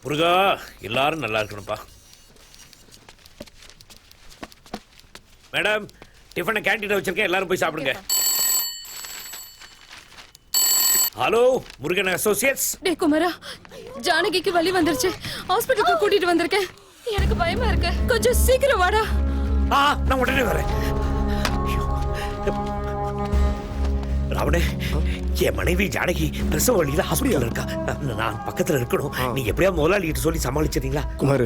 முருகா, எல்லாரும் நல்லா இருக்கணும்ப்பா. மேடம், டிஃபனை கேண்டீன்ல வச்சிருக்கேன், எல்லாரும் போய் சாப்பிடுங்க. Hello, Murugan Associates. டேய் குமாரா, ஜானகிக்கு வலி வந்துருச்சு, ஹாஸ்பிடலுக்கு கூட்டிட்டு வந்திருக்கேன். எனக்கு பயமா இருக்கு, கொஞ்சம் சீக்கிரம் வாடா. நான் உடனே வரேன். ராவணே, என் மனைவி ஜானகி பிரசவ வழியில ஹாஸ்பிட்டல் இருக்கா. நான் பக்கத்துல இருக்கணும். நீ எப்படியா முதலாளிகிட்ட சொல்லி சமாளிச்சிட்டீங்களா? குமார்,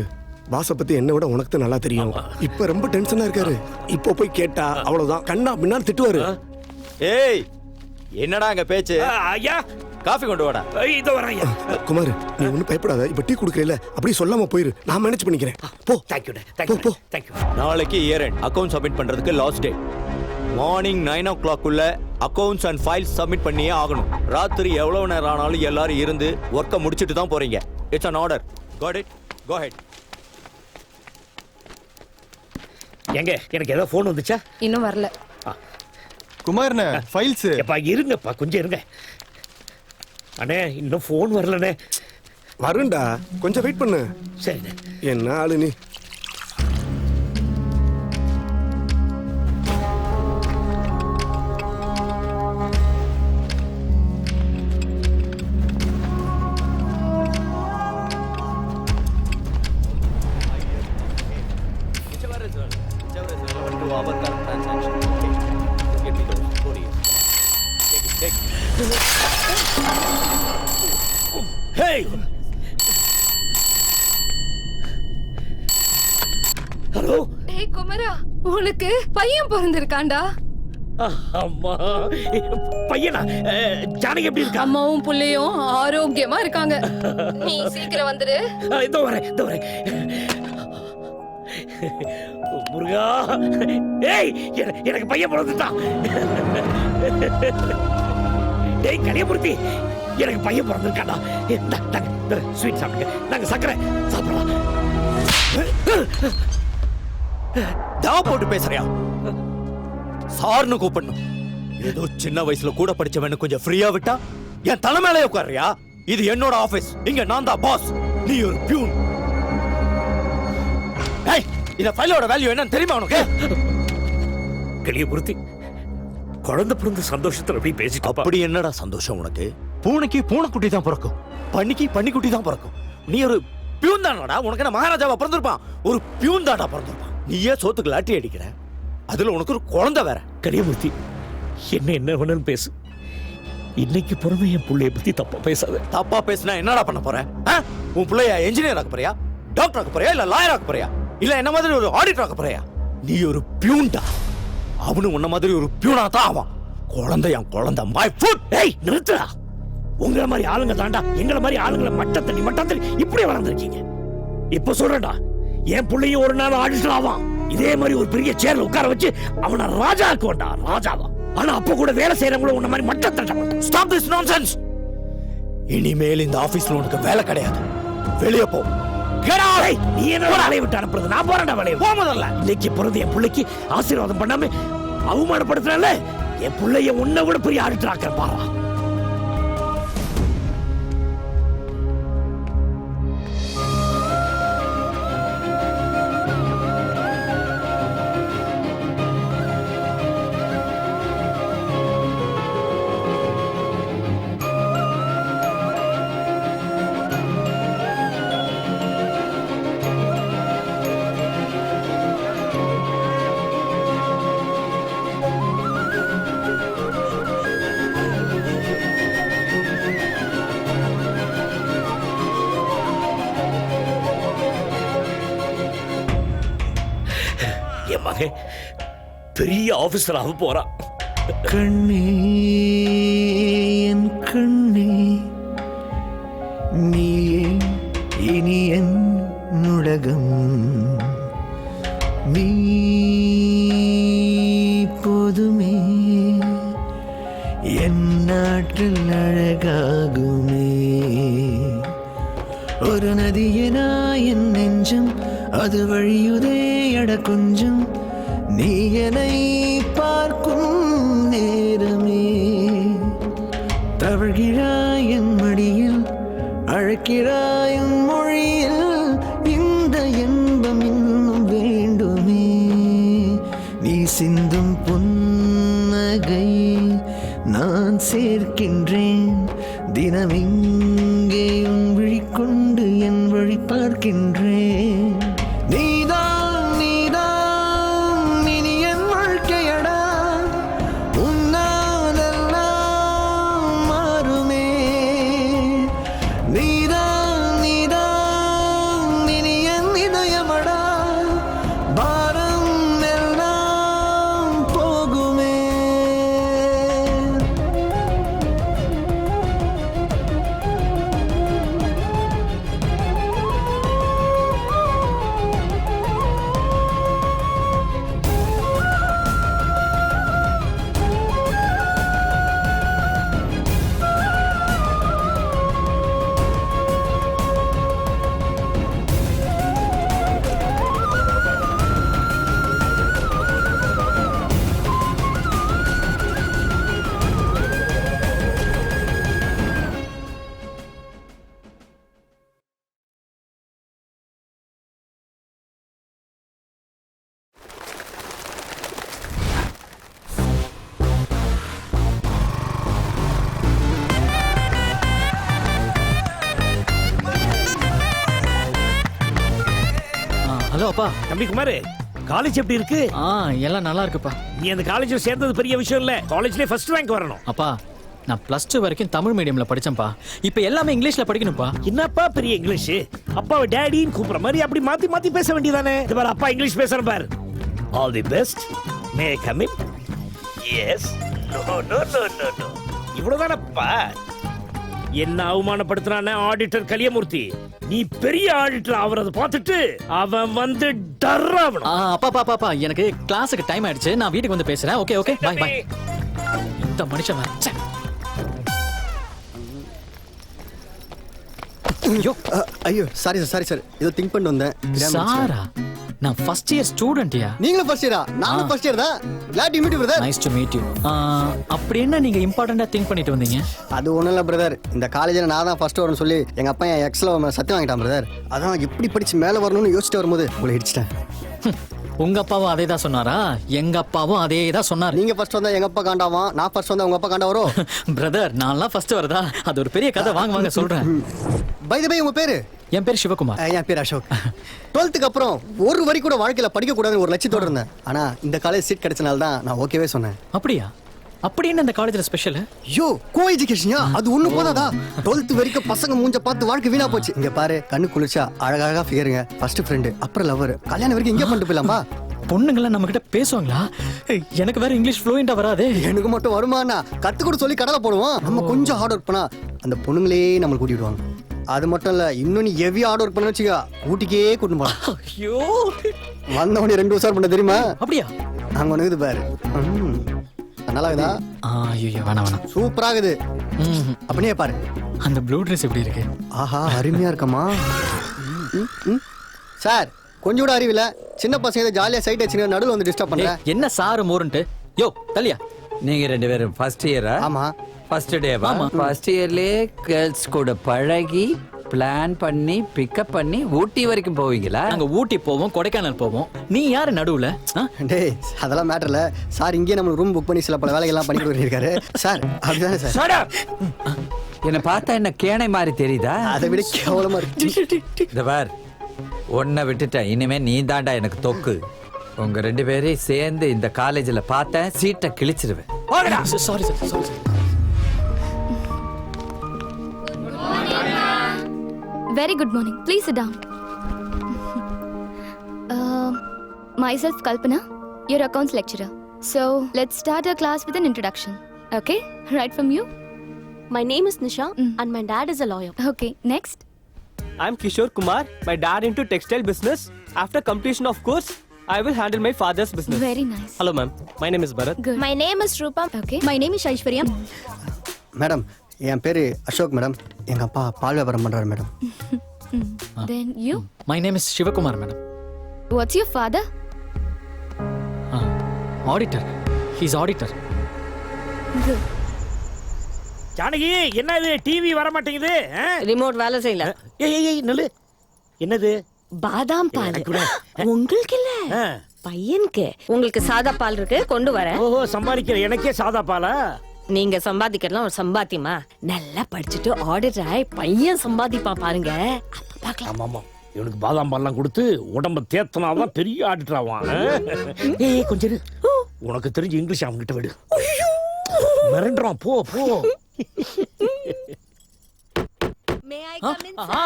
பாச பத்தி என்ன விட உனக்கு தான் நல்லா தெரியும். இப்ப ரொம்ப டென்ஷனா இருக்காரு. இப்போ போய் கேட்டா அவ்வளவுதான், கண்ணா பின்னால் திட்டுவாரு. ஏய், என்னடா அங்க பேச்சு? ஐயா, காஃபி கொண்டு வாடா. இதோ வரேன் ஐயா. குமார், நீ ஒன்னும் பயப்படாத. இப்ப டீ குடுக்கறேல, அப்படியே சொல்லாம போயிரு. நான் மேனேஜ் பண்ணிக்கிறேன். போ. தேங்க்யூ. போ. நாளைக்கு இயர் எண்ட் அக்கவுண்ட் சப்மிட் பண்றதுக்கு last day. Morning 9 o'clock accounts and files submit பண்ணியே ஆகணும். ராத்திரி எவ்வளவு நேரம் ஆனாலும் எல்லாரும் இருந்து ஒர்க்கை முடிச்சிட்டு தான் போறீங்க. It's an order. Got it? Go ahead. எங்க எனக்கு ஏதோ ஃபோன் வந்துச்சா? இன்னும் வரல. குமார்ண்ணே, ஃபைல்ஸ். எப்பா இருங்கப்பா, கொஞ்சம் இருங்க. அண்ணே, இன்னும் ஃபோன் வரலண்ணே. வருண்டா, கொஞ்சம் வெயிட் பண்ணு. சரிண்ணே. என்ன ஆளு நீ? ஹலோ. டேய் குமாரா, உனக்கு பையன் பிறந்திருக்காண்டா. அம்மா, பையனா? ஜானகி எப்படி இருக்கா? அம்மாவும் புள்ளையும் ஆரோக்கியமா இருக்காங்க. நீ சீக்கிரம் வந்துரு. இதோ வரேன். முருகா, ஏய், எனக்கு பையன் பிறந்துட்டான். டேய் கலியமூர்த்தி, எனக்கு பையன் பிறந்திருக்காண்டா. ஸ்வீட் சாப்பிடுங்க, நாங்க சக்கரை சாப்பிடலாம். தவா போட்டு பேசுறியா? சார்னு கூப்பிடணும். ஏதோ சின்ன வயசுல கூட படிச்சவனு கொஞ்சம் ஃப்ரீயா விட்டா என் தலை மேலே உட்கார்றியா? இது என்னோட ஆபீஸ், இங்க நான் தான் பாஸ், நீ ஒரு பியூன். ஏய், இந்த ஃபைலோட வேல்யூ என்னன்னு தெரியுமா உனக்கு? கலியமூர்த்தி, குழந்தை பிறந்த சந்தோஷத்துல அப்படி பேசிட்டு. அப்படி என்னடா சந்தோஷம் உனக்கு? பூனைக்கு பூனைக்குட்டி தான் பிறக்கும், பன்னிக்கு பன்னிக்குட்டி தான் பிறக்கும். நீ ஒரு பியூன் தானடா. உனக்கு என்ன மகாராஜாவா பிறந்திருப்பான்? ஒரு பியூன் தாண்டா பிறந்திருப்பான். நீயே சோத்துக்கு லாட்டி அடிக்கிற, அதுல உனக்கு ஒரு குழந்தை வேற. கலியமூர்த்தி, என்ன வேணும்னு பேசு. இன்னைக்கு பிறந்த என் பிள்ளைய பத்தி தப்பா பேசாத. தப்பா பேசினா என்னடா பண்ண போற? உன் பிள்ளைய என்ஜினியர் ஆக்க போறியா, டாக்டர் ஆக்க போறியா, இல்ல லாயர் ஆக்க போறியா, இல்ல என்ன மாதிரி ஒரு ஆடிட்டர் ஆக்க போறியா? நீ ஒரு பியூன்டா. அவனு உன்ன மாதிரி ஒரு பியூனா தான் ஆவான். குழந்தை என் குழந்தை, மை ஃபுட். ஏய், நிறுத்துடா. உங்களை மாதிரி ஆளுங்க தாண்டா எங்களை மாதிரி ஆளுங்களை மட்டத்தண்ணி இப்படி வளர்ந்துருக்கீங்க. இப்ப சொல்றேன்டா, என் பிள்ளையும் ஒரு நாள் ஆடிட்டர் ஆவான். இதே மாதிரி ஒரு பெரிய சேர்ல உட்கார வச்சு அவனை ராஜா ஆக்குவா, ராஜாவா. ஆனா அப்ப கூட வேலை செய்யறவங்களும் உன்ன மாதிரி மட்டத்தட்ட. Stop this nonsense. இனிமேல் இந்த ஆபீஸ்ல உனக்கு வேலை கிடையாது. வெளியே போ. நீ என்ன வேலையை விட்டு அனுப்புறது? நான் போறேன்டா வேலையை. போ முதல்ல. இன்னைக்கு பிறந்த என் பிள்ளைக்கு ஆசீர்வாதம் பண்ணாம அவமானப்படுத்துறல, என் பிள்ளைய உன்னை விட பெரிய ஆடிட்டர் ஆக்கிற பாரா. பெரிய ஆபீசர் ஆக போறான். கண்ணே என் கண்ணே, நீயே இனி என் உலகம். நீ போதுமே என் நாட்டில் அழகாகுமே. ஒரு நதியனா என் நெஞ்சம், அது வழியுதே எட கொஞ்சம். நீ என்னை பார்க்கும் நேரமே தவழ்கிறாய் என் மடியில், அழைக்கிறாய் என் மொழி தினம் இங்கே உன் விழிக்கொண்டு என் வழி பார்க்கின்றேன். நீதான் நீதான் இனி என் வாழ்க்கையடா, உன்னால் எல்லாம் மாறுமே. நீதான் நீதான் இனி என் இதயமடா, பாரம் எல்லாம் போகுமே. ஹலோ அப்பா. தம்பி குமார், காலேஜ் எப்படி இருக்கு? எல்லாம் நல்லா இருக்குப்பா. நீ அந்த காலேஜ்ல சேர்ந்தது பெரிய விஷயம் இல்ல, காலேஜ்லயே ஃபர்ஸ்ட் ரேங்க் வரணும். அப்பா நான் +2 வரைக்கும் தமிழ் மீடியம்ல படிச்சேன்ப்பா. இப்போ எல்லாமே இங்கிலீஷ்ல படிக்கணும்ப்பா. என்னப்பா பெரிய இங்கிலீஷ்? அப்பாவை டேடின்னு கூப்பிடுற மாதிரி அப்படி மாத்தி மாத்தி பேச வேண்டியதானே? இது பாரு, அப்பா இங்கிலீஷ் பேசுறேன் பாரு. All the best, may I come in? Yes. No no no no no. இவ்வளவுதானப்பா. என்ன அவமானப்படுத்துறானே ஆடிட்டர் கலியமூர்த்தி. நீ பெரிய ஆடிட்டர் ஆவறத பார்த்துட்டு அவன் வந்து டர்ராவணும். அப்பா எனக்கு கிளாஸுக்கு டைம் ஆயிடுச்சு, நான் வீட்டுக்கு வந்து பேசுறேன். Okay okay, bye bye. இந்த மனுஷன் வேற. ச்சே. ஐயோ ஐயோ சாரி சார் ஏதோ திங்க் பண்ணி வந்தேன். சாரா, நான் ஃபர்ஸ்ட் இயர் ஸ்டூடெண்ட்யா. நீங்களும் ஃபர்ஸ்ட் இயரா? நானும் ஃபர்ஸ்ட் இயர் தான். glad to meet you brother. Nice to meet you. அப்படி என்ன நீங்க இம்பார்ட்டண்டா திங்க் பண்ணிட்டு வந்தீங்க? அது ஒண்ணும் இல்ல பிரதர், இந்த காலேஜ்ல நான் தான் ஃபர்ஸ்ட் வரணும்னு சொல்லி எங்க அப்பா என் எக்ஸ்ல சத்தியம் வாங்கிட்டான் பிரதர். அதான் எப்படி படிச்சு மேல வரணும்னு யோசிச்சுட்டு வரும்போது உங்களை இடிச்சிட்டேன். உங்க அப்பாவும் அதே தான் சொன்னாரா? எங்க அப்பாவும் அதே தான் சொன்னார். நீங்க ஃபர்ஸ்ட் வந்தா எங்க அப்பா காண்டாவான், நான் ஃபர்ஸ்ட் வந்தா உங்க அப்பா காண்டா வரும். பிரதர், நான்லாம் ஃபர்ஸ்ட் வரதா? அது ஒரு பெரிய கதை. வாங்க வாங்க சொல்றேன். பை தி பை உங்க பேரு? என் பேர் சிவகுமார். என் பேர் அசோக். 12th அப்புறம் ஒரு வரி கூட வாழ்க்கையில படிக்க கூடாதுன்னு ஒரு லட்சியத்தோட இருந்தேன். ஆனா இந்த காலேஜ் சீட் கிடைச்சனால தான் நான் ஓகேவே சொன்னேன். அப்படியா? அப்படி என்ன இந்த காலேஜ்ல ஸ்பெஷல்? யோ, கோ எஜுகேஷன்யா, அது ஒண்ணு போதாதா? 12th வரைக்கும் பசங்க மூஞ்ச பார்த்து வாழ்க்கை வீணா போச்சு. இங்க பாரு, கண்ணு குளிச்சா அழகழகா ஃபிகருங்க, ஃபர்ஸ்ட் ஃப்ரெண்ட், அப்புறம் லவர், கல்யாணம் வரைக்கும் இங்க பண்ணிட்டு போயிடலாமா? பொண்ணுங்களாம் நம்ம கிட்ட பேசுவாங்களா? எனக்கு வேற இங்கிலீஷ் ஃப்ளூயண்டா வராதே. எனக்கு மட்டும் வருமானா கத்து கூட சொல்லி கடலை போடுவோம். நம்ம கொஞ்சம் ஹார்ட் ஒர்க் பண்ணா அந்த பொண்ணுங்களே நம்மளை கூட்டி விடுவாங்க. அது மட்டும் இல்ல, இன்னும் நீ ஹெவி ஹார்ட் ஒர்க் பண்ண வச்சுக்கா, ஊட்டிக்கே கூட்டு போலாம். ஐயோ, வந்தவனே 2 வருஷம் பண்ண தெரியுமா? அப்படியா? நாங்க ஒண்ணு பாரு. நல்லா இருக்குதா? ஐயோ, வேணாம். சூப்பரா இருக்குது. அப்படியே பாரு. அந்த ப்ளூ ட்ரெஸ் எப்படி இருக்கு? ஆஹா, அருமையா இருக்கமா சார். கொஞ்சம் கூட அறிவில்ல, சின்ன பசங்க ஜாலியா சைட் வச்சுங்க, நடுவில் வந்து டிஸ்டர்ப் பண்றேன். என்ன சாரு மோருன்ட்டு? யோ தலியா, நீங்க 2 பேரும் ஃபர்ஸ்ட் இயரா? ஆமா, ஃபர்ஸ்ட் டேவா? ஃபர்ஸ்ட் இயர்லயே கேர்ள்ஸ் கூட பழகி பிளான் பண்ணி பிக்கப் பண்ணி ஊட்டி வரைக்கும் போவீங்களா? நாங்க ஊட்டி போவோம், கொடைக்கானல் போவோம். நீ யாரு நடுவுல? டேய் அதெல்லாம் மேட்டர் இல்ல சார். இங்கே நம்ம ரூம் புக் பண்ணி சில பல வேலைகள்லாம் பண்ணி கொடுத்துருக்காரு சார். அப்படிதானே சார்? என்ன பார்த்தா என்ன கேனை மாதிரி தெரியுதா? அதை விட கேவலமா இருக்கு. இந்த பார், உன்னை விட்டுட்டேன், இனிமே நீ தாண்டா எனக்கு தொக்கு. உங்க 2 பேரையும் சேர்ந்து இந்த காலேஜ்ல பார்த்தேன், சீட்டை கிழிச்சிருவேன். Sorry sir. Very good morning. Please sit down. Myself Kalpana, your accounts lecturer. So, let's start our class with an introduction. Okay? Right from you? My name is Nisha and my dad is a lawyer. Okay, next. I'm Kishore Kumar. My dad into textile business. After completion of course, I will handle my father's business. Very nice. Hello ma'am. My name is Bharat. Good. My name is Rupam. Okay. My name is Aishwarya. Madam, என் பேரு Ashok madam. எங்க அப்பா பால் வியாபாரம் பண்றாரு madam. Then you? My name is Sivakumar madam. What's your father? Auditor. He's auditor. Good. Janaki, என்ன இது TV வர மாட்டேங்குது? ரிமோட் வேலை செய்யல. ஏய் நல்லு. என்னது? பாதாம் பால். எனக்கு கூட. உங்களுக்கு இல்ல, பையனுக்கு. உங்களுக்கு சாதா பால் இருக்கு, கொண்டு வரேன். ஓஹோ, சம்பாதிக்கிற எனக்கே சாதா பாலா? நீங்க சம்பாதிக்கலாம் ஒரு சம்பாத்தியமா? நல்லா படிச்சுட்டு ஆடிட்டர் ஆயி பையன் சம்பாதிப்பான் பாருங்க, அப்ப பார்க்கலாம். ஆமா இவனுக்கு பாதாம் பால்லாம் கொடுத்து உடம்ப தேத்தனாதான் பெரிய ஆடிட்டர் ஆவான். ஏய் கொஞ்சம் இரு. உனக்கு தெரிஞ்ச இங்கிலீஷ் அவங்க கிட்ட விடு. மிரண்டுறான், போ போ. May I come in, sir?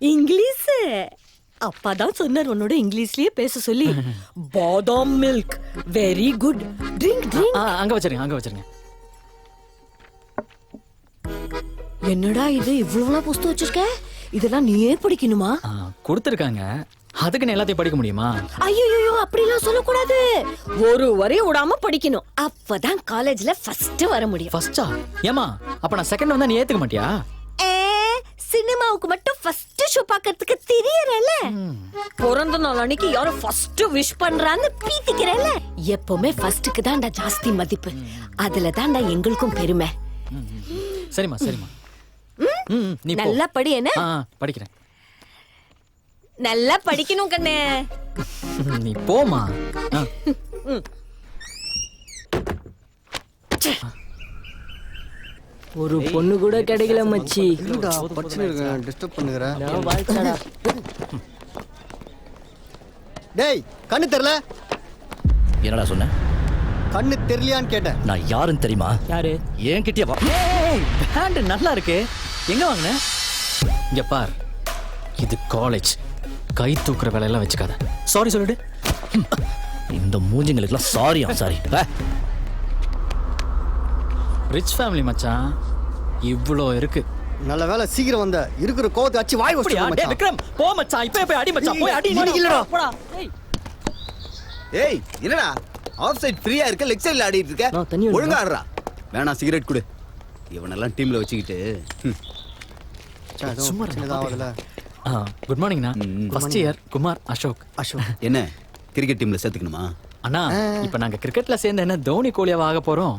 English அப்பாதான் சொன்னார் உன்னோட இங்கிலீஷ்லயே பேச சொல்லி. பாதாம் milk very good, drink drink. அங்க வச்சிருங்க. என்னடா இது இவ்வளவு புஸ்தகம் வச்சிருக்க? இதெல்லாம் நீயே படிக்கணுமா? கொடுத்துருக்காங்க, அதுக்கு எல்லாத்தையும் படிக்க முடியுமா? ஐயோ அப்படிலாம் சொல்லக்கூடாது. ஒரு வரைய விடாம படிக்கணும், அப்பதான் காலேஜ்ல ஃபர்ஸ்ட் வர முடியும். ஃபர்ஸ்டா? ஏமா அப்ப நான் செகண்ட் வந்தா நீ ஏத்துக்க மாட்டியா? சினிமாவுக்கு மட்டும் ஃபர்ஸ்ட் ஷோ பார்க்கிறதுக்கு தெரியறல. பிறந்த நாள் அன்னைக்கு யாரும் ஃபர்ஸ்ட் விஷ் பண்றான்னு பீத்திக்கிறல. எப்பவுமே ஃபர்ஸ்ட்க்கு தான்டா ஜாஸ்தி மதிப்பு, அதுல தான்டா எங்களுக்கும் பெருமை. சரிம்மா நீ போ. நல்லா படி. என்ன படிக்கிறேன். நல்லா படிக்கணும் கண்ணே. நீ போமா. ஒரு பொண்ணு கூட கிடைக்கல மச்சி. டிஸ்டர்ப் பண்ணுகிற. டேய் கண்ணு தெரியல. என்னடா சொன்ன? கண்ணு தெரியலையான்னு கேட்டேன். நான் யாருன்னு தெரியுமா? யாரு? ஏன் கிட்டே வா. பேண்ட் நல்லா இருக்கு, எங்க வாங்குன? இங்க பார், இது காலேஜ், கை தூக்குற வேலையெல்லாம் வச்சுக்காத. சாரி சொல்லிடு. இந்த மூஞ்சிங்களுக்குலாம் சாரி. ரிச் ஃபேமிலி மச்சான், இவ்ளோ இருக்கு. நல்ல வேலை சீக்கிரம் வந்த. இருக்கிற கோவத்தை அடிச்சு வாய் வச்சிட்டு போ மச்சான். விக்ரம் போ மச்சான், இப்பவே போய் அடி மச்சான், போய் அடி. இல்லடா போடா. ஏய் என்னடா ஆஃப் சைட் ஃப்ரீயா இருக்க, லெக் சைடுல ஆடிட்டு இருக்க. ஒழுங்கா ஆடுறா. வேணா சிகரெட் குடு. இவனெல்லாம் டீம்ல வச்சுக்கிட்டு. சும்மா சின்னதாவதுல. குட் மார்னிங்ண்ணா. First year Kumar Ashok. என்ன கிரிக்கெட் டீம்ல சேர்த்துக்கணுமா? அண்ணா இப்ப நாங்க கிரிக்கெட்ல சேர்ந்து என்ன தோனி கோலியாவா ஆக போறோம்.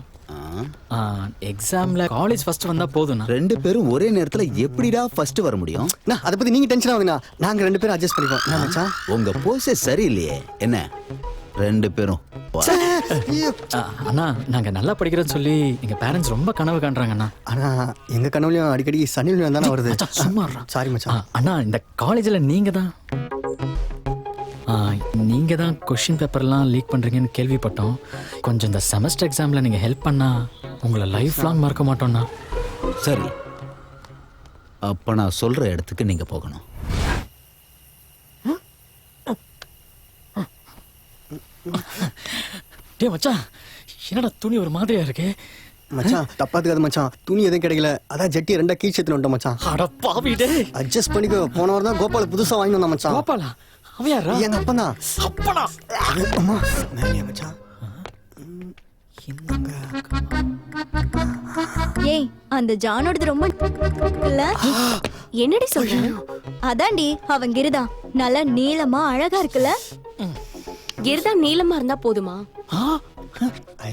எக்ஸாம்ல காலேஜ் ஃபர்ஸ்ட் வந்தா போதும். ரெண்டு பேரும் ஒரே நேரத்துல எப்படிடா ஃபர்ஸ்ட் வர முடியும்? அத பத்தி நீங்க டென்ஷன் ஆகுங்க. நாங்க ரெண்டு பேரும் அட்ஜஸ்ட் பண்ணிப்போம். என்ன மச்சான் உங்க போஸே சரியில்லையே. என்ன ரெண்டு பேரும்? அண்ணா நாங்க நல்லா படிக்கிறோம்னு சொல்லி எங்க பேரண்ட்ஸ் ரொம்ப கனவு காண்றாங்க அண்ணா. ஆனா எங்க கனவுலயும் அடிக்கடி சனில் தானே வருது. சும்மா சாரி மச்சான். அண்ணா இந்த காலேஜ்ல நீங்க தான் கொஸ்டின் பேப்பர்லாம் லீக் பண்றீங்கன்னு கேள்விப்பட்டோம். கொஞ்சம் இந்த செமஸ்டர் எக்ஸாம்ல நீங்க ஹெல்ப் பண்ணா உங்களை லைஃப் லாங் மறக்க மாட்டோம்ண்ணா. சரி, அப்ப நான் சொல்ற இடத்துக்கு நீங்க போகணும். டேய் மச்சான், என்னடா துணி ஒரு மாதிரியா இருக்கு? மச்சான் தப்பாத்துக்காது மச்சான், துணி எதுவும் கிடைக்கல, அதான் ஜட்டி ரெண்டா கீழ் சேர்த்து வந்துட்டோம் மச்சான். அட பாவி டேய், அட்ஜஸ்ட் பண்ணிக்கோ. போன வாரம் தான் கோபால புதுசா வாங்கி வந்தான் மச்சான். கோபாலா? அவன் யாரா? எங்க அப்பனா. அப்பனா? அம்மா மேலே மச்சான். ஏய் அந்த ஜானோடது ரொம்ப இல்ல? என்னடி சொல்ற? அதான்டி அவன் கிருதா நல்லா நீளமா அழகா இருக்குல்ல? கிருதா நீளமா இருந்தா போதுமா?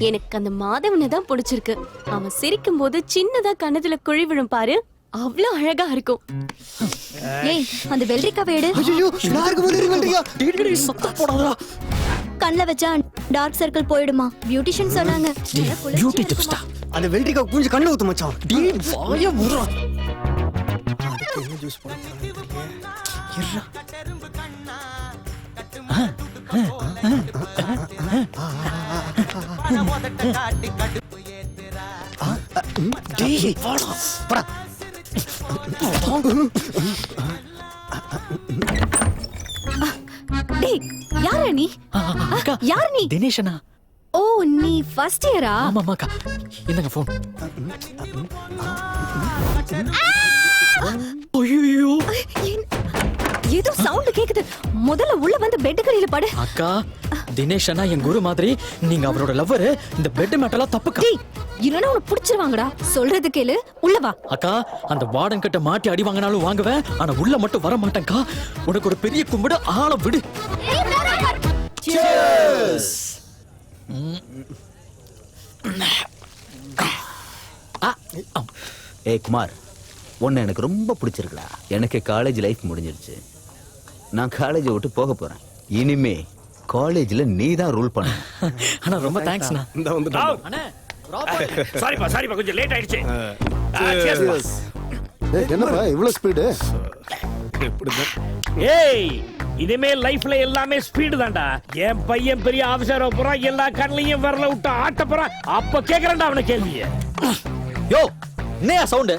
எனக்கு அந்த மாதவனை தான் பிடிச்சிருக்கு. அவன் சிரிக்கும் போது சின்னதா கண்ணத்துல குழி விழும் பாரு, அவ்வளவு அழகா இருக்கும். ஏய் அந்த வெள்ளரிக்காவை எடு. ஐயோ யாருக்கு போடுறீங்க வெள்ளரிக்கா? டேய் சத்தம் போடாதடா. கண்ணுல வச்சா டார்க் சர்க்கிள் போயிடுமா, பியூட்டிஷியன் சொன்னாங்க. பியூட்டி டிப்ஸ்டா. அந்த வெள்ளரிக்கா பூஞ்சி கண்ணுல ஊத்து மச்சான். டேய் வாய மூடுடா. என்ன ஜூஸ் போடுறாங்க? டேய் வாடா. போடா. டேய் யாரா நீ? அக்கா யார் நீ? தினேஷனா? ஓ நீ ஃபர்ஸ்ட் இயரா? ஆமாமா அக்கா, இந்தங்க ஃபோன். ஐயோ ஏதோ சவுண்ட் கேக்குது. முதல்ல உள்ள வந்து பெட் கடியில படு. அக்கா, தினேஷனா என் குரு மாதிரி, நீங்க அவரோட லவ்வர். இந்த பெட் மேட்டெல்லாம் தப்புக்கா. டேய் இல்லனா உன்னை புடிச்சிருவாங்கடா. சொல்றது கேளு, உள்ள வா. அக்கா அந்த வார்டன் கிட்ட மாட்டி அடி வாங்கினாலும் வாங்குவேன், ஆனா உள்ள மட்டும் வர மாட்டேன்க்கா. உனக்கு ஒரு பெரிய கும்பிடு, ஆள விடு. ஏய் குமார், உன்னை எனக்கு ரொம்ப பிடிச்சிருக்குடா. எனக்கு காலேஜ் லைஃப் முடிஞ்சிருச்சு. நான் காலேஜை விட்டு போக போறேன். இனிமே காலேஜ்ல நீ தான் ரூல் பண்ண. அண்ணா ரொம்ப தேங்க்ஸ்ண்ணா. இந்த வந்து அண்ணே சாரிப்பா கொஞ்சம் லேட் ஆயிடுச்சு. என்னப்பா இவ்வளவு ஸ்பீடு? ஏய் இனிமே லைஃப்ல எல்லாமே ஸ்பீடு தான்டா. என் பையன் பெரிய ஆபீசரா போறான், எல்லா கண்ணையும் வரல விட்டு ஆட்ட போறான். அப்ப கேக்குறேன்டா அவன கேள்விய. யோ என்னையா சவுண்டு?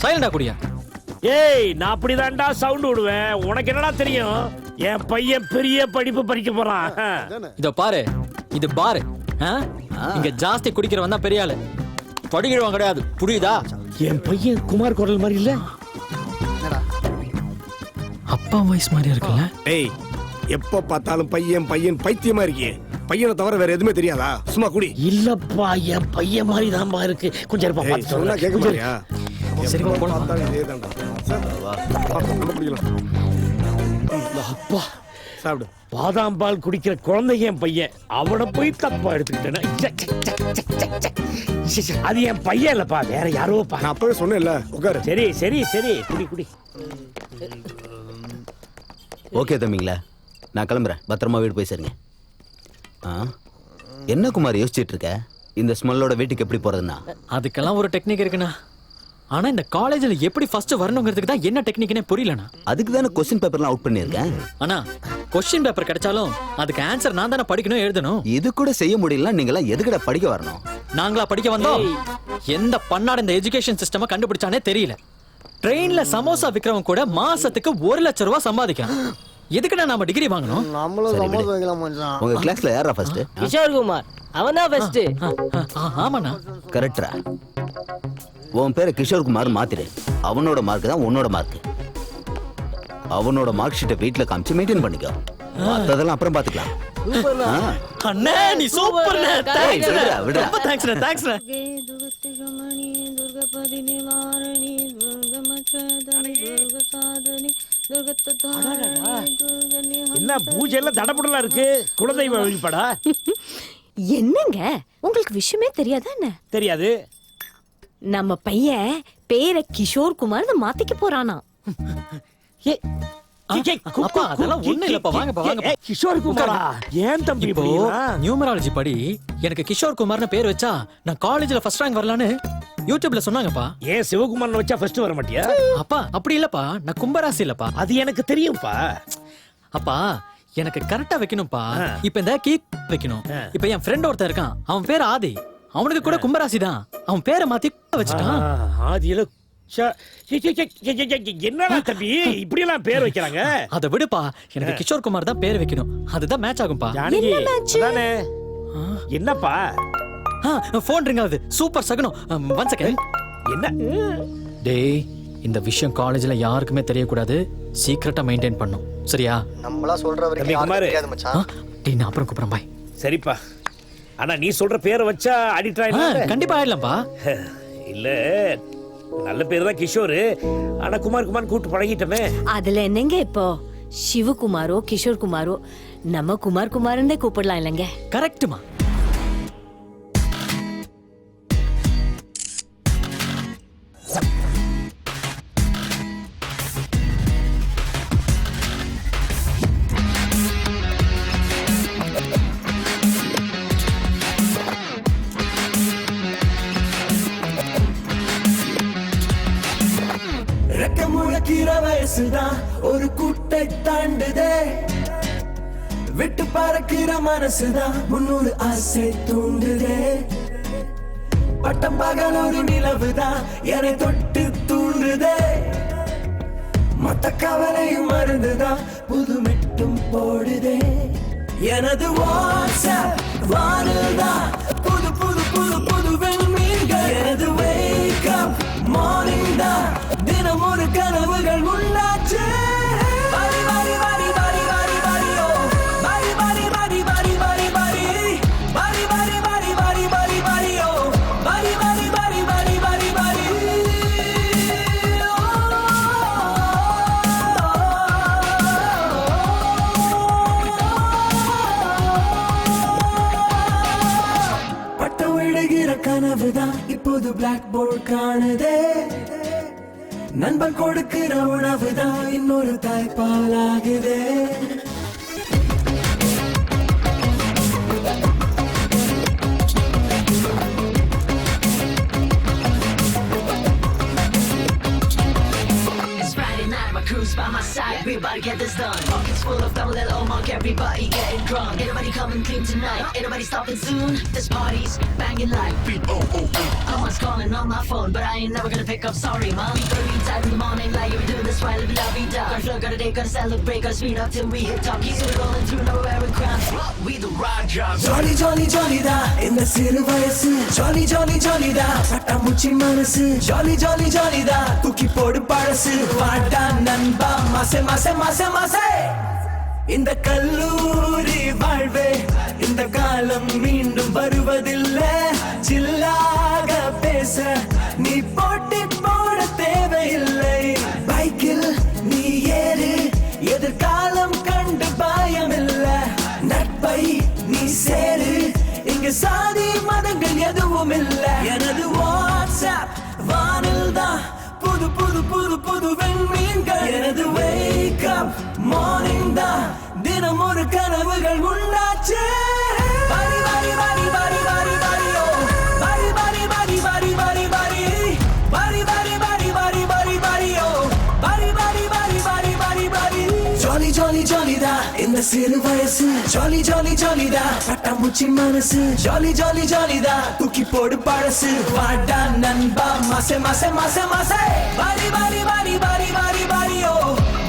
சைலண்டா குடியா. ஏய் நான் அப்படிதான்டா சவுண்ட் விடுவேன். உனக்கு என்னடா தெரியும்? என் பையன் பெரிய படிப்பு படிக்க போறான். இதோ பாரு, இது பாரு. இங்க ஜாஸ்தி குடிக்கிறவன் தான் பெரிய ஆளு, படிக்கிறவன் கிடையாது, புரியுதா? என் பையன் குமார் குரல் மாதிரி இல்ல, அப்பா வாய்ஸ் மாதிரி இருக்குல்ல? டேய் எப்ப பார்த்தாலும் பையன் பையன் பைத்தியமா இருக்கியே. பையனை தவிர வேற எதுவுமே தெரியாதா? சும்மா குடி. இல்லப்பா என் பையன் மாதிரி தான்பா இருக்கு. கொஞ்சம் இருப்பா பார்த்து சொன்னா சொல்றேன். கேட்க மாட்டியா? சரி, எப்ப போலாம். பார்த்தாலும் இதேதான்டா. சார், வா, நம்ம குடிக்கலாம். அப்பா சாப்பிடு. பாதாம் பால் குடிக்கிற குழந்தை என் பையன். அவனை போய் தப்பா எடுத்துக்கிட்டேன்னா அது என் பையன் இல்லப்பா, வேற யாரோப்பா. நான் அப்பவே சொன்னேன்ல, உட்காரு. சரி சரி சரி குடி குடி. ஓகே தம்பிங்களா, நான் கிளம்புறேன். பத்திரமா வீடு போய் சேருங்க. என்ன குமார் யோசிச்சுட்டு இருக்க? இந்த ஸ்மெல்லோட வீட்டுக்கு எப்படி போறதுன்னா? அதுக்கெல்லாம் ஒரு டெக்னிக் இருக்குண்ணா. ஆனா இந்த காலேஜ்ல எப்படி ஃபர்ஸ்ட் வரணுங்கிறதுக்கு தான் என்ன டெக்னிக்னே புரியலண்ணா. அதுக்கு தானே கொஸ்டின் பேப்பர்லாம் அவுட் பண்ணியிருக்கேன். அண்ணா கொஸ்டின் பேப்பர் கிடைச்சாலும் அதுக்கு ஆன்சர் நான் தானே படிக்கணும், எழுதணும். இது கூட செய்ய முடியலன்னா நீங்களாம் எதுக்கிட்ட படிக்க வரணும்? நாங்களா படிக்க வந்தோம்? எந்த பண்ணாட இந்த எஜுகேஷன் சிஸ்டமை கண்டுபிடிச்சானே தெரியல. ட்ரெயின்ல சமோசா விக்கிறவன் கூட மாசத்துக்கு 1 லட்சம் ரூபாய் சம்பாதிக்கிறான். எதுக்குன்னா நாம டிகிரி வாங்கணும்? நம்மளும் சமோசா வைக்கலாம் மச்சான். உங்க கிளாஸ்ல யாரா ஃபர்ஸ்ட்? கிஷோர் குமார் அவன் தான் ஃபர்ஸ்ட். ஆமாண்ணா. கரெக்டா? உன் பேரை கிஷோர் குமார் மாத்திரு. அவனோட மார்க் தான் உன்னோட மார்க். அவனோட மார்க் ஷீட்டை வீட்டுல காமிச்சு மெயின்டைன் பண்ணிக்கோ. மத்ததெல்லாம் அப்புறம் பாத்துக்கலாம். அண்ணே நீ சூப்பர்ண்ணே. தேங்க்ஸ் விடுடா, விடுடா. ரொம்ப தேங்க்ஸ்ண்ணே. தேங்க்ஸ்ண்ணே. என்ன பூஜை எல்லாம் தடபுடலா இருக்கு? குலதெய்வ வழிபாடா? என்னங்க உங்களுக்கு விஷயமே தெரியாதா என்ன? தெரியாது. நம்ம பையன் பேரை கிஷோர் குமார்னு மாத்திக்க போறானா. அப்பா அதெல்லாம் ஒண்ணு இல்லப்பா, வாங்கப்பா வாங்க. கிஷோர் குமாரா? ஏன் தம்பி இப்போ இப்படி? நியூமராலஜி படி எனக்கு கிஷோர் குமார்னு பேர் வச்சா நான் காலேஜ்ல ஃபர்ஸ்ட் ரேங்க் வரலான்னு யூடியூப்ல சொன்னாங்கப்பா. ஏன் சிவகுமார்னு வச்சா ஃபர்ஸ்ட் வர மாட்டியா? அப்பா அப்படி இல்லப்பா, நான் கும்பராசி இல்லப்பா. அது எனக்கு தெரியும்பா. அப்பா எனக்கு கரெக்டா வைக்கணும்ப்பா. இப்ப இந்த கீக் வைக்கணும். இப்ப என் ஃப்ரெண்ட் ஒருத்தன் இருக்கான், அவன் பேர் ஆதி. அவனுக்கு கூட கும்பராசி தான், அவன் பேரை மாத்தி வச்சுட்டான். ஆதியில என்னடா தம்பி இப்படி எல்லாம் பேர் வைக்கிறாங்க? அத விடுப்பா, எனக்கு கிஷோர் குமார் தான் பேர் வைக்கணும். அதுதான் மேட்ச் ஆகும்பா. ஜானகி அதானே. என்னப்பா போன் ரிங் ஆகுது. சூப்பர் சகுனம். One second. என்ன? டேய் இந்த விஷயம் காலேஜ்ல யாருக்குமே தெரியக்கூடாது, சீக்கிரட்டா மெயின்டைன் பண்ணும், சரியா? நம்மளா சொல்ற வரைக்கும் தம்பி யாருக்கும் குமார். தெரியாது மச்சான். டேய் நான் அப்புறம் கூப்பிடுறேன், பாய். சரிப்பா. ஆனா நீ சொல்ற பேரை வச்சா அடிக்ட் ஆயிடலாம். கண்டிப்பா ஆயிடலாம்ப்பா. இல்ல நல்ல பேர் தான் கிஷோர். ஆனா குமார் குமார் கூப்பிட்டு பழகிட்டமே. அதுல என்னங்க இப்போ சிவகுமாரோ கிஷோர் குமாரோ நம்ம குமார் குமார்னே கூப்பிடலாம் இல்லங்க? கரெக்ட்டுமா. முழக்கிற வயசுதான் ஒரு கூட்டை தாண்டுதே. விட்டு பறக்கிற மனசுதான் 300 ஆசை தூண்டுதே. பட்டம் பகல் ஒரு நிலவுதான் என்னை தொட்டு தூண்டுதே. மொத்த கவலையும் மறந்துதான் புது மெட்டும் போடுதே. எனது வாட்ஸ்அப் வானல்தான் புது புது புது புது வெண்மீன்கள். எனது wake up morning தான் தினம் ஒரு கனவுகள் உண்டாச்சு. பாரி பாரி பாரி பாரி பாரி பாரி ஓ பாரி பாரி பாரி பாரி பாரி பாரி பாரி பாரி பாரி பாரி பாரி பாரி ஓ பாரி பாரி பாரி பாரி பாரி பாரி. பட்டம் விடுகிற கனவுதான் இப்போது பிளாக் போர்டு காணுதே. நண்பன் கொடுக்கிற உணவுதான் இன்னொரு தாய்ப்பாலாகுதே. everybody get this done. Pockets full of double L, mark everybody getting drunk. Everybody coming clean tonight, everybody stopping soon. This party's banging like B-O-O-E. Someone's calling on my phone, but I ain't never gonna pick up, sorry mom. We 30 times in the morning, like we do this right, live la-vida. Gotta flow, gotta day, gotta celebrate, gotta speed up till we hit top. Keep it rolling through nowhere we crown. We the Raja. Jolly, jolly, jolly da, in the siru vayasu. Jolly, jolly, jolly da, பட்டாம்பூச்சி மனசு. Jolly, jolly, jolly da, தூக்கி போடு பழசு. வாடா நண்பா, மாசே மாசே மாசே மாசே. இந்த கல்லூரி வாழ்வே, இந்த காலம் மீண்டும் வருவதில்லை. சில்லாக பேச நீ போட்டி போட தேவையில்லை. பைக்கில் நீ ஏறு, எதிர்காலம் கண்டு பயமில்லை. நட்பை நீ சேரு, இங்க சாதி மதங்கள் எதுவும் இல்லை. எனது வாட்ஸ்அப் வானில் தான் புது புது புது புது வெண்மீன்கள். எனது wake up morning தான் தினம் ஒரு கனவுகள் உண்டாச்சு. பாரி பாரி பாரி பாரி பாரி பாரி ஓ பாரி பாரி பாரி பாரி பாரி பாரி பாரி பாரி பாரி பாரி பாரி பாரி ஓ பாரி பாரி பாரி பாரி பாரி பாரி. ஜாலி ஜாலி ஜாலி தான் இந்த சிறு வயசு. ஜாலி ஜாலி ஜாலி தான் பட்டாம்பூச்சி மனசு. ஜாலி ஜாலி ஜாலி தான் தூக்கி போடு பழசு. வாடா நண்பா, மாசே மாசே மாசே மாசே. பாரி பாரி பாரி பாரி பாரி பாரி ஓ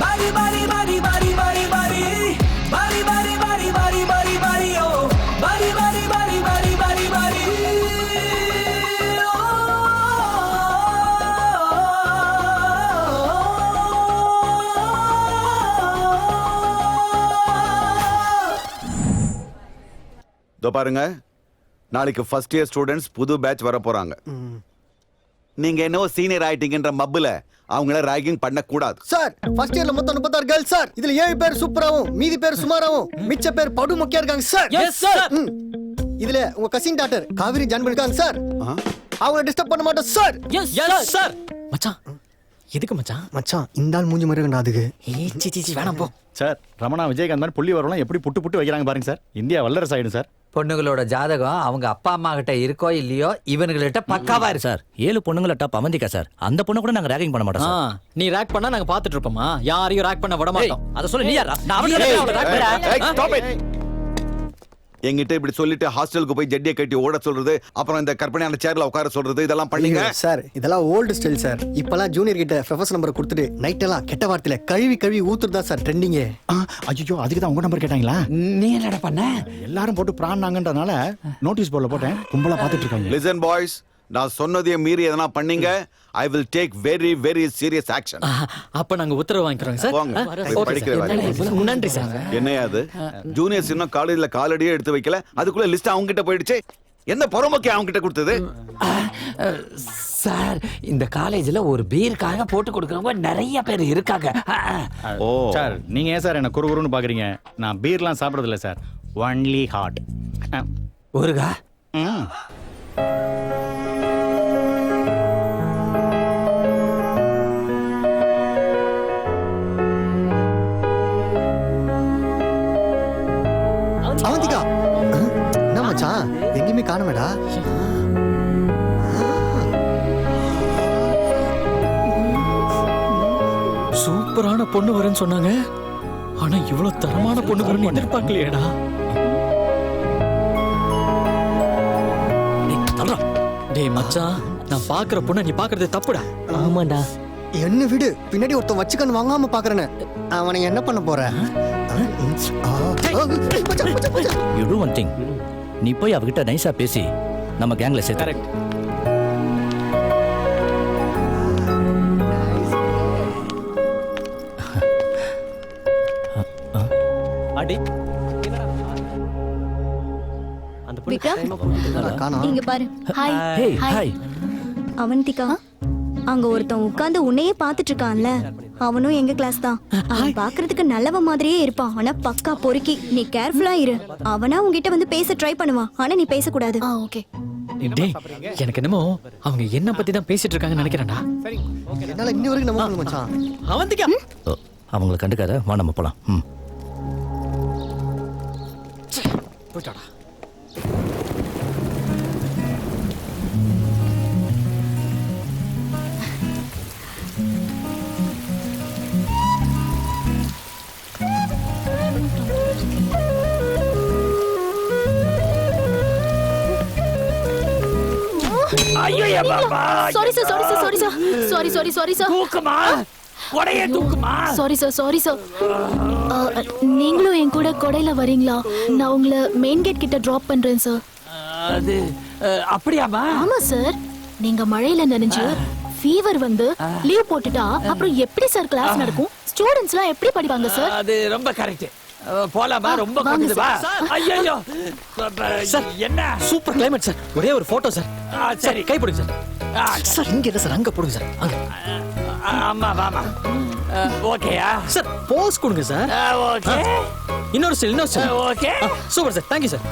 பாரி பாரி பாரி பாரி பாரி பாரி பாரி பாரி பாரி பாரி பாரி பாரி ஓ பாரி பாரி பாரி பாரி பாரி பாரி. இதோ பாருங்க, நாளைக்கு ஃபர்ஸ்ட் இயர் ஸ்டூடெண்ட்ஸ் புது பேட்ச் வர போறாங்க. நீங்க என்னவோ சீனியர் ஆயிட்டீங்கன்ற மப்புல அவங்கள ராகிங் பண்ண கூடாது. சார் ஃபர்ஸ்ட் இயர்ல மொத்தம் 36 கேர்ள்ஸ் சார். இதுல 7 பேர் சூப்பராவும் மீதி பேர் சுமாராவும் மிச்ச பேர் படு மொக்கையா இருக்காங்க சார். Yes sir. இதுல உங்க கசின் டாக்டர் காவிரி ஜாயின் பண்ணிருக்காங்க சார். அவங்கள டிஸ்டர்ப் பண்ண மாட்டோம் சார். Yes sir. மச்சான் எதுக்கு மச்சான்? மச்சான் இந்த ஆள் மூஞ்சி மாதிரி இருக்கா அதுக்கு. சி சி சி வேணாம் போ. சார் ரமணா விஜயகாந்த் மாதிரி புள்ளி வரலாம் எப்படி புட்டு புட்டு வைக்கிறாங்க பாருங்க சார். இந்தியா வல்லரசு ஆயிடும் சார். பொண்ணுங்களோட ஜாதகம் அவங்க அப்பா அம்மா கிட்ட இருக்கோ இல்லையோ இவனுங்கள்ட்ட பக்காவா இருக்கு சார். 7 பொண்ணுங்கள டாப் அவந்திகா சார். அந்த பொண்ணு கூட நாங்க ரேகிங் பண்ண மாட்டோம் சார். நீ ரேக் பண்ணா நாங்க பாத்துட்டு இருப்போமா? யாரையும் ரேக் பண்ண விட மாட்டோம். அத சொல்லு நீ யாரா? நான் அவங்கள ரேக் பண்ணேன். என்கிட்ட இப்படி சொல்லிட்டு ஹாஸ்டலுக்கு போய் ஜட்டியை கட்டி ஓட சொல்றது, அப்புறம் இந்த கற்பனையான சேர்ல உட்கார சொல்றது, இதெல்லாம் பண்ணீங்க சார். இதெல்லாம் ஓல்டு ஸ்டைல் சார். இப்பெல்லாம் ஜூனியர் கிட்ட ப்ரொஃபசர் நம்பர் கொடுத்துட்டு நைட் எல்லாம் கெட்ட வார்த்தையில கழுவி கழுவி ஊத்துறதா சார் ட்ரெண்டிங். ஐயோ அதுக்கு தான் உங்க நம்பர் கேட்டாங்களா? நீ என்னடா பண்ண? எல்லாரும் போட்டு பிரான்னாங்கன்றனால நோட்டீஸ் போர்டுல போட்டேன். கும்பலா பாத்துட்டு இருக்காங்க. லிசன் பாய்ஸ், நான் சொன்னதையே மீறி எதனா பண்ணீங்க, I will take very very serious action. அப்ப நாங்க உத்தரவு வாங்கிக்கிறோம் சார். நன்றி சார். என்னையா அது? ஜூனியர்ஸ் இன்னும் காலேஜ்ல காலடியே எடுத்து வைக்கல, அதுக்குள்ள லிஸ்ட் அவங்க கிட்ட போயிடுச்சு. என்ன பொறுமைக்கு அவங்க கிட்ட கொடுத்தது? சார் இந்த காலேஜ்ல ஒரு பீருக்காக போட்டு கொடுக்கறவங்க நிறைய பேர் இருக்காங்க. ஓ சார், நீங்க ஏன் சார் என்ன குறுகுறுன்னு பாக்குறீங்க? நான் பீர்லாம் சாப்பிடுறது இல்ல சார். Only hot. ஒருகா அவந்திகா என்ன மச்சான் எங்கேயுமே காணமேடா. சூப்பரான பொண்ணு வரும்னு சொன்னாங்க. ஆனா இவ்வளவு தரமான பொண்ணு வரும்னு எதிர்பார்க்கலையேடா. டேய் மச்சான், நான் பாக்குற பொண்ணு நீ பாக்குறது தப்புடா. ஆமாடா. என்ன விடு, பின்னாடி ஒருத்தன் வச்சுக்கன்னு வாங்காம பாக்குறேன்னு. அவனை என்ன பண்ண போற? You to one thing. நீ போய் அவகிட்ட நைஸா பேசி நம்ம கேங்ல சேர்த்து. கரெக்ட். அடி அந்த பொண்ணு விக்ரம் இங்க பாரு. ஹாய். Hey hi. அவந்திகா, அங்க ஒருத்தன் உட்கார்ந்து உன்னையே பாத்துட்டு இருக்கான்ல, அவனும் எங்க கிளாஸ் தான். அவன் பாக்குறதுக்கு நல்லவன் மாதிரியே இருப்பான், ஆனா பக்கா பொறுக்கி. நீ கேர்ஃபுல்லா இரு. அவனா உன்கிட்ட வந்து பேச ட்ரை பண்ணுவான், ஆனா நீ பேசக்கூடாது. ஓகே. டேய் எனக்கு என்னமோ அவங்க என்ன பத்தி தான் பேசிட்டு இருக்காங்கன்னு நினைக்கிறேன்டா. என்னால இன்னி வரைக்கும் நம்ப முடியல மச்சான். அவந்திகா அவங்களை கண்டுக்காத, வா நம்ம போலாம். போய்டாடா. ஐயோ பாப்பா sorry sir sorry sir sorry sir sorry sorry sorry sir தூக்குமா கொடையை தூக்குமா சாரி சார் நீங்களும் என் கூட கொடையில வரீங்களா? நான் உங்களை மெயின் கேட் கிட்ட டிராப் பண்றேன் சார். அது அப்படியாமா? ஆமா சார், நீங்க மழையில நனைஞ்சு ஃபீவர் வந்து லீவ் போட்டுட்டா அப்புறம் எப்படி சார் கிளாஸ் நடக்கும்? ஸ்டூடண்ட்ஸ்லாம் எப்படி படிப்பாங்க சார்? அது ரொம்ப கரெக்ட். போலாமா? ரொம்ப வாங்க கொண்டுது வா. ஐயோ சார் என்ன சூப்பர் கிளைமேட் சார். ஒரே ஒரு போட்டோ சார். சரி கை போடுங்க சார். சார் இங்க இல்ல சார், அங்க போடுங்க சார். அங்க. ஆமா வாமா. ஓகேயா சார் போஸ் கொடுங்க சார். ஓகே. இன்னொரு still okay. Super sir, thank you sir.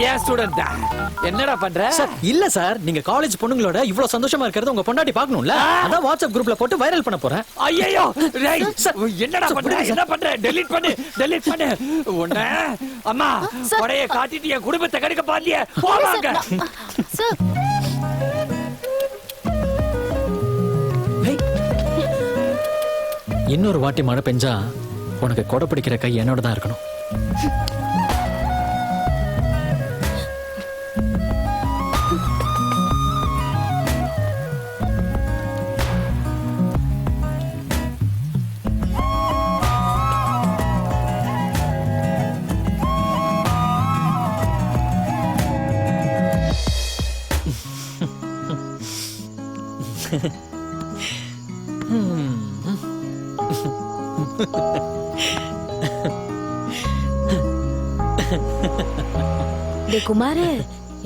ஏன் ஸ்டூடண்ட் தான் என்னடா பண்ற? சார் இல்ல சார், நீங்க காலேஜ் பொண்ணுங்களோட இவ்வளவு சந்தோஷமா இருக்கிறது உங்க பொண்டாட்டி பார்க்கணும்ல, அதான் வாட்ஸ்அப் குரூப்ல போட்டு வைரல் பண்ண போறேன். ஐயோ என்னடா பண்ற? என்ன பண்ற? டெலீட் பண்ணு உன்ன. அம்மா கொடைய காட்டிட்டு என் குடும்பத்தை கெடுக்க பாத்தியே. போவாங்க சார். இன்னொரு வாட்டி மழை பெஞ்சா உனக்கு கொடை பிடிக்கிற கை என்னோட தான் இருக்கணும். குமாரு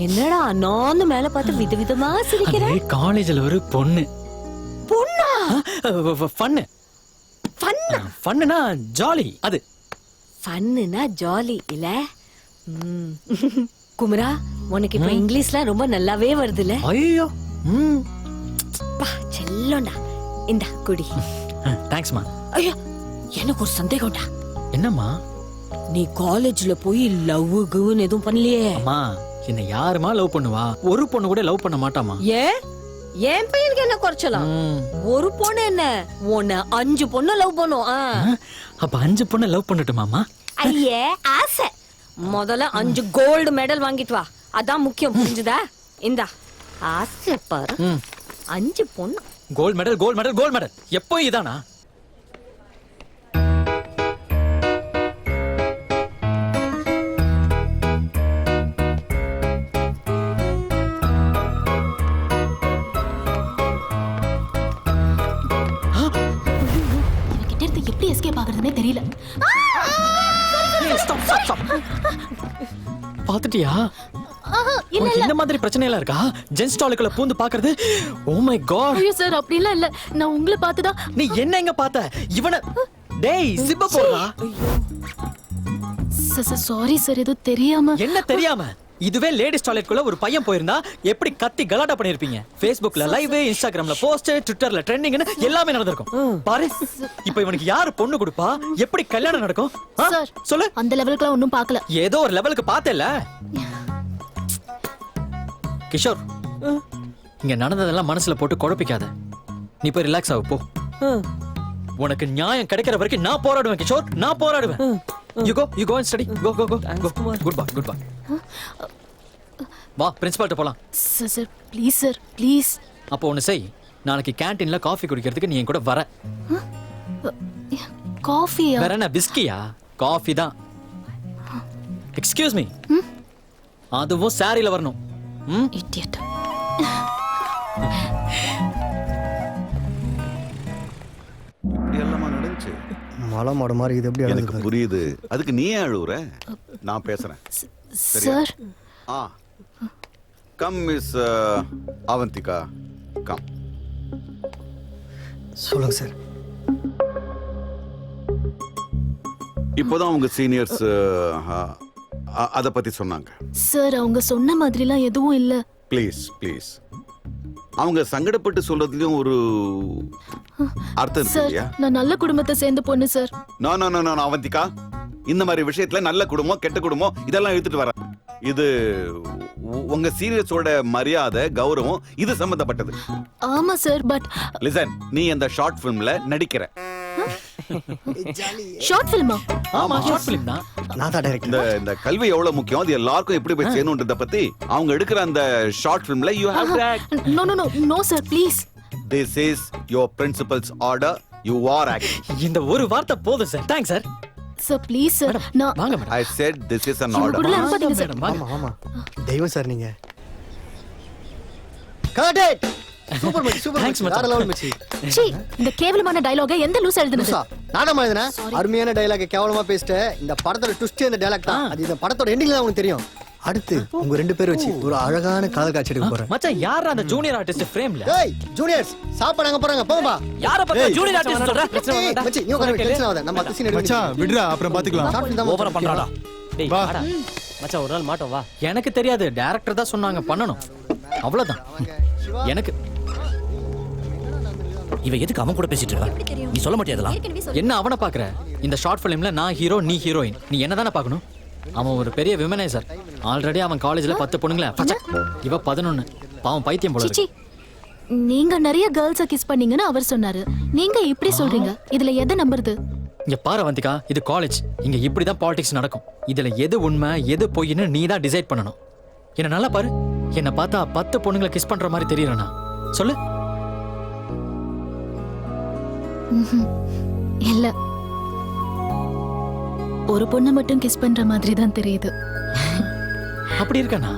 என்னடா அண்ணாந்து மேல பார்த்து விதவிதமா சிரிக்கிற? காலேஜ்ல ஒரு பொண்ணு. பொண்ணா? ஃபன்னு. ஃபன்னுனா ஜாலி. அது ஃபன்னுனா ஜாலி இல்ல? குமரா உனக்கு இப்ப இங்கிலீஷ்ல ரொம்ப நல்லாவே வருதுல? ஐயோ செல்லோண்டா. இந்த குடி. தேங்க்ஸ்மா. ஐயோ எனக்கு ஒரு சந்தேகம்டா. என்னம்மா? நீ காலேஜ்ல போய் லவ் குன்னு எதுவும் பண்ணலையே? அம்மா என்ன யாருமா லவ் பண்ணுவா? ஒரு பொண்ணு கூட லவ் பண்ண மாட்டாமா. ஏன் பையனுக்கு என்ன குறைச்சலாம்? ஒரு பொண்ணு என்ன, உன்னை 5 பொண்ணு லவ் பண்ணும். அப்ப 5 பொண்ணு லவ் பண்ணட்டுமாமா? ஐயே ஆசை. முதல்ல 5 கோல்டு மெடல் வாங்கிட்டு வா, அதான் முக்கியம். புரிஞ்சுதா? இந்தா ஆசை பாரு. 5 பொண்ணு gold medal gold medal gold medal. எப்போ இதானா? எப்படி எஸ்கேப் ஆகுறதுனே தெரியல. பாத்துட்டியா? இந்த மாதிரி பிரச்சனை எல்லாம் இருக்கா? ஜென்ஸ் டாய்லெட்ல பூந்து பாக்குறது? Oh my god. ஐயோ சார் அப்படிலாம் இல்ல, நான் உங்களை பார்த்துதான். நீ என்ன எங்க பார்த்த? இவன டேய் சிப்ப போடுறா. சாரி சார், ஏதோ தெரியாம. என்ன தெரியாம? இதுவே லேடிஸ் டாய்லெட்குள்ள ஒரு பையன் போயிருந்தா எப்படி கத்தி கலாட்டா பண்ணிருப்பீங்க? Facebookல லைவ், Instagramல போஸ்ட், Twitterல ட்ரெண்டிங்னு எல்லாமே நடந்துருக்கும். பாரு இப்போ இவனுக்கு யாரு பொண்ணு கொடுப்பா? எப்படி கல்யாணம் நடக்கும்? சார் சொல்லு. அந்த லெவலுக்குலாம் ஒண்ணும் பார்க்கல. ஏதோ ஒரு லெவலுக்கு பார்த்தேல்ல. கிஷோர் இங்க நடந்ததெல்லாம் மனசுல போட்டு குழப்பிக்காத. நீ போய் ரிலாக்ஸ் ஆகு போ. உனக்கு நியாயம் கிடைக்கிற வரைக்கும் நான் போராடுவேன் கிஷோர், நான் போராடுவேன். You go and study. Go. Good bye. வா பிரின்சிபால்ட்ட போலாம். Sir please sir please. அப்போ ஒன்னு செய், நாளைக்கு கேண்டீன்ல காஃபி குடிக்கிறதுக்கு நீ என் கூட வர. காஃபியா? வேற என்ன பிஸ்கியா? காஃபி தான். Excuse me. அதுவும் சாரில வரணும். இடியட். இப்படி எல்லாமா நடந்துச்சு? மலை மாடு மாதிரி இது எப்படி எனக்கு புரியுது. அதுக்கு நீ ஏன் அழுவுற? நான் பேசுறேன். Sir come miss Avantika come. சொல்லுங்க சார். இப்போதான் உங்க சீனியர்ஸ் அத பத்தி சொன்னாங்க. சார் அவங்க சொன்ன மாதிரிலாம் எதுவும் இல்ல. ப்ளீஸ் அவங்க சங்கடப்பட்டு சொல்றதுலயும் ஒரு அர்த்தம் இருக்கு சார் இல்லையா? நான் நல்ல குடும்பத்தை சேர்ந்த பொண்ணு சார். நோ அவந்திகா, இந்த மாதிரி விஷயத்துல நல்ல குடும்பம் கெட்ட குடும்பம் இதெல்லாம் எடுத்துட்டு வர. இது உங்க சீனியர்ஸோட மரியாதை கௌரவம் இது சம்பந்தப்பட்டது. ஆமா சார், பட் லிசன், நீ அந்த ஷார்ட் பிலிம்ல நடிக்கிற. ஷார்ட் ஃபிலிமா? ஆமா ஷார்ட் ஃபிலிம் தான். நான் தான் டைரக்டர். இந்த கல்வி எவ்வளவு முக்கியம், அது எல்லாருக்கும் எப்படி போய் சேரணும்ன்றத பத்தி அவங்க எடுக்கிற அந்த ஷார்ட் ஃபிலிம்ல you have to act. No sir please. This is your principal's order. You are acting. இந்த ஒரு வார்த்தை போதும் sir. Thanks sir. Sir please sir. நான் வாங்க madam. I said this is an இவங்க order. கூட அனுப்பாதீங்க சார். ஆமா ஆமா தெய்வம் சார் நீங்க. Cut it. சூப்பர் மச்சி சூப்பர் Thanks, மச்சி. மச்சான். வேற லெவல் மச்சி. சீ, இந்த கேவலமான டயலாக எந்த லூஸ் எழுதுனது? லூசா? நானும் எழுதுனேன். அருமையான டயலாக் கேவலமா பேசிட்டு இந்த படத்தோட ட்விஸ்ட் இந்த டயலாக் தான். அது இந்த படத்தோட எண்டிங்ல தான் உங்களுக்கு தெரியும். அடுத்து உங்க ரெண்டு பேர் வச்சு ஒரு அழகான காதல் காட்சி எடுக்க போறேன். மச்சான் யார் அந்த ஜூனியர் ஆர்டிஸ்ட் ஃப்ரேம்ல? ஏய் ஜூனியர்ஸ் சாப்பாடுங்க போறாங்க போங்கப்பா. யார பத்தி ஜூனியர் ஆர்டிஸ்ட் சொல்ற? மச்சி நீ உட்கார டென்ஷன் ஆகாத. நம்ம அடுத்த சீன் எடுக்க. மச்சான் விடுடா, அப்புறம் பாத்துக்கலாம். ஓவரா பண்றாடா. டேய் வாடா மச்சான், ஒரு நாள் மாட்டோம் வா. எனக்கு தெரியாது, டைரக்டர் தான் சொன்னாங்க பண்ணணும். அவ்வளவுதான். எனக்கு இவன் எதுக்கு அவன் கூட பேசிட்டு இருக்கா? நீ சொல்ல மாட்டியதெல்லாம். என்ன அவனை பாக்குற? இந்த ஷார்ட் ஃபிலிம்ல நான் ஹீரோ நீ ஹீரோயின். நீ என்ன தானே பார்க்கணும்? அவன் ஒரு பெரிய விமனைசர். ஆல்ரெடி அவன் காலேஜ்ல 10 பொண்ணுங்கள இவ 11. பாவம் பைத்தியம் போல சிச்சி, நீங்க நிறைய கேர்ள்ஸ கிஸ் பண்ணீங்கன்னு அவர் சொன்னாரு. நீங்க இப்படி சொல்றீங்க. இதுல எதை நம்புறது? இங்க பாரு வந்திகா, இது காலேஜ். இங்க இப்படிதான் பாலிடிக்ஸ் நடக்கும். இதுல எது உண்மை எது பொய்ன்னு நீ தான் டிசைட் பண்ணணும். என்ன நல்லா பாரு, என்ன பார்த்தா 10 பொண்ணுங்களை கிஸ் பண்ற மாதிரி தெரியறனா? சொல்லு. இல்ல, ஒரு பொண்ணை மட்டும் கிஸ் பண்ற மாதிரி தான் தெரியுது. அப்படி இருக்கனா?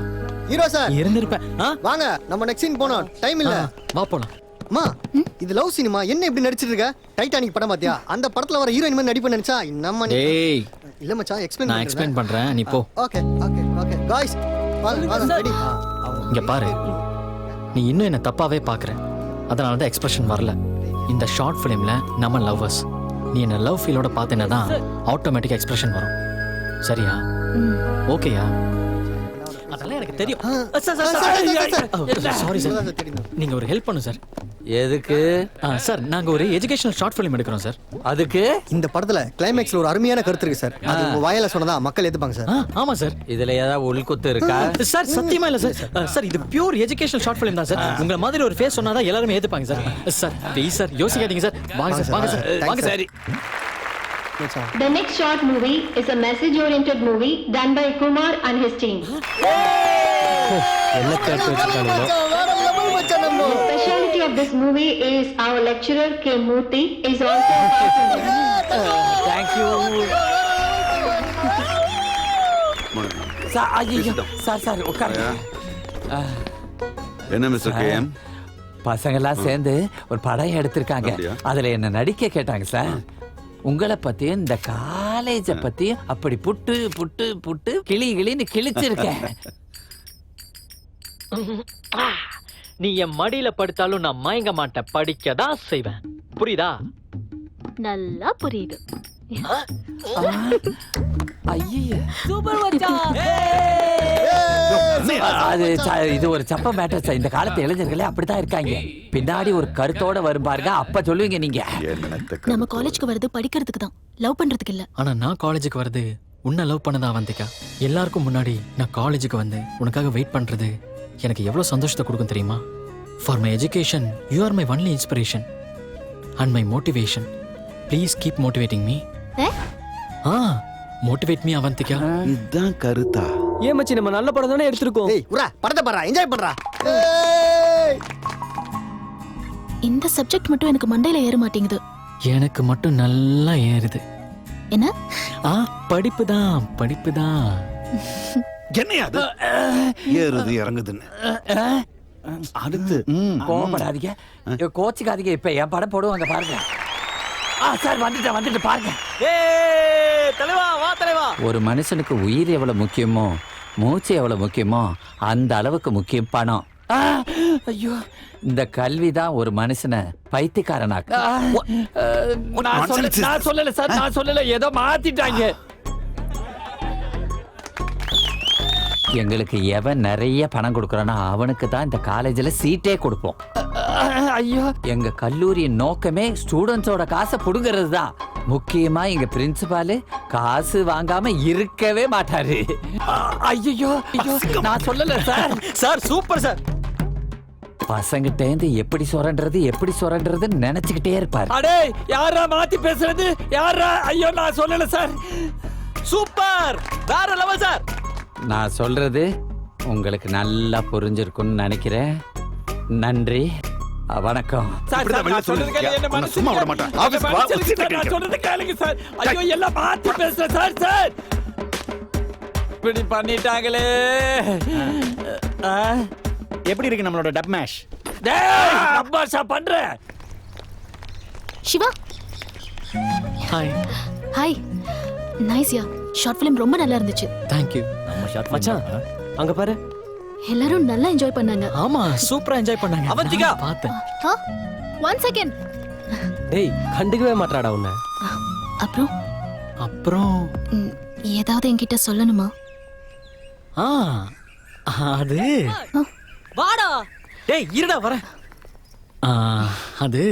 ஹீரோ சார் இருந்திருப்பேன். வாங்க நம்ம நெக்ஸ்ட் சீன் போறோம். டைம் இல்ல. வா போலாம். அம்மா இது லவ் சினிமா. என்ன இப்படி நடிச்சிட்டு இருக்க? டைட்டானிக் படம் பாத்தியா? அந்த படத்துல வர ஹீரோயின் மாதிரி நடிப்பு நினைச்சா நம்ம டேய் இல்ல மச்சான் எக்ஸ்பிளைன் நான் எக்ஸ்பிளைன் பண்றேன், நீ போ. ஓகே ஓகே ஓகே गाइस வாங்க ரெடி. இங்க பாரு, நீ இன்னும் என்ன தப்பாவே பாக்குற. அதனால தான் எக்ஸ்பிரஷன் வரல. இந்த ஷார்ட் ஃபிலிம்ல நம்ம லவ்வர்ஸ். நீ என்ன லவ் ஃபீலோட பார்த்தேன்னா தான் ஆட்டோமேட்டிக் எக்ஸ்பிரஷன் வரும். சரியா? ஓகேயா? அதெல்லாம் எனக்கு தெரியும். சாரி சார், நீங்க ஒரு ஹெல்ப் பண்ணுங்க சார். எதுக்கு சார்? நாங்க ஒரு எஜுகேஷனல் ஷார்ட் ஃபிலிம் எடுக்கிறோம் சார். அதுக்கு இந்த படத்துல கிளைமேக்ஸ்ல ஒரு அருமையான கருத்து இருக்கு சார். அது உங்க வாயால சொன்னதா மக்கள் ஏத்துப்பாங்க சார். ஆமா சார். இதுல ஏதாவது உள்குத்து இருக்கா? சார் சத்தியமா இல்ல சார். சார் இது பியூர் எஜுகேஷனல் ஷார்ட் ஃபிலிம் தான் சார். உங்க மாதிரி ஒரு ஃபேஸ் சொன்னாதான் எல்லாரும் ஏத்துப்பாங்க சார். சார் ப்ளீஸ் சார், யோசிக்காதீங்க சார். வாங்க சார், வாங்க சார், வாங்க sir. The next short movie is a message-oriented movie done by Kumar and his team. என்ன கேட்டு வச்சிருக்காங்க? The specialty of this movie is our lecturer K. Murthy is also Thank you. Sir ஐயோ sir உட்காருங்க. என்ன mister KM? பசங்கெல்லாம் சேர்ந்து ஒரு படம் எடுத்திருக்காங்க. அதுல என்ன நடிக்க கேட்டாங்க சார். உங்களை பத்தி இந்த காலேஜ பத்தி அப்படி புட்டு புட்டு புட்டு கிளின்னு கிழிச்சிருக்கேன். நீ என் மடியில படுத்தாலும் நான் மயங்க மாட்டேன், படிக்க தான் செய்வேன். புரியுதா? நல்லா புரியுது. ஐயே சூப்பர் மச்சான். இது ஒரு சப்ப மேட்டர் சார். இந்த காலத்து இளைஞர்களே அப்படித்தான் இருக்காங்க. பின்னாடி ஒரு கருத்தோட வரும் பாருங்க, அப்ப சொல்லுவீங்க நீங்க. நம்ம காலேஜ்க்கு வரது படிக்கிறதுக்கு தான், லவ் பண்றதுக்கு இல்ல. ஆனா நான் காலேஜுக்கு வரது உன்னை லவ் பண்ணதா வந்திக்கா. எல்லாருக்கும் முன்னாடி நான் காலேஜுக்கு வந்து உனக்காக வெயிட் பண்றது எனக்கு எவ்வளவு சந்தோஷத்தை கொடுக்கும் தெரியுமா? For my education you are my only inspiration and my motivation. Please keep motivating me. Motivate me Avantika. இதுதான் கருத்தா? ஏன் மச்சி, நம்ம நல்ல படம் தானே எடுத்துருக்கோம். ஏய் உரா படத்தை பாறா, என்ஜாய் பண்றா. இந்த சப்ஜெக்ட் மட்டும் எனக்கு மண்டையில ஏற மாட்டேங்குது. எனக்கு மட்டும் நல்லா ஏறுது. என்ன? படிப்பு தான், படிப்பு தான். என்னையாது ஏறுது இறங்குதுன்னு அடுத்து கோபப்படாதீங்க, கோச்சுக்காதீங்க. இப்ப என் படம் போடுவாங்க பாருங்க. சார் வந்துட்டு பாருங்க. தலைவா வா தலைவா. ஒரு மனுஷனுக்கு உயிர் எவ்வளவு முக்கியமோ மூச்சு எவ்வளவு முக்கியமோ அந்த அளவுக்கு முக்கியம் பணம். ஐயோ, இந்த கல்விதான் ஒரு மனுஷனை பைத்தியக்காரனாக்கு. நான் சொல்லல சார், நான் சொல்லல, ஏதோ மாத்திட்டாங்க. எங்களுக்கு எவன் நிறைய பணம் கொடுக்கறானோ அவனுக்கு தான் இந்த காலேஜ்ல சீட்டே கொடுப்போம். ஐயோ, எங்க கல்லூரியின் நோக்கமே ஸ்டூடெண்ட்ஸோட காசை புடுங்கிறது தான். முக்கியமா எங்க பிரின்சிபாலு காசு வாங்காம இருக்கவே மாட்டாரு. ஐயோ, நான் சொல்லல சார். Sir super sir. பசங்கிட்டேந்து எப்படி சுரண்டுறதுன்னு நினைச்சுக்கிட்டே இருப்பாரு. அடே யாரா மாத்தி பேசுறது? யாரா? ஐயோ நான் சொல்லல சார். சூப்பர், வேற லெவல் சார். நான் சொல்றது உங்களுக்கு நல்லா புரிஞ்சிருக்கும்னு நினைக்கிறேன். நன்றி, வணக்கம். சார் நான் சொல்றது கேளுங்க, என்ன மனசு சும்மா விட மாட்டேன். ஆபீஸ் வா, நான் சொல்றது கேளுங்க சார். ஐயோ எல்லாம் மாத்தி பேசுறேன் சார். சார் இப்படி பண்ணிட்டாங்களே. எப்படி இருக்கு நம்மளோட டப் மேஷ்? டேய் அப்பாஷா பண்றேன். சிவா, ஹாய். ஹாய். நைஸ்யா, ஷார்ட் ஃபிலிம் ரொம்ப நல்லா இருந்துச்சு. Thank you. நம்ம ஷார்ட் மச்சான் அங்க பாரு. எல்லாரும் நல்லா என்ஜாய் பண்ணாங்க. ஆமா சூப்பரா என்ஜாய் பண்ணாங்க. அவந்திகா பார்த்தேன். 1 செகண்ட். டேய் கண்டுக்கவே மாட்டாடா உன்னை. அப்புறம் ஏதாவது என்கிட்ட சொல்லணுமா? அது வாடா. டேய் இருடா வரேன். அது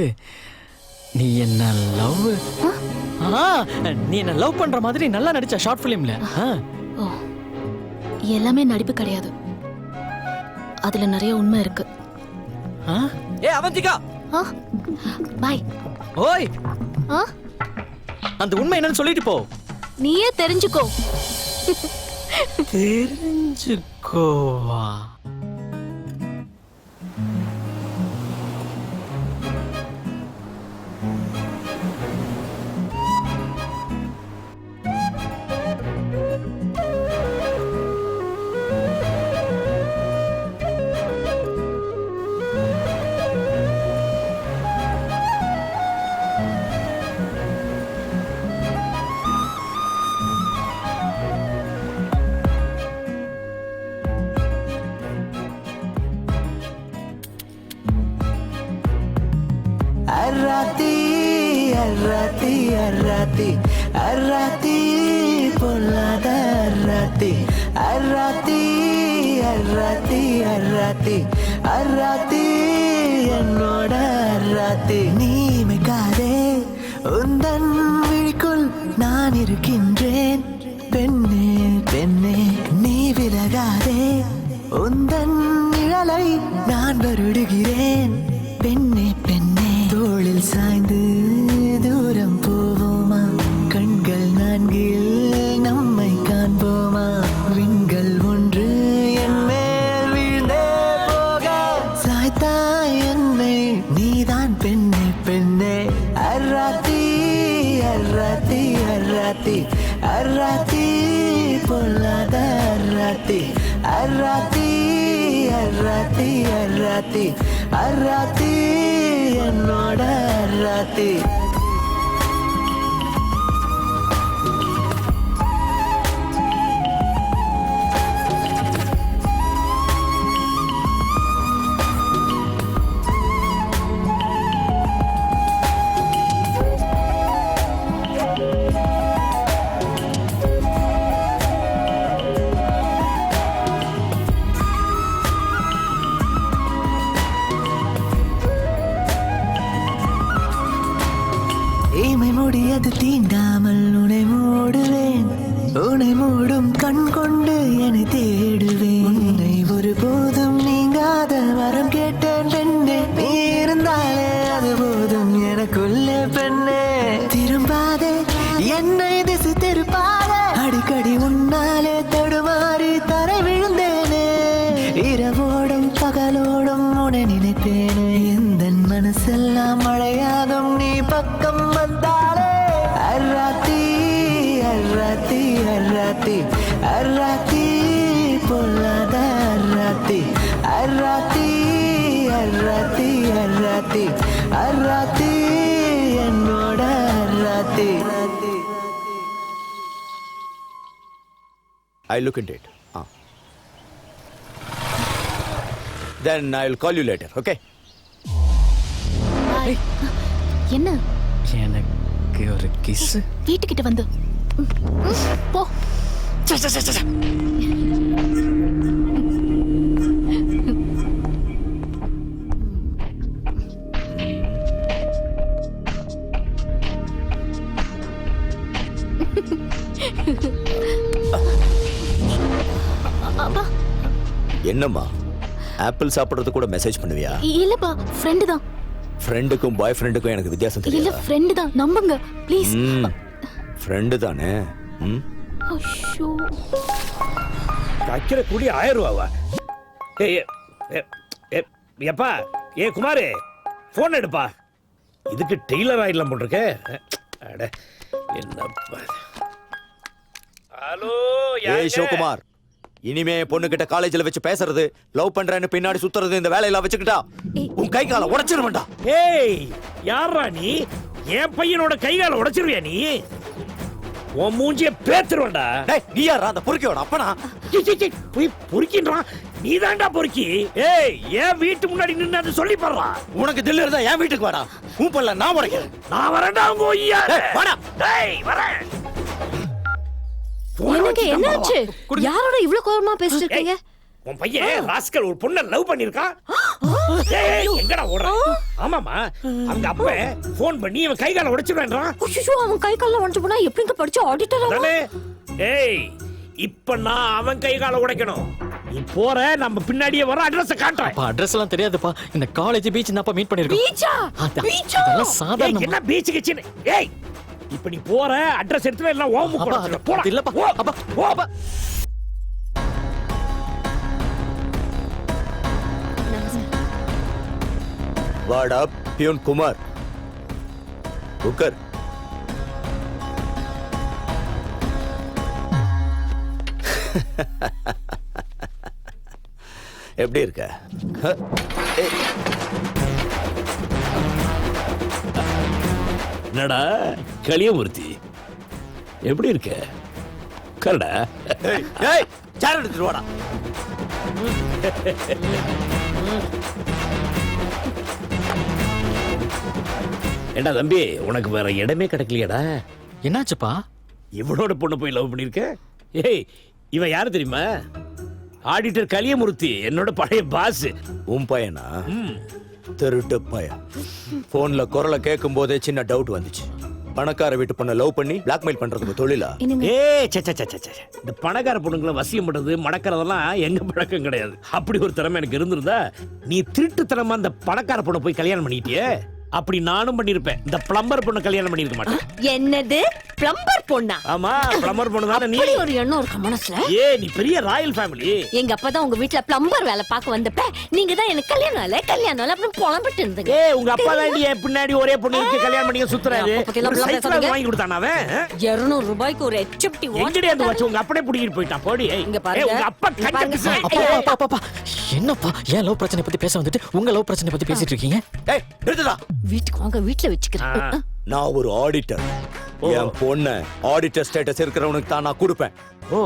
நீ என்ன லவ் பண்ற மாதிரி நல்லா நடிச்ச ஷார்ட் ஃபிலிம்ல. ஓ, எல்லாமே நடிப்பு கிடையாது, அதுல நிறைய உண்மை இருக்கு. ஏய் அவந்திகா, பை. ஓய், அந்த உண்மை என்னன்னு சொல்லிட்டு போ. நீயே தெரிஞ்சுக்கோ. தெரிஞ்சுக்கோவா? அராத்தி அராத்தி அராத்தி அராத்தி பொல்லாத அராத்தி அராத்தி அராத்தி அராத்தி அராத்தி என்னோட அராத்தி நீமைக்காதே உந்தன் விழிக்குள் நான் இருக்கின்றேன் பெண்ணே பெண்ணே நீ விலகாதே உந்தன் நிழலை நான் வருடுகிறேன் பெண்ணே பெண்ணே தோளில் சாய்ந்து தூரம் போவோமா கண்கள் நான்கில் நம்மை காண்போமா விண்கள் ஒன்று என் மேல் வீழ்ந்தே போக சாய்த்தாய் என்னை நீதான் பெண்ணே பெண்ணே அராத்தி அராத்தி அராத்தி அராத்தி பொல்லாத அராத்தி அராத்தி அராத்தி அராத்தி அராத்தி என்னோட அராத்தி. இமை முடியது தீண்டாமல் உனை மூடுவேன் உனை மூடும் கண் கொண்டு என்னை தேடுவேன் உன்னை ஒருபோதும் நீங்காத வரம் கேட்டேன் பெண்ணே நீ இருந்தாலே அது போதும் எனக்குள்ளே பெண்ணே திரும்பாதே என்னை திசை திருப்பாதே அடிக்கடி உன்னாலே தடுமாறி தரை விழுந்தேனே இரவோடும் பகலோடும் உன்னை நினைப்பேனே எந்த மனசெல்லாம் மழையாகும் நீ பக்கம் வந்தாலே அராத்தி அராத்தி அராத்தி அராத்தி பொல்லாத அராத்தி அராத்தி அராத்தி அராத்தி அராத்தி என்னோட அராத்தி. I look into it. Then I'll call you later, okay? என்ன? எனக்கு ஒரு கிஸ். வீட்டுக்கிட்ட வந்து போ. என்னம்மா? ஆப்பிள் சாப்பிடுறது கூட மெசேஜ் பண்ணுவியா? இல்லப்பா, ஃப்ரெண்டு தான். ஃப்ரெண்டுக்கும் பாய் ஃப்ரெண்டுக்கும் எனக்கு வித்தியாசம் இல்ல, தெரியல. ஃப்ரெண்டு தான், நம்புங்க ப்ளீஸ். ஃப்ரெண்டு தானே. ஐயோ, வைக்கிற கூடி 1000 ரூபாவா? எப்பா குமாரு போன் எடுப்பா. இதுக்கு டெய்லர் ஆயிடலாம் போட்டிருக்க. என்னப்பா? ஹலோ, ஏய் சிவகுமார், இனிமே பொண்ணு கிட்ட காலேஜ்ல வச்சு பேசுறது, லவ் பண்றேன்னு பின்னாடி சுத்துறது இந்த வேலையெல்லாம் வச்சுக்கிட்டா உன் கை காலை உடைச்சிருவேன்டா. ஏய் யாரா நீ? என் பையனோட கை காலை உடைச்சிருவியா நீ? உன் மூஞ்சிய பேத்துருவேன்டா. டேய் நீ யாரா அந்த பொறுக்கியோட அப்பனா? போய் பொறுக்கின்றான். நீ தான்டா பொறுக்கி. ஏய் என் வீட்டு முன்னாடி நின்னு அதை சொல்லி பாடுறா. உனக்கு தில்லு இருந்தா என் வீட்டுக்கு வாடா. ஊப்பல்ல நான் உடைக்கிறேன். நான் வரேன்டா உங்க ஐயா. வாடா. டேய் வரேன். எனக்கு என்னாச்சு? யாரோட இவ்ளோ கோவமா பேசிட்டு இருக்கீங்க? உன் பையன் ராஸ்கல் ஒரு பொண்ணை லவ் பண்ணிருக்கான். ஏய் எங்கடா ஓடுற? ஆமாமா, அவங்க அப்ப போன் பண்ணி இவன் கை காலை உடைச்சிடுறான்றான். ஐயோ, அவன் கை கால்ல உடைச்சு போனா எப்படிங்க படிச்சு ஆடிட்டர் ஆவான்? ஏய் இப்ப நான் அவன் கை காலை உடைக்கணும். நீ போற, நம்ம பின்னாடியே வர. அட்ரஸ் காட்டுறேன். அப்பா அட்ரஸ் எல்லாம் தெரியாதுப்பா. இந்த காலேஜ் பீச் தான்ப்பா மீட் பண்ணிருக்கோம். பீச்சா? பீச்சா? அதெல்லாம் சாதாரண. என்ன பீச் கிச்சன்? ஏய் இப்ப நீ போற, அட்ரஸ் எடுத்து எல்லாம் ஓம் போற. போடா. இல்லப்பா. அப்பா ஓ அப்பா. வாடா பியூன் குமார். உட்கார். எப்படி இருக்க? என்னடா கலியமூர்த்தி, எப்படி இருக்க? கரடா. ஏய் சேர் எடுத்துட்டு வாடா. ஏண்டா தம்பி, உனக்கு வேற இடமே கிடைக்கலையாடா? என்னாச்சுப்பா? இவனோட பொண்ணு போய் லவ் பண்ணிருக்க? ஏய் இவன் யாரு தெரியுமா? ஆடிட்டர் கலியமூர்த்தி, என்னோட பழைய பாஸ். உன் பையனா? திருட்டு பையன். போன்ல குரலை கேட்கும் போதே சின்ன டவுட் வந்துச்சு. பணக்கார வீட்டு பொண்ணை லவ் பண்ணி பிளாக்மெயில் பண்றதுக்கு தொழிலா? ஏய் இந்த பணக்கார பொண்ணுங்களை வசியம் பண்றது மடக்கிறதெல்லாம் எங்க பழக்கம் கிடையாது. அப்படி ஒரு திறமை எனக்கு இருந்திருந்தா நீ திருட்டுத்தனமா அந்த பணக்கார பொண்ணை போய் கல்யாணம் பண்ணிட்டியே. அப்படி நானும் பண்ணிருப்பேன். இந்த பிளம்பர் பொண்ணு கல்யாணம் பண்ணிருக்க மாட்டேன். என்னது பிளம்பர் பொண்ணா? ஆமா, பிளம்பர் பொண்ணு தானே நீ. அப்படி ஒரு எண்ணம் இருக்கு மனசுல? நீ பெரிய ராயல் ஃபேமிலி. எங்க அப்பா தான் உங்க வீட்ல பிளம்பர் வேலை பார்க்க வந்தப்ப நீங்க தான் எனக்கு கல்யாணம் ஆல அப்படி புலம்பிட்டு இருந்தீங்க. உங்க அப்பா தான் நீ பின்னாடி ஒரே பொண்ணுக்கு கல்யாணம் பண்ணி சுத்துறாரு. வாங்கி கொடுத்தானா அவன்? 200 ரூபாய்க்கு ஒரு HFT எங்கடி அந்த வச்சு உங்க அப்பனே புடிக்கிட்டு போயிட்டான். போடி. இங்க பாருங்க. உங்க அப்பா அப்பா என்னப்பா ஏன் லவ் பிரச்சனை பத்தி பேச வந்துட்டு உங்க லவ் பிரச்சனை பத்தி பேசிட்டு இருக்கீங்க? ஏய் நிறுத்துடா. வீட்டுக்கு வாங்க, வீட்ல வெச்சுக்கிறேன். நான் ஒரு ஆடிட்டர். என் பொண்ண ஆடிட்டர் ஸ்டேட்டஸ் இருக்கிறவனுக்கு தான் நான் கொடுப்பேன். ஓ,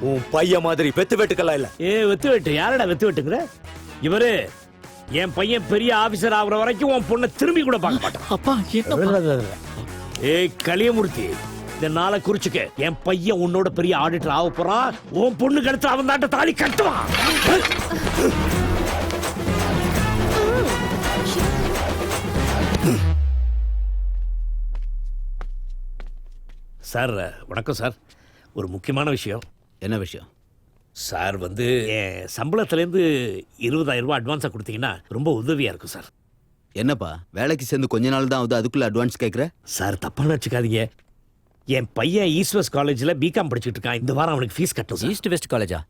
உன் பையன் மாதிரி வெத்து வெட்டுக்கெல்லாம் இல்ல. வெத்து வெட்டு யாரடா வெத்து வெட்டுங்கிற? இவரு என் பையன் பெரிய ஆபீசர் ஆகுற வரைக்கும் உன் பொண்ணை திரும்பி கூட பார்க்க மாட்டான். அப்பா ஏய் கலியமூர்த்தி, இந்த நாளை குறிச்சுக்க. என் பையன் உன்னோட பெரிய ஆடிட்டர் ஆக போறான். உன் பொண்ணு கழுத்து அவன் தாண்ட தாலி கட்டுவான். சார் வணக்கம் சார். ஒரு முக்கியமான விஷயம். என்ன விஷயம் சார்? என் சம்பளத்திலேருந்து 20,000 ரூபாய் அட்வான்ஸாக கொடுத்தீங்கன்னா ரொம்ப உதவியாக இருக்கும் சார். என்னப்பா வேலைக்கு சேர்ந்து கொஞ்ச நாள் தான் ஆகுது, அதுக்குள்ள அட்வான்ஸ் கேட்குற? சார் தப்பாக நினச்சிக்காதீங்க. என் பையன் ஈஸ்ட் வெஸ்ட் காலேஜில் பிகாம் படிச்சுட்டு இருக்கான். இந்த வாரம் அவனுக்கு ஃபீஸ் கட்டணும். ஈஸ்ட் வெஸ்ட் காலேஜா?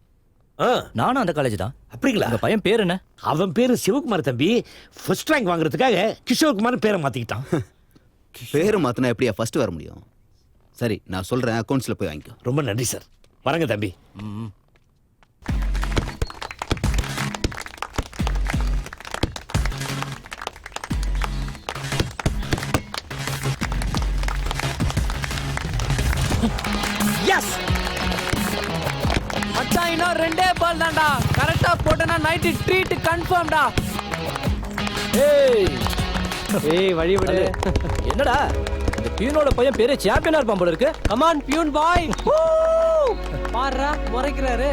நானும் அந்த காலேஜ் தான். அப்படிங்களா? உங்க பையன் பேர் என்ன? அவன் பேரு சிவகுமார் தம்பி. ஃபர்ஸ்ட் ரேங்க் வாங்குறதுக்காக கிஷோர் குமார் பேரை மாத்திக்கிட்டான். பேரை மாத்தினா எப்படியா ஃபர்ஸ்ட் வர முடியும்? சரி நான் சொல்றேன், அக்கௌண்ட்ஸ்ல போய் வாங்கிக்கோ. ரொம்ப நன்றி சார். வரங்க தம்பி. எஸ் மச்சான், இன்னும் 2 பால் தான்டா. கரெக்டா போட்டனா நைட் ட்ரீட் கன்ஃபார்ம்டா. ஏய் வழி விடு. என்னடா இந்த பியூனோட பையன் பேரு சாம்பியனா இருப்பான் போல இருக்கு. கம் ஆன் பியூன் பாய். பாருடா முறைக்கிறாரு.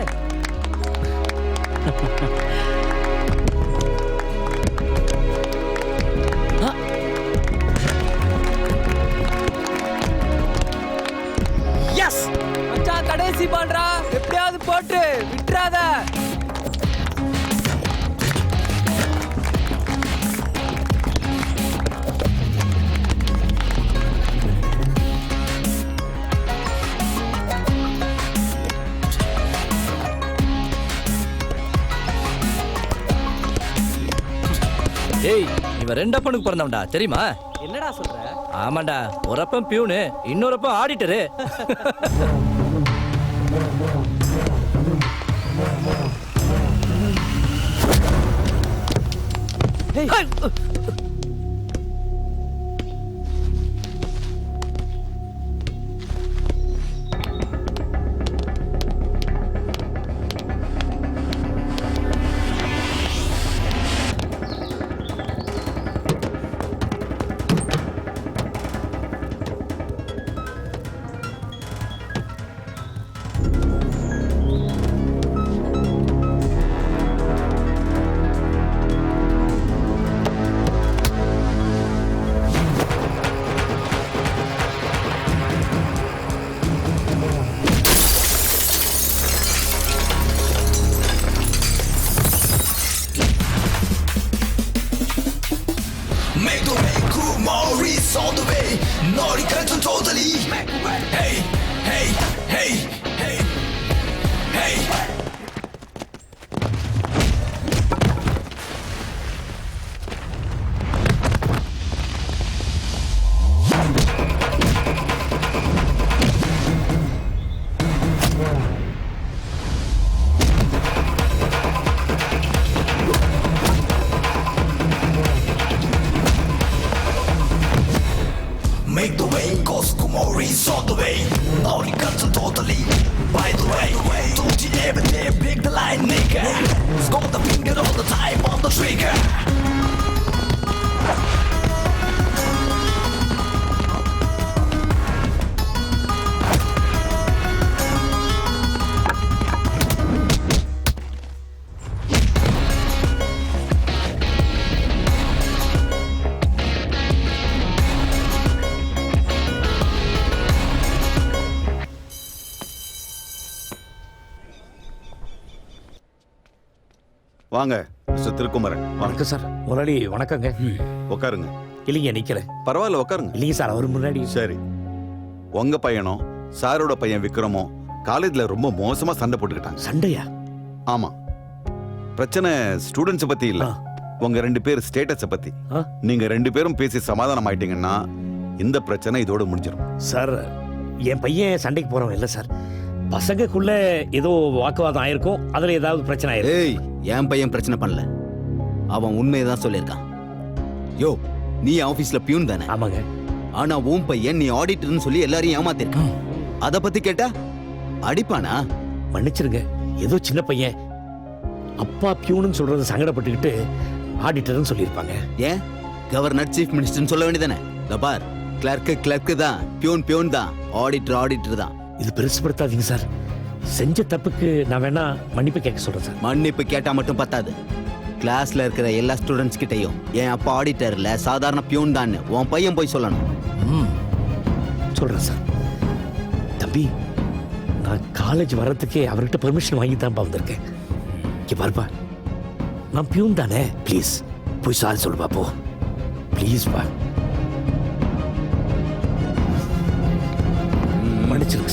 எஸ் மச்சான், கடைசி பால்டா. எப்படியாவது போட்டு விட்டுறாத. ஏய் இவன் ரெண்டப்பனுக்கு பிறந்தவன்டா தெரியுமா? என்னடா சொல்ற? ஆமாண்டா, ஒரு அப்பன் பியூனு, இன்னொரு அப்பன் auditor. Make the way, cause Kumori's on the way. Now you got to totally. By the way, don't you ever dare break the line, nigga. Score the finger all the time on the trigger. வாங்க mister Thirukumaran. வணக்கம் sir. முதலாளி வணக்கங்க. உட்காருங்க. இல்லைங்க நிக்கிறேன். பரவாயில்ல உட்காருங்க. இல்லைங்க சார், அவர் முன்னாடி. சரி, உங்க பையனும் சாரோட பையன் விக்ரமும் காலேஜ்ல ரொம்ப மோசமா சண்டை போட்டுக்கிட்டாங்க. சண்டையா? ஆமா. பிரச்சனை ஸ்டூடெண்ட்ஸ் பத்தி இல்ல, உங்க 2 பேர் ஸ்டேட்டஸ பத்தி. நீங்க 2 பேரும் பேசி சமாதானம் ஆயிட்டீங்கன்னா இந்த பிரச்சனை இதோட முடிஞ்சிடும். சார், என் பையன் சண்டைக்கு போறவன் இல்ல சார். பசங்களுக்குள்ள ஏதோ வாக்குவாதம் ஆயிருக்கும், அதுல ஏதாவது பிரச்சனை ஆயிருக்கும். ஏய், என் பையன் பிரச்சனை பண்ணல, அவன் உண்மையை தான் சொல்லியிருக்கான். யோ, நீ ஆபீஸ்ல பியூன் தானே? ஆமாங்க. ஆனா உன் பையன் நீ ஆடிட்டர்னு சொல்லி எல்லாரையும் ஏமாத்திருக்கான். அத பத்தி கேட்டா அடிப்பானா? மன்னிச்சிருங்க, ஏதோ சின்ன பையன். அப்பா பியூன்னு சொல்றது சங்கடப்பட்டுக்கிட்டு ஆடிட்டர்னு சொல்லியிருப்பாங்க. ஏன் கவர்னர் சீஃப் மினிஸ்டர்னு சொல்ல வேண்டியதானே? பார், கிளர்க்கு தான், பியூன் தான், ஆடிட்டர் தான். இது பெருசுப்படுத்தாதீங்க சார். செஞ்ச தப்புக்கு நான் வேணா மன்னிப்பு கேட்க சொல்றேன் சார். மன்னிப்பு கேட்டா மட்டும் பத்தாது. கிளாஸ்ல இருக்கிற எல்லா ஸ்டூடெண்ட்ஸ் கிட்டையும் என் அப்பா ஆடிட்டர்ல சாதாரண பியூன் தான் உன் பையன் போய் சொல்லணும். சொல்றேன் சார். தம்பி, நான் காலேஜ் வர்றதுக்கே அவர்கிட்ட பெர்மிஷன் வாங்கி தான் வந்திருக்கேன். இங்க பாருப்பா, நான் பியூன் தானே, ப்ளீஸ் போய் சாரி சொல்லுப்பா. போ ப்ளீஸ் பா.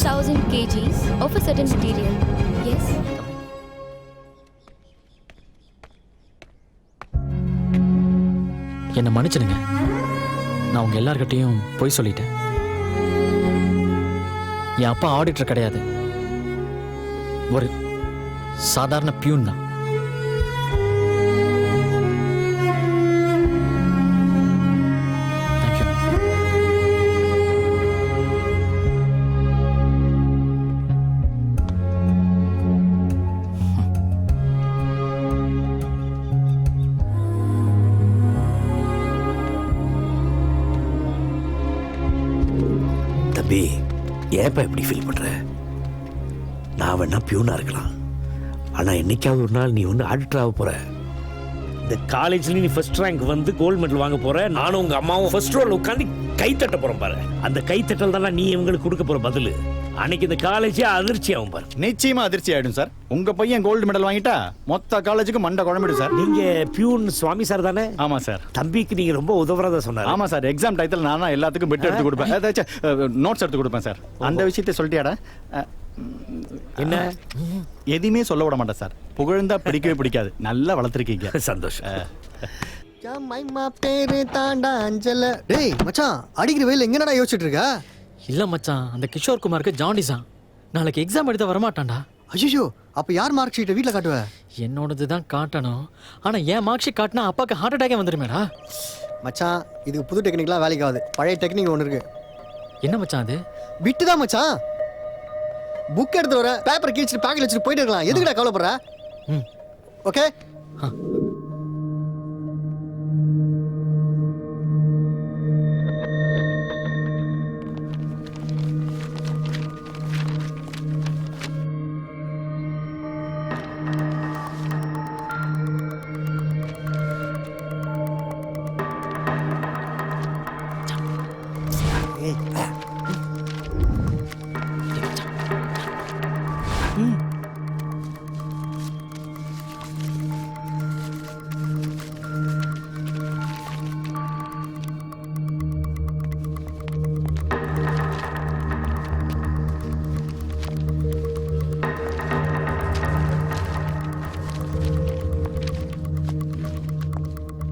1000 kgs of a certain material. Yes. என்ன மன்னிச்சிடுங்க, நான் உங்க எல்லார்கிட்டையும் போய் சொல்லிட்டேன். என் அப்பா ஆடிட்டர் கிடையாது, ஒரு சாதாரண பியூன் தான். தம்பி, ஏப்பா இப்படி ஃபீல் பண்ற? நான் வேணா பியூனா இருக்கலாம், ஆனா என்னைக்காவது ஒரு நாள் நீ ஒன்று ஆடிட்டர் ஆக போற. இந்த காலேஜ்ல நீ ஃபர்ஸ்ட் ரேங்க் வந்து கோல்டு மெடல் வாங்க போற. நானும் உங்க அம்மாவும் ஃபர்ஸ்ட் ரோல உட்காந்து கை தட்ட போறோம் பாரு. அந்த கை தட்டல் தான் நீ இவங்களுக்கு கொடுக்க போற பதில். அன்னைக்கு இந்த காலேஜே அதிர்ச்சி ஆகும் பாரு. நிச்சயமா அதிர்ச்சி ஆயிடும் சார். உங்க பையன் கோல்டு மெடல் வாங்கிட்டா மொத்த காலேஜுக்கு மண்டை குழம்பிடும் சார். நீங்க பியூன் சுவாமி சார் தானே? ஆமா சார். தம்பிக்கு நீங்க ரொம்ப உதவுறதா சொன்னாரு. ஆமா சார். எக்ஸாம் டைத்தில் நான் எல்லாத்துக்கும் பெட் எடுத்து கொடுப்பேன், ஏதாச்சும் நோட்ஸ் எடுத்து கொடுப்பேன் சார். அந்த விஷயத்தை சொல்லிட்டியாடா? என்ன? எதையுமே சொல்ல விட மாட்டேன் சார். புகழ்ந்தா பிடிக்கவே பிடிக்காது. நல்லா வளர்த்துருக்கீங்க. சந்தோஷம். மைமா பேரு தாண்டா அஞ்சல. டேய் மச்சான், அடிக்கிற வெயில எங்கடா யோசிச்சுட்டு இருக்க? இல்ல மச்சான், அந்த கிஷோர் குமாருக்கு ஜாண்டிஸா. நாளைக்கு எக்ஸாம் எடுத்து வரமாட்டான்டா. ஐயோ, அப்ப யார் மார்க் ஷீட்டை வீட்ல காட்டுவ? என்னோடது தான் காட்டணும். ஆனா என் மார்க் ஷீட் காட்டினா அப்பாக்கு ஹார்ட் அட்டாக்கே வந்துருமேடா. மச்சான், இதுக்கு புது டெக்னிக்லாம் வேலைக்கு ஆகுது. பழைய டெக்னிக் ஒன்று இருக்கு. என்ன மச்சான் அது? விட்டுதான் மச்சான். புக் எடுத்து வர, பேப்பர் கிழிச்சிட்டு பேக்கில் வச்சுட்டு போயிட்டு இருக்கலாம். எதுக்குடா கவலைப்படுற? ஓகே.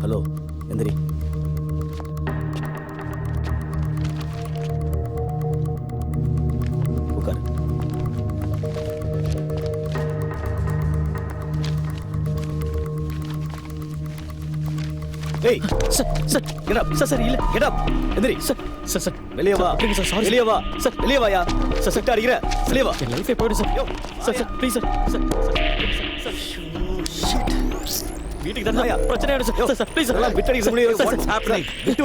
ஹலோ, எந்திரி. உட்காரு. ஏய் sir sir get up sir இல்ல கெட் அப் எந்திரி சார் சார் சார் வெளிய வா சார் சாரி வெளிய வா சார் வெளிய வாயா சார் செட் அடிக்குற வெளிய வா என் லைஃபே போய்டு sir sir sir please sir sir வீட்டுக்கு தான் பிரச்சனை ஆயிடுச்சு சார் சார் ப்ளீஸ் சார் விட்டு அடிக்க முடியாது what's happening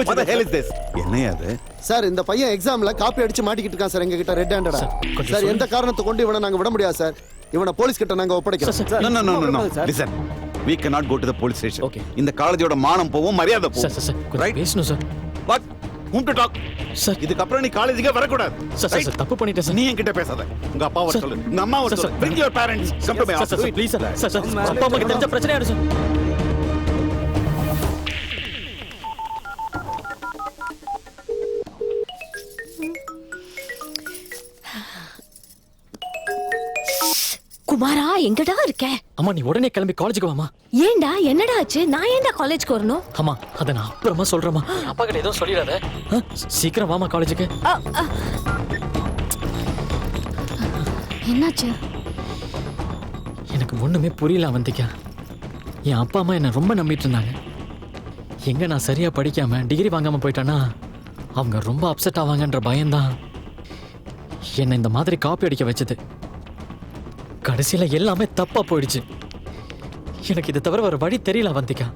what the hell is this என்னையா அது சார் இந்த பையன் எக்ஸாம்ல காப்பி அடிச்சு மாட்டிக்கிட்டு இருக்கான் சார். எங்க கிட்ட ரெட் ஹேண்டடா சார். எந்த காரணத்தை கொண்டு இவனை நாங்க விட முடியாது சார். இவனை போலீஸ் கிட்ட நாங்க ஒப்படைக்கிறோம். No listen we cannot go to the police station. Okay. இந்த காலேஜோட மானம் போவும் மரியாதை போவும். சார் சார் பேசணும் sir. What? whom to talk? Sir இதுக்கு அப்புறம் நீ காலேஜுக்கே வர கூடாது. சார் சார் தப்பு பண்ணிட்டேன் சார். நீ என்கிட்ட பேசாத. உங்க அப்பாவை சொல்லு. உங்க அம்மாவை சொல்லு. bring your parents. come to my office. Sir please sir. Sir sir அப்பா அம்மாக்கு தெரிஞ்ச பிரச்சனை ஆயிடும் சார். குமாரா, எங்கடா இருக்க? அம்மா நீ உடனே கிளம்பி காலேஜுக்கு வாமா. ஏண்டா, என்னடா ஆச்சு? நான் ஏண்டா காலேஜ்க்கு வரணும்? அம்மா அத நான் அப்புறமா சொல்றேம்மா. அப்பா கிட்ட ஏதோ சொல்லிடாத. சீக்கிரம் வாமா காலேஜுக்கு. என்னாச்சு? எனக்கு ஒண்ணுமே புரியல அவந்திகா. என் அப்பா அம்மா என்ன ரொம்ப நம்பிட்டு இருந்தாங்க. எங்க நான் சரியா படிக்காம டிகிரி வாங்காம போயிட்டானா அவங்க ரொம்ப அப்செட் ஆவாங்கன்ற பயம்தான் என்ன இந்த மாதிரி காப்பி அடிக்க வச்சது. கடைசியில எல்லாமே தப்பா போயிடுச்சு. எனக்கு இதை தவிர வேற வழி தெரியல அவந்திகா.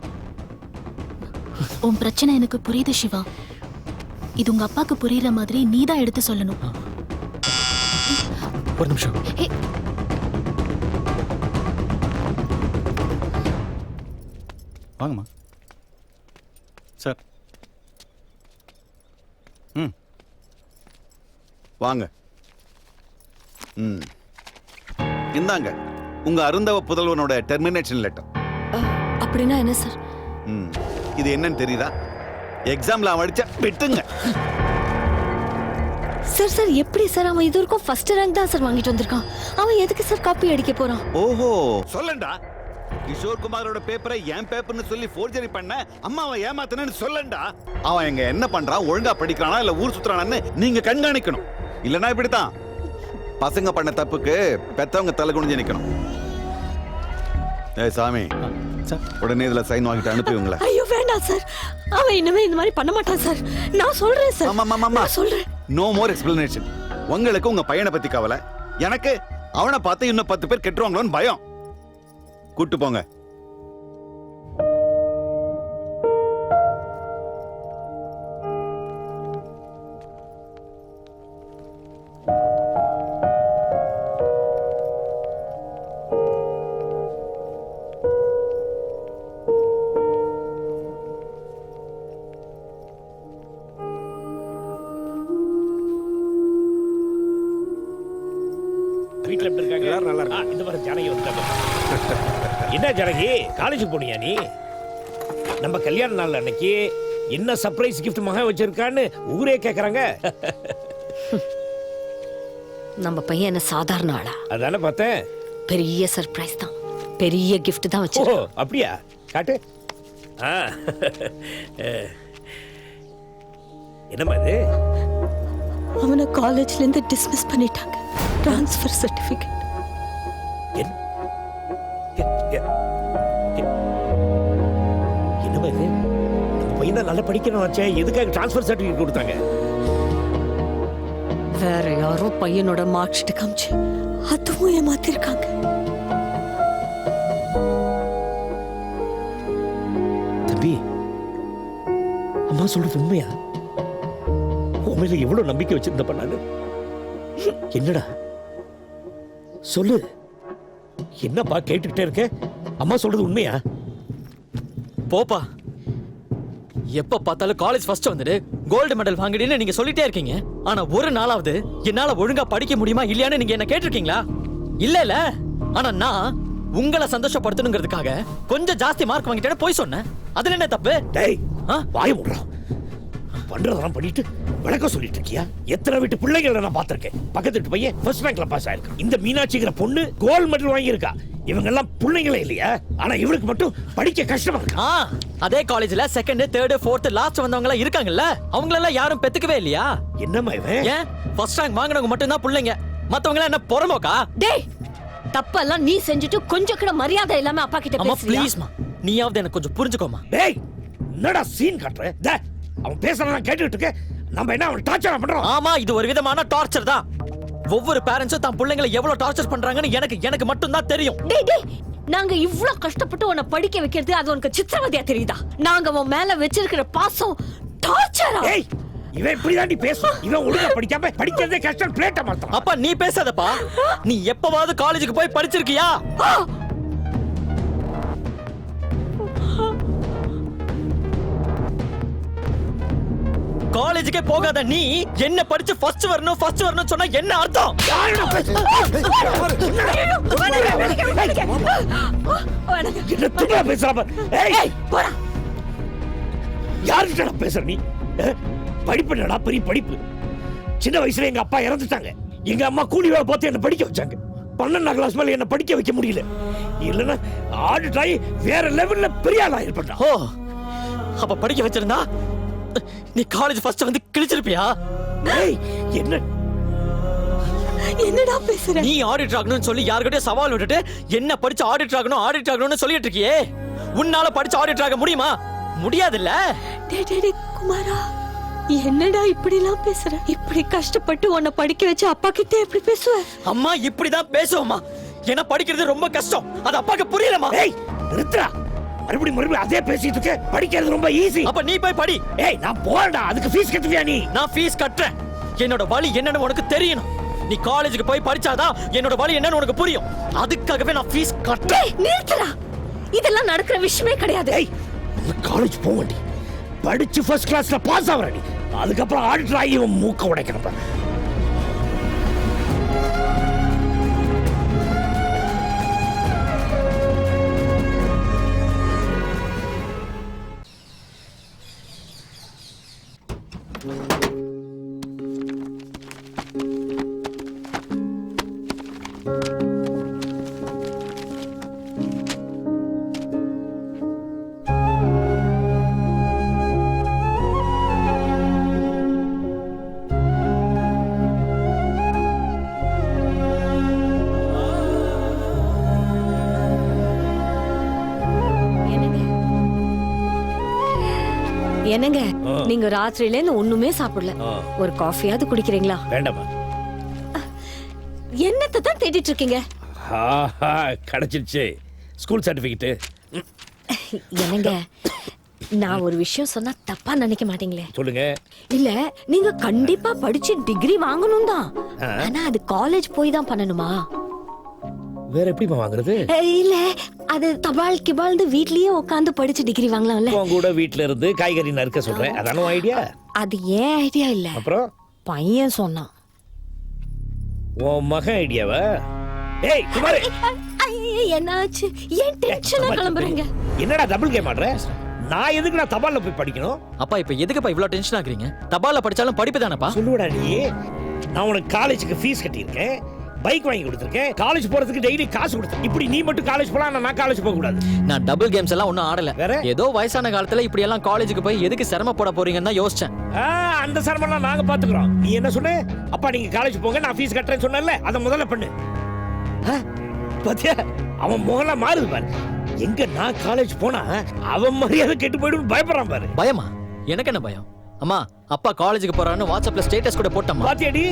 உன் பிரச்சனை எனக்கு புரியுது சிவா. இது உங்க அப்பாக்கு புரியுற மாதிரி நீதான் எடுத்து சொல்லணும். ஒரு நிமிஷம். வாங்கம்மா சார். வாங்க. இந்தாங்க உங்க அருந்தவ புதல்வனோட டெர்மினேஷன் லெட்டர். அப்படின்னா என்ன சார்? இது என்னன்னு தெரியுதா? எக்ஸாம்ல அவன் அடிச்ச பிட்டுங்க. சார் சார் எப்படி சார்? அவன் இது வரைக்கும் ஃபர்ஸ்ட் ரேங்க் தான் சார் வாங்கிட்டு வந்திருக்கான். அவன் எதுக்கு சார் காப்பி அடிக்க போறான்? ஓஹோ, சொல்லண்டா. கிஷோர் குமாரோட பேப்பரை என் பேப்பர்னு சொல்லி ஃபோர்ஜரி பண்ண அம்மாவை ஏமாத்தனன்னு சொல்லண்டா. அவன் எங்க என்ன பண்றான், ஒழுங்கா படிக்கிறானா இல்ல ஊர் சுத்துறானான்னு நீங்க கண்காணிக்கணும். இல்லனா இப்படித்தான் பசங்க பண்ண தப்புக்கு பெத்தவங்க தலை குனிஞ்சு நிக்கணும். ஏய் சாமி, உடனே இதுல சைன் வாங்கிட்டு அனுப்புவீங்களா? ஐயோ வேண்டாம் சார். அவன் இனிமே இந்த மாதிரி பண்ண மாட்டான் சார். நான் சொல்றேன் சார். ஆமா சொல்றேன். No more explanation. உங்களுக்கு உங்க பையனை பத்தி கவலை, எனக்கு அவனை பார்த்து இன்னும் 10 பேர் கெட்டுருவாங்களோன்னு பயம். கூட்டு போங்க. வீட்டுல எப்படி இருக்காங்க? எல்லாரும் நல்லா இருக்காங்க. இந்த மாதிரி ஜானகி வந்துட்டாங்க. என்ன ஜானகி, காலேஜுக்கு போனியா நீ? நம்ம கல்யாண நாள் அன்னைக்கு என்ன சர்ப்ரைஸ் கிஃப்ட் மகன் வச்சிருக்கான்னு ஊரே கேக்குறாங்க. நம்ம பையன் என்ன சாதாரண ஆளா? அதானே பார்த்தேன். பெரிய சர்ப்ரைஸ் தான். பெரிய கிஃப்ட் தான் வச்சிருக்கான். அப்படியா? காட்டு. என்னம்மா இது? அவனை காலேஜ்ல இருந்து டிஸ்மிஸ் பண்ணிட்டாங்க. Transfer certificate. என்னம்மா இது? நம்ம பையன் தான் நல்லா படிக்கணும் ஆச்சே, எதுக்காக ட்ரான்ஸ்ஃபர் சர்டிபிகேட் கொடுத்தாங்க? வேற யாரோ பையனோட மார்க் ஷீட் காமிச்சு அதுவும் ஏமாத்திருக்காங்க. தம்பி, அம்மா சொல்றது உண்மையா? உண்மையில எவ்வளவு நம்பிக்கை வச்சிருந்த பண்ணாரு. என்னடா சொல்லு, என்னப்பா கேட்டுக்கிட்டே இருக்க? அம்மா சொல்றது உண்மையா? போப்பா, எப்ப பார்த்தாலும் காலேஜ் ஃபர்ஸ்ட் வந்துடு, கோல்டு மெடல் வாங்கிடுன்னு நீங்க சொல்லிட்டே இருக்கீங்க. ஆனா ஒரு நாளாவது என்னால ஒழுங்கா படிக்க முடியுமா இல்லையான்னு நீங்க என்ன கேட்டிருக்கீங்களா? இல்ல. ஆனா நான் உங்களை சந்தோஷப்படுத்தணுங்கிறதுக்காக கொஞ்சம் ஜாஸ்தி மார்க் வாங்கிட்டேன்னு போய் சொன்னேன். அதுல என்ன தப்பு? டேய், வாய் மூடுறா. பண்றதெல்லாம் பண்ணிட்டு விளக்கம் சொல்லிட்டு இருக்கியா? எத்தனை வீட்டு பிள்ளைகளை நான் பார்த்திருக்கேன். பக்கத்து வீட்டு பையன் ஃபர்ஸ்ட் ரேங்க்ல பாஸ் ஆயிருக்கான். இந்த மீனாட்சிங்கிற பொண்ணு கோல்டு மெடல் வாங்கி இருக்கா. இவங்க எல்லாம் பிள்ளைங்களே இல்லையா? ஆனா இவளுக்கு மட்டும் படிக்க கஷ்டமா இருக்கா. அதே காலேஜ்ல செகண்ட், தேர்ட், ஃபோர்த், லாஸ்ட் வந்தவங்க எல்லாம் இருக்காங்கல்ல, அவங்கள எல்லாம் யாரும் பெத்துக்கவே இல்லையா? என்னம்மா இவன்? ஏன் ஃபர்ஸ்ட் ரேங்க் வாங்குனவங்க மட்டும் தான் பிள்ளைங்க, மத்தவங்க எல்லாம் என்ன பொறம்போக்கா? டேய், தப்பெல்லாம் நீ செஞ்சுட்டு கொஞ்சம் கூட மரியாதை இல்லாம அப்பா கிட்ட அம்மா பேசுறியா? ப்ளீஸ்மா, நீயாவது எனக்கு கொஞ்சம் புரிஞ்சுக்கோமா. டேய், என்னடா சீன் காட்டுற? டேய், அவன் பேசறத கேட்டுட்டு இருக்க. நம்ம என்ன அவன் டார்ச்சர் பண்றோம்? ஆமா, இது ஒரு விதமான டார்ச்சர் தான். ஒவ்வொரு பேரண்ட்ஸும் தான் பிள்ளைங்களை எவ்வளவு டார்ச்சர் பண்றாங்கன்னு எனக்கு மட்டும் தான் தெரியும். டேய், நாங்க இவ்ளோ கஷ்டப்பட்டு உன்னை படிக்க வைக்கிறது அது உனக்கு சித்திரவதையா தெரியுதா? நாங்க உன் மேல வச்சிருக்கிற பாசம் டார்ச்சரா? ஏய், இவன் இப்படி தாண்டி பேசும். இவன் ஒழுங்கா படிக்காம படிக்கிறதே கஷ்டம், பிளேட்ட மாத்தறான். அப்பா நீ பேசாதப்பா. நீ எப்பவாவது காலேஜுக்கு போய் படிச்சிருக்கியா? காலேஜுக்கே போகாத நீ என்ன படிச்சு ஃபர்ஸ்ட் வரணும் சொன்னா என்ன அர்த்தம்? யார்கிட்ட பேசுற நீ? படிப்பு என்னடா பெரிய படிப்பு? சின்ன வயசுல எங்க அப்பா இறந்துட்டாங்க. எங்க அம்மா கூலி வேலை பார்த்து என்ன படிக்க வச்சாங்க. 12ஆம் கிளாஸ் மேல என்ன படிக்க வைக்க முடியல. இல்லன்னா ஆடிட் ஆகி வேற லெவல்ல பெரிய ஆளா இருப்பேன். ஓ, அப்ப படிக்க வச்சிருந்தா நீ காலேஜ் ஃபர்ஸ்ட் வந்து கிழிச்சிருப்பியா? என்னடா பேசுற? நீ ஆடிட்டர் ஆகணும்னு சொல்லி யார்கிட்டயும் சவால் விட்டுட்டு என்ன படிச்சு ஆடிட்டர் ஆகணும்னு சொல்லிட்டு இருக்கியே. உன்னால படிச்சு ஆடிட்டர் ஆக முடியுமா? முடியாதுல்ல. டேய் குமாரா, என்னடா இப்படி எல்லாம் பேசுற? இப்படி கஷ்டப்பட்டு உன்னை படிக்க வச்சு அப்பா கிட்ட எப்படி பேசுவ? அம்மா இப்படிதான் பேசுவோமா? என்ன படிக்கிறது ரொம்ப கஷ்டம், அது அப்பாக்கு புரியலமா? ஏய் நிறுத்துடா, மறுபடியும் அதே பேசிட்டு இருக்க. படிக்கிறது ரொம்ப ஈஸி. அப்ப நீ போய் படி. ஏய் நான் போறேன்டா. அதுக்கு ஃபீஸ் கட்டுவியா நீ? நான் ஃபீஸ் கட்டுறேன். என்னோட வலி என்னன்னு உனக்கு தெரியணும். நீ காலேஜுக்கு போய் படிச்சாதான் என்னோட வலி என்னன்னு உனக்கு புரியும். அதுக்காகவே நான் ஃபீஸ் கட்டுறேன். நிறுத்துடா, இதெல்லாம் நடக்கிற விஷயமே கிடையாது. ஏய், காலேஜ் போவண்டி, படிச்சு ஃபர்ஸ்ட் கிளாஸ்ல பாஸ் ஆவறடி. அதுக்கப்புறம் ஆடிட்டர் ஆகி மூக்க உடைக்கிறப்ப என்னங்க, நீங்க ராத்திரில இருந்து ஒண்ணுமே சாப்பிடல. ஒரு காஃபியாவது குடிக்கிறீங்களா? வேண்டாமா? என்னத்தை தான் தேடிட்டு இருக்கீங்க? கிடைச்சிருச்சு ஸ்கூல் சர்டிபிகேட். என்னங்க, நான் ஒரு விஷயம் சொன்னா தப்பா நினைக்க மாட்டீங்களே? சொல்லுங்க. இல்ல, நீங்க கண்டிப்பா படிச்சு டிகிரி வாங்கணும் தான். ஆனா அது காலேஜ் போய் தான் பண்ணணுமா? வேற எப்படி வாங்குறது? இல்ல, அது தபால் கிபால்னு வீட்லயே உட்கார்ந்து படிச்சு டிகிரி வாங்கலாம்ல. உன் கூட வீட்ல இருந்து காய்கறி நறுக்க சொல்றேன், அதானே ஐடியா? அது ஏன் ஐடியா இல்ல. அப்புறம் பையன் சொன்னான். உன் மகன் ஐடியாவா? ஏய் குமார், என்னாச்சு? ஏன் டென்ஷனா கிளம்புறீங்க? என்னடா டபுள் கேம் ஆடுற? நான் எதுக்கு நான் தபால்ல போய் படிக்கணும்? அப்பா இப்ப எதுக்குப்பா இவ்ளோ டென்ஷன் ஆகுறீங்க? தபால்ல படிச்சாலும் படிப்பு தானப்பா. சொல்லுடா நீ. நான் உனக்கு காலேஜுக்கு ஃபீஸ் கட்டியிருக்கேன், பைக் வாங்கி கொடுத்துருக்கேன், காலேஜ் போறதுக்கு டெய்லி காசு கொடுத்தேன். இப்படி நீ மட்டும் காலேஜ் போலாம், நான் காலேஜ் போக கூடாது. நான் டபுள் கேம்ஸ் எல்லாம் ஒன்றும் ஆடல. வேற ஏதோ வயசான காலத்துல இப்படி எல்லாம் காலேஜுக்கு போய் எதுக்கு சிரமப்பட போறீங்கன்னு தான் யோசிச்சேன். அந்த சிரமம்லாம் நாங்க பாத்துக்கிறோம். நீ என்ன சொன்ன? அப்பா நீங்க காலேஜ் போங்க, நான் ஃபீஸ் கட்டுறேன்னு சொன்னேன்ல, அதை முதல்ல பண்ணு. பாத்தியா அவன் முகலாம் மாறுது பாரு. எங்க நான் காலேஜ் போனா அவன் மரியாதை கெட்டு போயிடும் பயப்படுறான் பாரு. பயமா? எனக்கு என்ன பயம்? அம்மா அப்பா காலேஜுக்கு போறான்னு வாட்ஸ்அப்ல ஸ்டேட்டஸ் கூட போட்டம்மா. பாத்தியாடி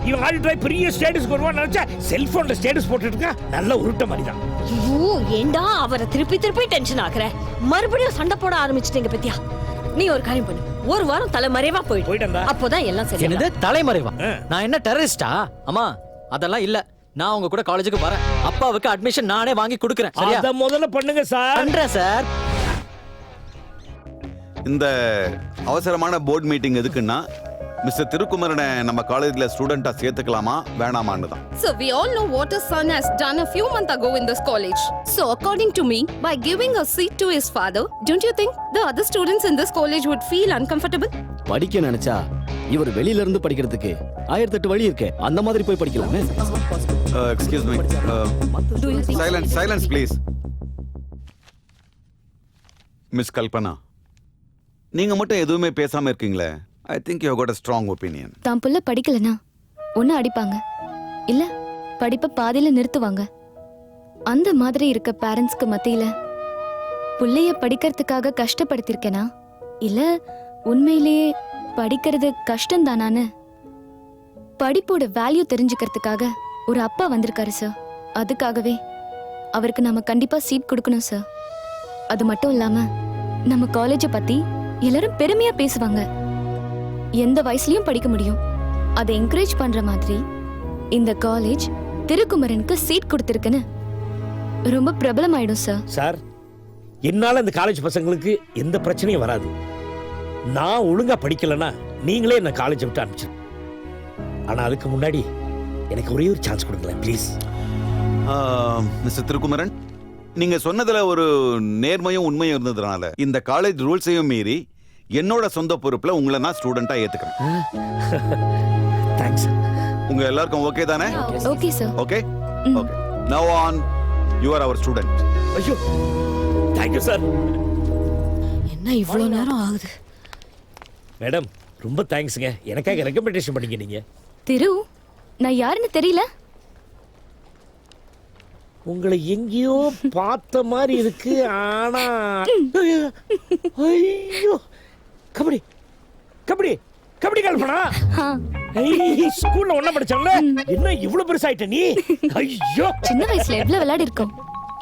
இவன் ஆல்ரெடி பெரிய ஸ்டேட்டஸ் போடுவான்னு நினைச்சா செல்போன்ல ஸ்டேட்டஸ் போட்டுட்டு இருக்கான். நல்ல உருட்ட மாதிரி தான். ஐயோ ஏண்டா அவரை திருப்பி திருப்பி டென்ஷன் ஆக்குற? மறுபடியும் சண்டை போட ஆரம்பிச்சிட்டீங்க பத்தியா? நீ ஒரு காரியம் பண்ணு, ஒரு வாரம் தலைமறைவா போயிட்டு அப்போதான் எல்லாம் சரி. என்னது தலைமறைவா? நான் என்ன டெரரிஸ்டா? அம்மா அதெல்லாம் இல்ல. நான் உங்க கூட காலேஜுக்கு வரேன். அப்பாவுக்கு அட்மிஷன் நானே வாங்கி கொடுக்கறேன். சரியா? அத முதல்ல பண்ணுங்க சார். பண்றேன் சார். இந்த அவசரமான போர்ட் மீட்டிங் எதுக்குன்னா மிஸ்டர் திருக்குமரனை நம்ம காலேஜ்ல ஸ்டூடெண்டா சேர்த்துக்கலாமா வேணாமான்னு தான். So we all know what his son has done a few months ago in this college. So according to me, by giving a seat to his father, don't you think the other students in this college would feel uncomfortable? படிக்க நினைச்சா இவர் வெளியில இருந்து படிக்கிறதுக்கு 1008 வழி இருக்கு. அந்த மாதிரி போய் படிக்கலாமே. Excuse me. Silence please. Miss Kalpana, நீங்க மட்டும் எதுவுமே பேசாம இருக்கீங்களே. I think you have got a strong opinion. தான் புள்ள படிக்கலனா ஒன்னு அடிப்பாங்க, இல்ல படிப்பை பாதியில நிறுத்துவாங்க. அந்த மாதிரி இருக்க பேரண்ட்ஸ்க்கு மத்தியில புள்ளைய படிக்கிறதுக்காக கஷ்டப்படுத்திருக்கேனா, இல்ல உண்மையிலேயே படிக்கிறது கஷ்டம் தானான்னு படிப்போட வேல்யூ தெரிஞ்சுக்கிறதுக்காக ஒரு அப்பா வந்திருக்காரு சார். அதுக்காகவே அவருக்கு நாம கண்டிப்பா சீட் கொடுக்கணும் சார். அது மட்டும் இல்லாம நம்ம காலேஜை பத்தி எல்லாரும் பெருமையா பேசுவாங்க. எந்த வயசுலயும் படிக்க முடியும். அதை என்கரேஜ் பண்ற மாதிரி இந்த காலேஜ் திருக்குமரனுக்கு சீட் கொடுத்திருக்குன்னு ரொம்ப பிரபலமாயிடும் சார். சார் என்னால இந்த காலேஜ் பசங்களுக்கு எந்த பிரச்சனையும் வராது. நான் ஒழுங்கா படிக்கலனா நீங்களே என்ன காலேஜ் விட்டு அனுப்பிச்சு. ஆனா அதுக்கு முன்னாடி எனக்கு ஒரே ஒரு சான்ஸ் கொடுங்களேன் ப்ளீஸ். மிஸ்டர் திருக்குமரன், நீங்க சொன்னதுல ஒரு நேர்மையும் உண்மையும் இருந்ததுனால இந்த காலேஜ் ரூல்ஸையும் மீறி என்னோட சொந்த பொறுப்புல உங்களை நான் ஸ்டூடெண்டா ஏத்துக்கிறேன். தேங்க்ஸ். உங்க எல்லாருக்கும் ஓகே தானே? Okay sir. Okay okay. Now on you are our student. ஐயோ தேங்க் யூ சார். என்ன இவ்வளவு நேரம் ஆகுது? மேடம் ரொம்ப தேங்க்ஸ்ங்க. எனக்காக ரெக்கமெண்டேஷன் பண்ணீங்க நீங்க. திரு, நான் யாருன்னு தெரியல. உங்களை எங்கேயோ பார்த்த மாதிரி இருக்கு. ஆனா ஐயோ கபடி கபடி கபடி கல்பனா ஸ்கூல்ல ஒண்ணா படிச்சாங்களே, என்ன இவ்வளவு பெருசாயிட்ட நீ? ஐயோ சின்ன வயசுல எவ்வளவு விளையாடி இருக்கோம்,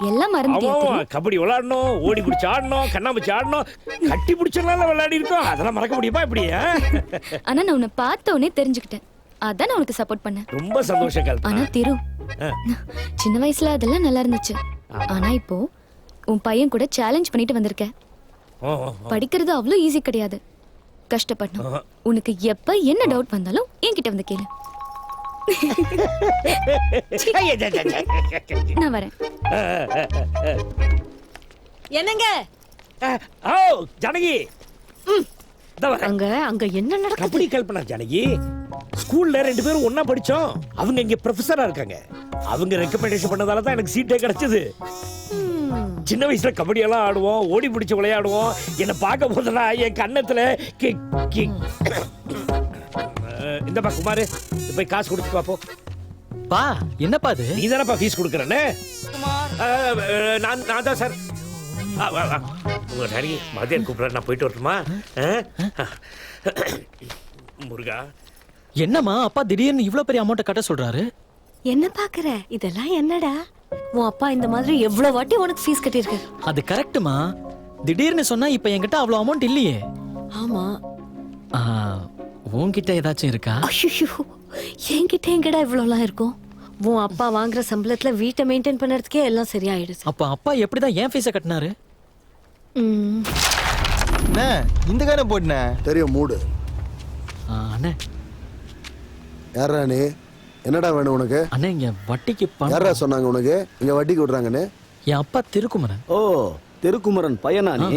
எல்லாம் மறந்துட்டியா? கபடி விளையாடணும், ஓடி பிடிச்சு ஆடணும், கண்ணாமூச்சி ஆடணும், கட்டி பிடிச்சலாம் விளையாடி இருக்கோம். அதெல்லாம் மறக்க முடியுமா இப்படி? ஆனா நான் உன்னை பார்த்த உடனே தெரிஞ்சுக்கிட்டேன். அதான் நான் உனக்கு சப்போர்ட் பண்ணேன். ரொம்ப சந்தோஷம் கல்பனா. ஆனா திரு, சின்ன வயசுல அதெல்லாம் நல்லா இருந்துச்சு. ஆனா இப்போ உன் பையன் கூட சேலஞ்ச் பண்ணிட்டு வந்திருக்க. படிக்கிறது அவ்வளவு ஈஸி கிடையாது, கஷ்டப்படணும். உனக்கு எப்ப என்ன டவுட் வந்தாலும் என்கிட்ட வந்து கேளு. நான் வரேன். என்னங்க? ஓ ஜானகி, அங்க என்ன நடக்குது? கபடி கல்பனா ஜானகி, ஸ்கூல்ல 2 பேரும் ஒண்ணா படிச்சோம். அவங்க இங்க ப்ரொஃபஸரா இருக்காங்க. அவங்க ரெக்கமெண்டேஷன் பண்ணதால தான் எனக்கு சீட்டே கிடைச்சது. சின்ன வயசுல கபடி எல்லாம் ஆடுவோம், ஓடி பிடிச்சு விளையாடுவோம். என்ன பார்க்க போதெல்லாம் என் கண்ணத்துல இந்த பா குமார், போய் காசு கொடுத்து பாப்போம். பா என்னப்பா இது? நீ தானப்பா ஃபீஸ் கொடுக்குறேன்னு. நான் தான் சார். உங்க டாடி மதியம் கூப்பிடுற, நான் போயிட்டு வரட்டுமா? முருகா, என்னம்மா அப்பா திடீர்னு இவ்வளவு பெரிய அமௌண்ட் கட்ட சொல்றாரு? என்ன பாக்குற? இதெல்லாம் என்னடா? உன் அப்பா இந்த மாதிரி எவ்வளவு வாட்டி உனக்கு ஃபீஸ் கட்டியிருக்கு. அது கரெக்ட்டுமா. திடீர்னு சொன்னா இப்ப என்கிட்ட அவ்வளவு அமௌண்ட் இல்லையே. ஆமா. உன்கிட்ட ஏதாச்சும் இருக்கா? ஐயோ, என்கிட்ட எங்கடா இவ்வளவுலாம் இருக்கும்? உன் அப்பா வாங்குற சம்பளத்துல வீட்டை மெயின்டைன் பண்ணறதுக்கே எல்லாம் சரியாயிடுது. அப்ப அப்பா எப்படிதான் ஏன் ஃபீஸ கட்டினாரு? இந்த காரம் போடுனே தெரியும் மூடு. அண்ணே யாரா நீ? என்னடா வேணும் உனக்கு? அண்ணே இங்க வட்டிக்கு பணம். யாரா சொன்னாங்க உனக்கு இங்க வட்டிக்கு விடுறாங்கன்னு? என் அப்பா திருக்குமரன். ஓ திருக்குமரன் பையனா நீ?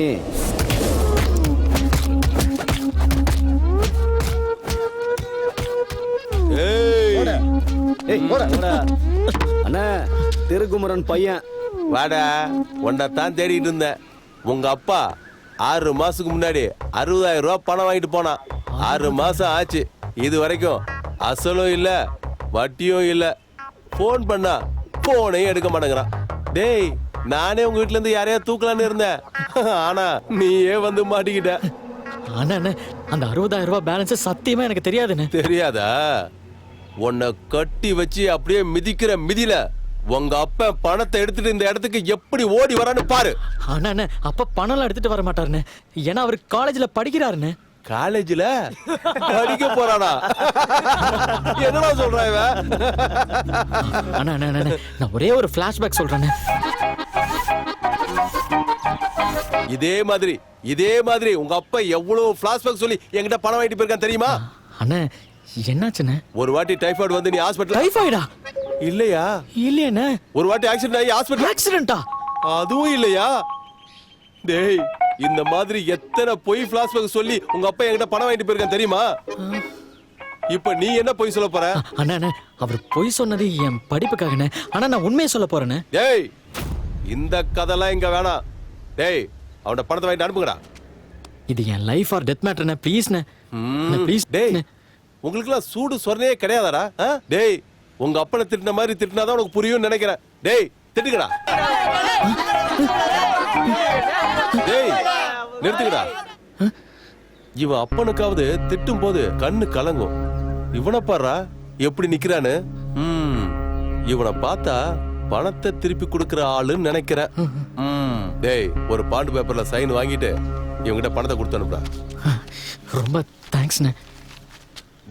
ஏய் ஏய் போடா. அண்ணா திருக்குமரன் பையன். வாடா, உன்னைத்தான் தேடிட்டு இருந்தேன். உங்க அப்பா 6 மாசத்துக்கு முன்னாடி 60,000 ரூபாய் பணம் வாங்கிட்டு போனான். 6 மாசம் ஆச்சு. இது வரைக்கும் அசலும் இல்ல வட்டியும் இல்ல. போன் பண்ணா போனையும் எடுக்க மாட்டேங்கிறான். டேய், நானே உங்க வீட்டுல இருந்து யாரையா தூக்கலான்னு இருந்தேன். ஆனா நீயே வந்து மாட்டிக்கிட்ட. ஆனா அந்த 60,000 ரூபாய் பேலன்ஸ் சத்தியமா எனக்கு தெரியாதுன்னு. தெரியாதா? உன்னை கட்டி வச்சு அப்படியே மிதிக்கிற மிதில உங்க அப்பா பணத்தை எடுத்துட்டு இந்த இடத்துக்கு எப்படி ஓடி வரான்னு பாரு. ஆனா அப்ப பணம் எடுத்துட்டு வர மாட்டாருன்னு. ஏன்னா அவர் காலேஜ்ல படிக்கிறாருன்னு. காலேஜ்ல படிக்க போறானா? என்னடா சொல்ற இவன்? அண்ணா நான் ஒரே ஒரு பிளாஷ்பேக் சொல்றேன். இதே மாதிரி உங்க அப்பா எவ்வளவு பிளாஷ்பேக் சொல்லி என்கிட்ட பணம் வாங்கிட்டு போயிருக்கான் தெரியுமா? அண்ணா என்னாச்சுண்ணே? ஒரு வாட்டி டைஃபாய்டு வந்து நீ ஹாஸ்பிடல். டைஃபாய்டா? இல்லையா? இல்லையாண்ணே. ஒரு வாட்டி ஆக்சிடென்ட் ஆகி ஹாஸ்பிடல். ஆக்சிடென்ட்டா? அதுவும் இல்லையா? டேய், இந்த மாதிரி எத்தனை பொய் பிளாஷ்பேக் சொல்லி உங்க அப்பா என்கிட்ட பணம் வாங்கிட்டு போயிருக்கான் தெரியுமா? இப்ப நீ என்ன பொய் சொல்ல போற? அண்ணா அவர் பொய் சொன்னது என் படிப்புக்காகண்ணே. ஆனா நான் உண்மையை சொல்ல போறேன்னு. டேய், இந்த கதைலாம் இங்க வேணாம். டேய், அவன பணத்தை வாங்கிட்டு அனுப்புங்கடா. இது என் லைஃப் ஆர் டெத் மேட்டர்ண்ணே. ப்ளீஸ்ண்ணே, ப்ளீஸ். டேய், உங்களுக்குலாம் சூடு சொரணையே கிடையாதாடா? டேய், உங்க அப்பனை திட்டின மாதிரி திட்டினாதான் உனக்கு புரியும்னு நினைக்கிறேன். டேய், திட்டுங்கடா. டேய், நிறுத்துங்கடா. இவன் அப்பனுக்காவது திட்டும் போது கண்ணு கலங்கும். இவனை பாரு எப்படி நிக்கிறான்னு. இவனை பார்த்தா பணத்தை திருப்பி கொடுக்கிற ஆளுன்னு நினைக்கிறேன். டேய், ஒரு பாண்டு பேப்பர்ல சைன் வாங்கிட்டு இவங்கிட்ட பணத்தை கொடுத்து அனுப்புடா. ரொம்ப தேங்க்ஸ்ண்ணே.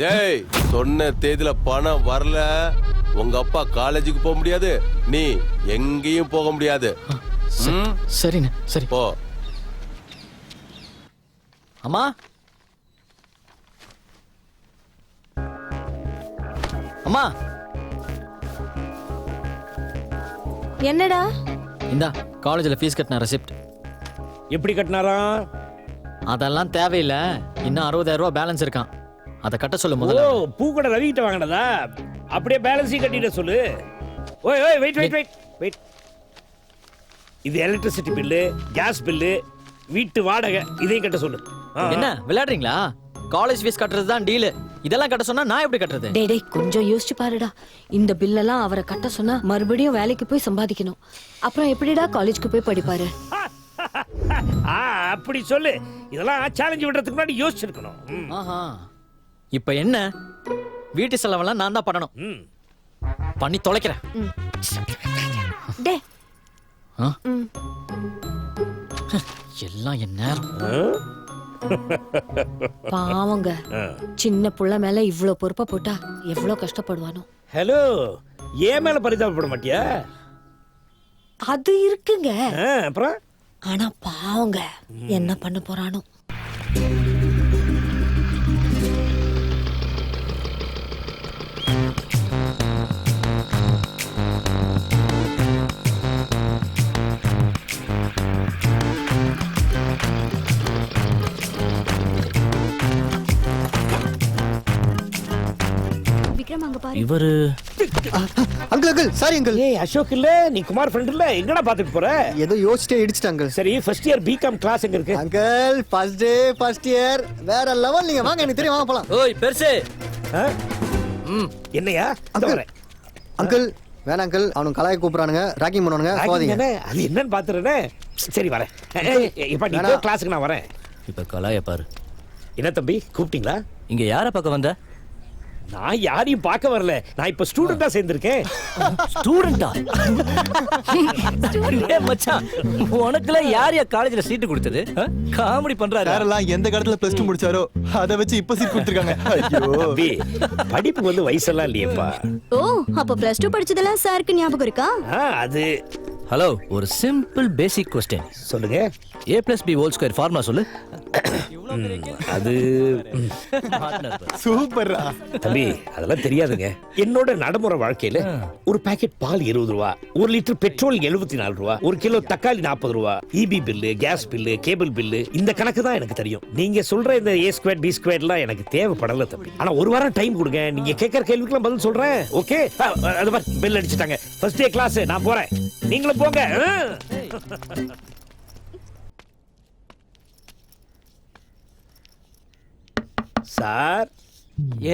டேய், சொன்ன தேதியில பணம் வரல உங்க அப்பா காலேஜுக்கு போக முடியாது, நீ எங்கேயும் போக முடியாது. சரிண்ணே, சரி போ. அம்மா, அம்மா. என்னடா? இந்தா காலேஜ்ல ஃபீஸ் கட்டின ரெசிப்ட். எப்படி கட்டினாரா? அதெல்லாம் தேவையில்லை. இன்னும் 60,000 ரூபாய் பேலன்ஸ் இருக்கான். அதை கட்ட சொல்லு முதல்ல. ஓ, பூக்கடை ரவி கிட்ட வாங்கினதா? அப்படியே பேலன்ஸையும் கட்டிட சொல்லு. ஓய் ஓய், வெயிட். இது எலக்ட்ரிசிட்டி பில்லு, கேஸ் பில்லு, வீட்டு வாடகை, இதையும் கட்ட சொல்லு. என்ன விளையாடுறீங்களா? காலேஜ் ஃபீஸ் கட்டுறது தான் டீல். இதெல்லாம் கட்ட சொன்னா நான் எப்படி கட்டுறது? டேய் கொஞ்சம் யோசிச்சு பாருடா. இந்த பில்லெல்லாம் அவரை கட்ட சொன்னா மறுபடியும் வேலைக்கு போய் சம்பாதிக்கணும். அப்புறம் எப்படிடா காலேஜ்க்கு போய் படிப்பாரு? அப்படி சொல்லு. இதெல்லாம் சேலஞ்ச் விடுறதுக்கு முன்னாடி யோசிச்சிருக்கணும். ஆஹா, இப்ப என்ன? வீட்டு செலவெல்லாம் நான் தான் பண்ணணும். பண்ணி தொலைக்கிறேன். டேய், எல்லாம் என்ன? பாவங்க, சின்ன புள்ள மேல இவ்ளோ பொறுப்பா போட்டா எவ்வளவு கஷ்டப்படுவானோ. ஹலோ, ஏன் மேல பரிதாபப்பட மாட்டியா? அது இருக்குங்க. அப்புறம் ஆனா பாவங்க என்ன பண்ண போறானோ. இவரு அங்கிள் சாரி அங்கிள். ஏய் அசோக் இல்ல, நீ குமார் ஃப்ரெண்ட் இல்ல, எங்கடா பாத்துட்டு போற? ஏதோ யோசிச்சே இடிச்சிட்ட அங்கிள். சரி, ஃபர்ஸ்ட் இயர் பிகாம் கிளாஸ் எங்க இருக்கு? Uncle first day first year வேற லெவல். நீங்க வாங்க, எனக்கு தெரியும், வாங்க போலாம். ஓய் பெருசு. என்னையா? அங்கிள் வேணாம் அங்கிள், அவனுக்கு கலாய கூப்பிடுறானுங்க, ராக்கிங் பண்ணுவானுங்க, போவாதீங்க. அது என்னன்னு பாத்துறேனே. சரி வரேன். இப்ப நீ கிளாஸுக்கு நான் வரேன். இப்ப கலாய பாரு. என்ன தம்பி கூப்பிட்டீங்களா? இங்க யார பார்க்க வந்த? நான் யாரையும் பார்க்க வரல. நான் இப்ப ஸ்டூடெண்டா சேர்ந்திருக்கேன். ஸ்டூடெண்டா? மச்சான், உனக்குல யார் காலேஜ்ல சீட்டு கொடுத்தது? காமெடி பண்றாரு. யாரெல்லாம் எந்த காலத்துல +2 முடிச்சாரோ அத வச்சு இப்ப சீட் கொடுத்திருக்காங்க. ஐயோ, படிப்பு வயசெல்லாம் இல்லையேப்பா. ஓ, அப்ப +2 படிச்சதெல்லாம் சாருக்கு ஞாபகம் இருக்கா? அது ஹலோ, ஒரு சிம்பிள் பேசிக் கொஸ்டின் சொல்லுங்க. a+b² ஃபார்முலா சொல்லு. அது சூப்பர்ரா. தம்பி அதெல்லாம் தெரியாதுங்க. என்னோட நடைமுறை வாழ்க்கையில ஒரு பாக்கெட் பால் 20 ரூபா, 1 லிட்டர் பெட்ரோல் 74 ரூபா, 1 கிலோ தக்காளி 40 ரூபா, EB bill, gas bill, cable bill, இந்த கணக்கு தான் எனக்கு தெரியும். நீங்க சொல்ற இந்த a² b² எல்லாம் எனக்கு தேவைப்படல தம்பி. ஆனா ஒரு வாரம் டைம் கொடுங்க, நீங்க கேட்கற கேள்விக்கெல்லாம் பதில் சொல்றேன். ஓகே? அது மாதிரி பெல் அடிச்சிட்டாங்க. ஃபர்ஸ்ட் டே கிளாஸ், நான் போறேன், நீங்களும் போங்க. சார்.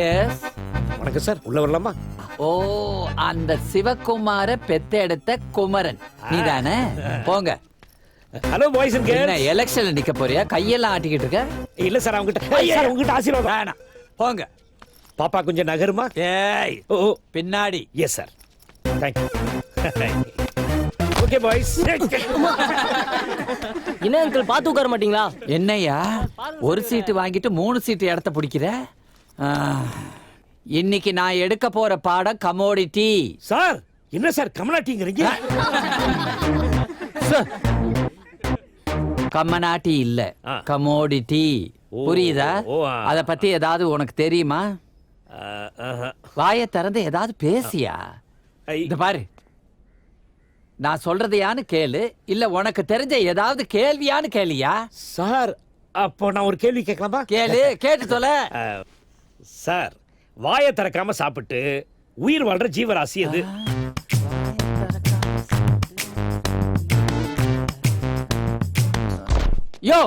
எஸ். வணக்கம் சார், உள்ள வரலாமா? ஓ, அந்த சிவகுமார பெத்தெடுத்த குமரன் நீதானே? போங்க. ஹலோ பாய்ஸ் அண்ட் என்ன கேர்ள்ஸ். எலெக்ஷன்ல நிக்க போறியா? கையெல்லாம் ஆட்டிக்கிட்டு இருக்க? இல்ல சார், அவங்ககிட்ட ஆசீர்வாதம் வேணாம். போங்க. பாப்பா கொஞ்சம் நகருமா? ஏய், ஓ பின்னாடி. Yes sir, thank you. Okay boys. என்ன அங்கிள் பார்த்து உட்கார மாட்டீங்களா? என்னையா ஒரு சீட்டு வாங்கிட்டு 3 சீட்டு இடத்த பிடிக்கிற? இன்னைக்கு நான் எடுக்க போற பாடம் கமோடிட்டி. சார் என்ன சார் கமலாட்டிங்கிறீங்க? கம்மநாட்டி இல்ல, கமோடிட்டி. புரியுதா? அத பத்தி ஏதாவது உனக்கு தெரியுமா? வாயை திறந்து ஏதாவது பேசியா? இந்த பாரு, நான் சொல்றதையான்னு கேளு, இல்ல உனக்கு தெரிஞ்ச ஏதாவது கேள்வியான்னு கேளியா? சார் அப்போ நான் ஒரு கேள்வி கேட்கலாமா? கேளு, கேட்டு தொலை. சார், வாயை திறக்காம சாப்பிட்டு உயிர் வாழ்ற ஜீவராசி அது. யோ,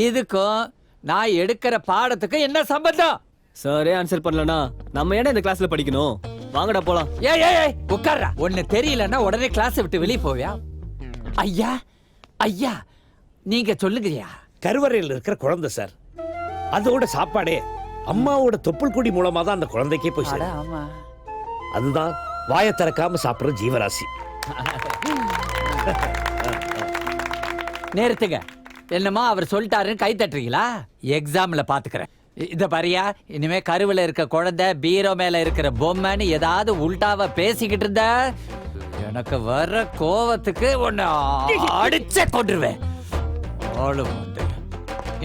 இதுக்கும் நான் எடுக்கிற பாடத்துக்கு என்ன சம்பந்தம்? சாரே ஆன்சர் பண்ணலனா நம்ம ஏன் இந்த கிளாஸ்ல படிக்கணும்? வாங்கடா போலாம். ஏய் ஏய் ஏய், உட்கார்றா. ஒன்னு தெரியலன்னா உடனே கிளாஸ் விட்டு வெளிய போவியா? ஐயா ஐயா, நீங்க சொல்லுங்கய்யா. கருவறையில் இருக்கிற குழந்தை சார், அதோட சாப்பாடே அம்மாவோட தொப்புள் கொடி மூலமா தான் அந்த குழந்தைக்கே போய் சேரும். ஆமா, அதுதான் வாயை திறக்காம சாப்பிடுற ஜீவராசி. நேரத்துங்க. என்னமா அவர் சொல்லிட்டாருன்னு கை தட்டுறீங்களா? எக்ஸாம்ல பாத்துக்கிறேன். இத பாரியா, இனிமே கருவில இருக்க குழந்தை, பீரோ மேல இருக்கிற பொம்மைன்னு ஏதாவது உல்டாவா பேசிக்கிட்டு இருந்த எனக்கு வர கோவத்துக்கு உன்னை அடிச்சே கொண்டுருவேன்.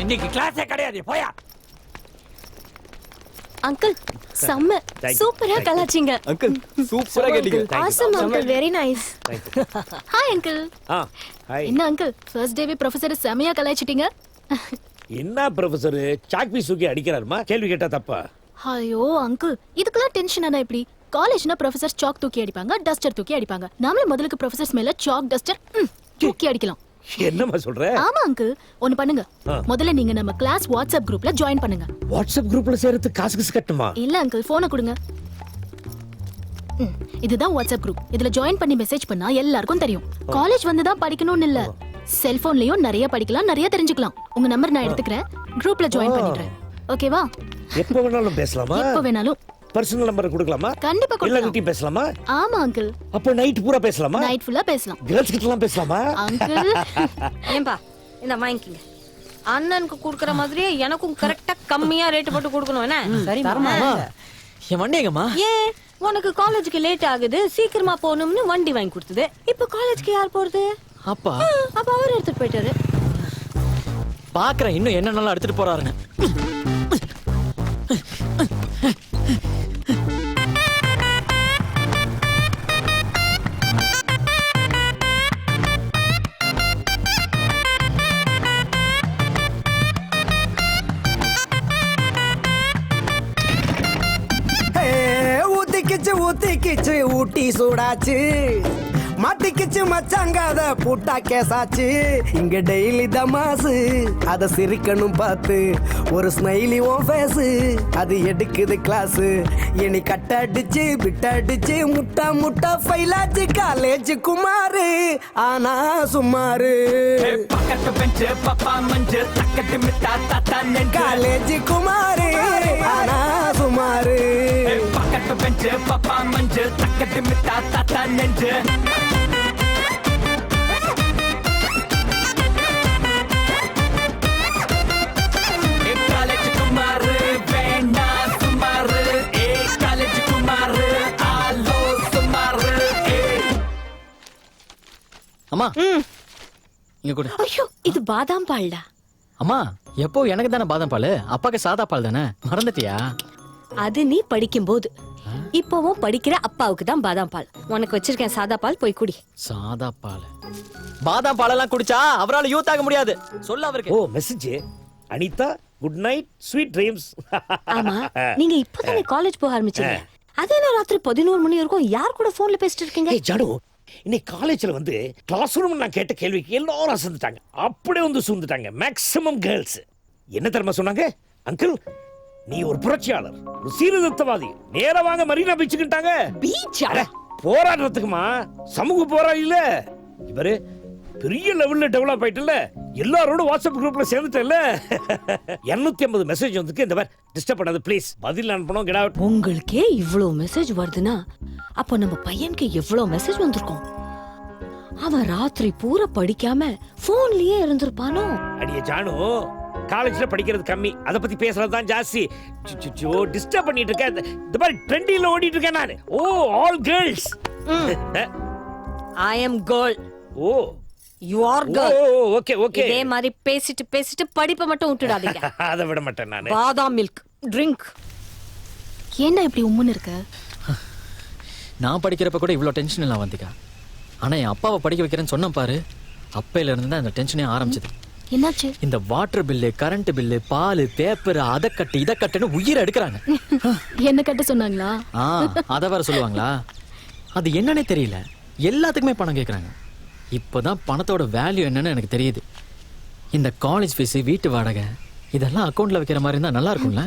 இன்னைக்கு கிளாஸே கிடையாது, போயா. அங்கிள் செம்ம சூப்பரா கலாச்சிங்க. அங்கிள் சூப்பரா கேட்டீங்க. Awesome uncle, very nice. Hi uncle. Hi. என்ன அங்கிள், ஃபர்ஸ்ட் டேவே ப்ரொஃபசர் செமையா கலாய்ச்சிட்டீங்க. என்ன ப்ரொஃபசர் சாக்பி சூக்கி அடிக்கிறாருமா? கேள்வி கேட்டா தப்பா? ஐயோ அங்கிள், இதுக்கெல்லாம் டென்ஷன் ஆனா எப்படி? காலேஜ்னா ப்ரொஃபசர் சாக் தூக்கி அடிப்பாங்க, டஸ்டர் தூக்கி அடிப்பாங்க. நாமளே முதலுக்கு ப்ரொஃபசர்ஸ் மேல சாக் டஸ்டர் தூக்கி அடிக்கலாம். என்னமா சொல்ற? ஆமா அங்கிள், ஒன்னு பண்ணுங்க. முதல்ல நீங்க நம்ம கிளாஸ் வாட்ஸ்அப் குரூப்ல ஜாயின் பண்ணுங்க. வாட்ஸ்அப் குரூப்ல சேர்த்து காசு கட்டுமா? இல்ல அங்கிள், போனை கொடுங்க. இதுதான் வாட்ஸ்அப் குரூப். இதுல ஜாயின் பண்ணி மெசேஜ் பண்ணா எல்லாருக்கும் தெரியும். காலேஜ் வந்து தான் படிக்கணும்னு இல்ல, செல்போன்லயும் நிறைய படிக்கலாம், நிறைய தெரிஞ்சுக்கலாம். உங்க நம்பர் நான் எடுத்துக்கிறேன், குரூப்ல ஜாயின் பண்ணிடுறேன். ஓகேவா? எப்ப வேணாலும் பேசலாமா? எப்ப வேணாலும். பர்சனல் நம்பர் கொடுக்கலாமா? கண்டிப்பா கொடுக்கலாம். எல்லார்கிட்டயும் பேசலாமா? ஆமா அங்கிள். அப்ப நைட் பூரா பேசலாமா? நைட் ஃபுல்லா பேசலாம். கேர்ள்ஸ் கிட்ட எல்லாம் பேசலாமா? அங்கிள் ஏன்பா இந்த வாங்கிக்கங்க. அண்ணனுக்கு குடுக்குற மாதிரியே எனக்கும் கரெக்டா கம்மியா ரேட் போட்டு கொடுக்கணும். என்ன சரி தரமாமா? என் வண்டி எங்கம்மா? ஏன் உனக்கு காலேஜுக்கு லேட் ஆகுது, சீக்கிரமா போகணும்னு வண்டி வாங்கி கொடுத்தது. இப்ப காலேஜுக்கு யார் போறது? அப்பா. அப்ப அவர் எடுத்துட்டு போயிட்டாரு. பாக்குறேன் இன்னும் என்னென்னலாம் எடுத்துட்டு போறாருன்னு. ஊத்திக்கிச்சு ஊட்டி சூடாச்சு, மாட்டிக்கிச்சு மச்சாங்காத பூட்டா கேசாச்சு. இங்க டெய்லி தமாசு, அத சிரிக்கணும் பார்த்து ஒரு ஸ்மைலி ஓ ஃபேஸ், அது எடுக்குது கிளாஸ். இனி கட்டடிச்சு பிட்டடிச்சு முட்டா முட்டா ஃபைலாச்சு காலேஜ் குமாரு, ஆனா சுமாரு. காலேஜ் குமாரு, ஆனா சுமாரு. அம்மா இங்க கொடு. ஐயோ இது பாதாம் பால்டா. அம்மா எப்போ எனக்கு தானே பாதாம் பால், அப்பாக்கு சாதா பால் தானே, மறந்துட்டியா? அது நீ படிக்கும்போது. இப்போவும் படிக்கிற அப்பாவுக்கு தான் பாதாம் பால். உனக்கு வச்சிருக்கேன் சாதா பால், போய் குடி. சாதா பால் பாதாம் பாலெல்லாம் குடிச்சா அவரால யூத் ஆக முடியாது. சொல்ல அவருக்கு. ஓ message. Anitha good night sweet dreams. ஆமா நீங்க இப்பதானே காலேஜ் போக ஆரம்பிச்சீங்க. அதே நான் ராத்திரி 11 மணி வரைக்கும் யார் கூட போன்ல பேசிட்டு இருக்கீங்க? ஏய் ஜானு, இன்னைக்கு காலேஜ்ல வந்து கிளாஸ் ரூம் நான் கேட்ட கேள்விக்கு எல்லாரும் அசந்துட்டாங்க. அப்படியே வந்து சூழ்ந்துட்டாங்க. மேக்ஸிமம் கேர்ள்ஸ் என்ன தெரியுமா சொன்னாங்க? அங்கிள் நீ ஒரு புரட்சியாளர், ஒரு சீர்திருத்தவாதி, நேரா வாங்க மரீனா பீச்சுக்கிட்டாங்க. பீச்சா? போராடுறதுக்குமா, சமூக போராளி இல்ல இவரு, பெரிய லெவல்ல டெவலப் ஆயிட்டுல, எல்லாரோட வாட்ஸ்அப் குரூப்ல சேர்ந்துட்டல. 250 மெசேஜ் வந்துக்கு. இந்த மாதிரி டிஸ்டர்ப் பண்ணாத ப்ளீஸ், பதில் அனுப்பணும். Get out. உங்களுக்கே இவ்ளோ மெசேஜ் வருதுன்னா அப்போ நம்ம பையனுக்கு எவ்வளவு மெசேஜ் வந்திருக்கும்? அவன் ராத்திரி பூரா படிக்காம போன்லயே இருந்திருப்பானோ? அடியே ஜானு, காலேஜ்ல படிக்கிறது கம்மி, அத பத்தி பேசுறது தான் ஜாஸ்தி. டிஸ்டர்ப் பண்ணிட்டு இருக்கேன். இந்த மாதிரி ட்ரெண்டிங்ல ஓடிட்டு இருக்கேன் நான். Oh all girls. I am girl. Oh you are girl. Okay okay. இதே மாதிரி பேசிட்டு படிப்பை மட்டும் விட்டுடாதீங்க. அத விட மாட்டேன் நான். பாதாம் மில்க் ட்ரிங்க். ஏன்டா இப்படி உம்முன்னு இருக்க? நான் படிக்கிறப்ப கூட இவ்வளோ டென்ஷன் எல்லாம் வந்துக்கா. ஆனா என் அப்பாவை படிக்க வைக்கிறேன்னு சொன்னேன் பாரு, அப்பையில இருந்து தான் இந்த டென்ஷனே ஆரம்பிச்சது. என்னாச்சு? இந்த வாட்டர் பில்லு, கரண்ட் பில்லு, பால், பேப்பர், அதை கட்டு இதை கட்டுன்னு உயிரை எடுக்கிறாங்க. என்ன கட்ட சொன்னாங்களா? அதை வேற சொல்லுவாங்களா? அது என்னன்னே தெரியல, எல்லாத்துக்குமே பணம் கேட்குறாங்க. இப்போதான் பணத்தோட வேல்யூ என்னன்னு எனக்கு தெரியுது. இந்த காலேஜ் ஃபீஸ், வீட்டு வாடகை இதெல்லாம் அக்கௌண்ட்ல வைக்கிற மாதிரி இருந்தா நல்லா இருக்கும்ல?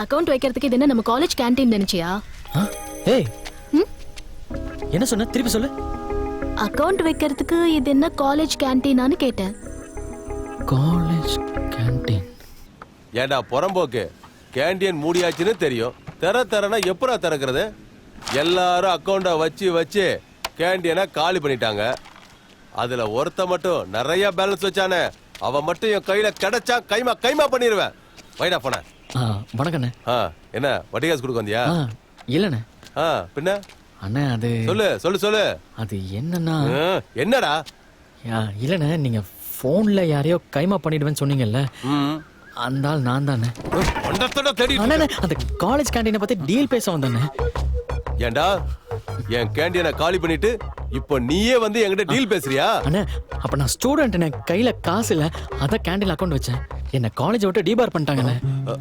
அக்கவுண்ட் வைக்கிறதுக்கு இது என்ன நம்ம காலேஜ் கேண்டீன் நினைச்சியா? ஏய் என்ன சொன்ன, திருப்பி சொல்லு. அக்கவுண்ட் வைக்கிறதுக்கு இது என்ன காலேஜ் கேண்டீனான்னு கேட்டேன். College canteen? ஏண்டா புறம்போக்கு, கேண்டீன் மூடியாச்சுன்னு தெரியும், தரனா எப்படா திறக்கிறது? எல்லாரும் அக்கௌண்ட வச்சு கேண்டீனை காலி பண்ணிட்டாங்க. அதுல ஒருத்த மட்டும் நிறைய பேலன்ஸ் வச்சானே, அவன் மட்டும் என் கையில கிடைச்சா கைமா பண்ணிடுவேன். வைடா போன. வணக்கண்ணே. என்ன வட்டி காசு கொடுக்க வந்தியா? இல்லண்ணே. பின்ன அண்ணே அது சொல்லு. அது என்னன்னா, என்னடா? இல்லண்ணே, நீங்க போன்ல யாரையோ கைமா பண்ணிடுவேன்னு சொன்னீங்கல்ல, அந்த ஆள் நான் தானே. அந்த காலேஜ் கேண்டீனை பத்தி டீல் பேச வந்தேன். ஏண்டா என் கேண்டீனை காலி பண்ணிட்டு இப்போ நீயே வந்து என்கிட்ட டீல் பேசுறியா? அண்ணே அப்ப நான் ஸ்டூடெண்ட், கையில காசு இல்ல, அத கேண்டீன் அக்கௌண்ட் வச்சேன். என்ன காலேஜ் விட்டு டிபார் பண்ணிட்டாங்கண்ணே.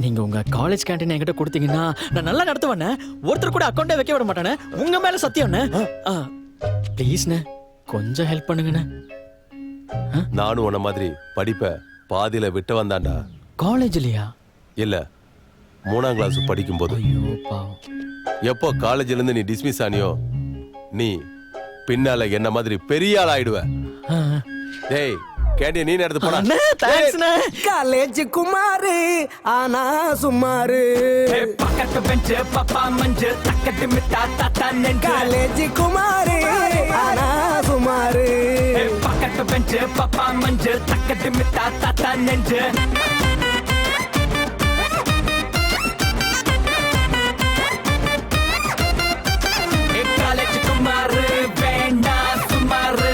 நீங்க உங்க காலேஜ் கேண்டீன் என்கிட்ட கொடுத்தீங்கன்னா நான் நல்லா நடத்துவேண்ணே. ஒருத்தர் கூட அக்கௌண்டே வைக்க விட மாட்டேனே, உங்க மேல சத்தியம்ண்ணே. ப்ளீஸ்ண்ணே கொஞ்சம் ஹெல்ப் பண்ணுங்கண்ணே. நானும் உன்ன மாதிரி படிப்ப பாதியில விட்டு வந்தான்டா. காலேஜ்லயா? இல்ல, 3ஆம் கிளாஸ் படிக்கும் போது. எப்போ காலேஜ்ல இருந்து நீ டிஸ்மிஸ் ஆனியோ, நீ பின்னால என்ன மாதிரி பெரிய ஆள் ஆயிடுவ. டேய் கேண்டீன் நீ எடுத்து போடா. காலேஜ் குமாரு ஆனா சுமாரு, பக்கத்து பெஞ்ச் பப்பா மஞ்சு தக்கட்டு மிட்டா தாத்தா நெஞ்சு. காலேஜ் குமாரு ஆனா சுமாரு, பக்கத்து பெஞ்ச் பப்பா மஞ்சு தக்கட்டு மிட்டா தாத்தா நெஞ்சு. காலேஜ் குமாரு வேண்டா சுமாரு,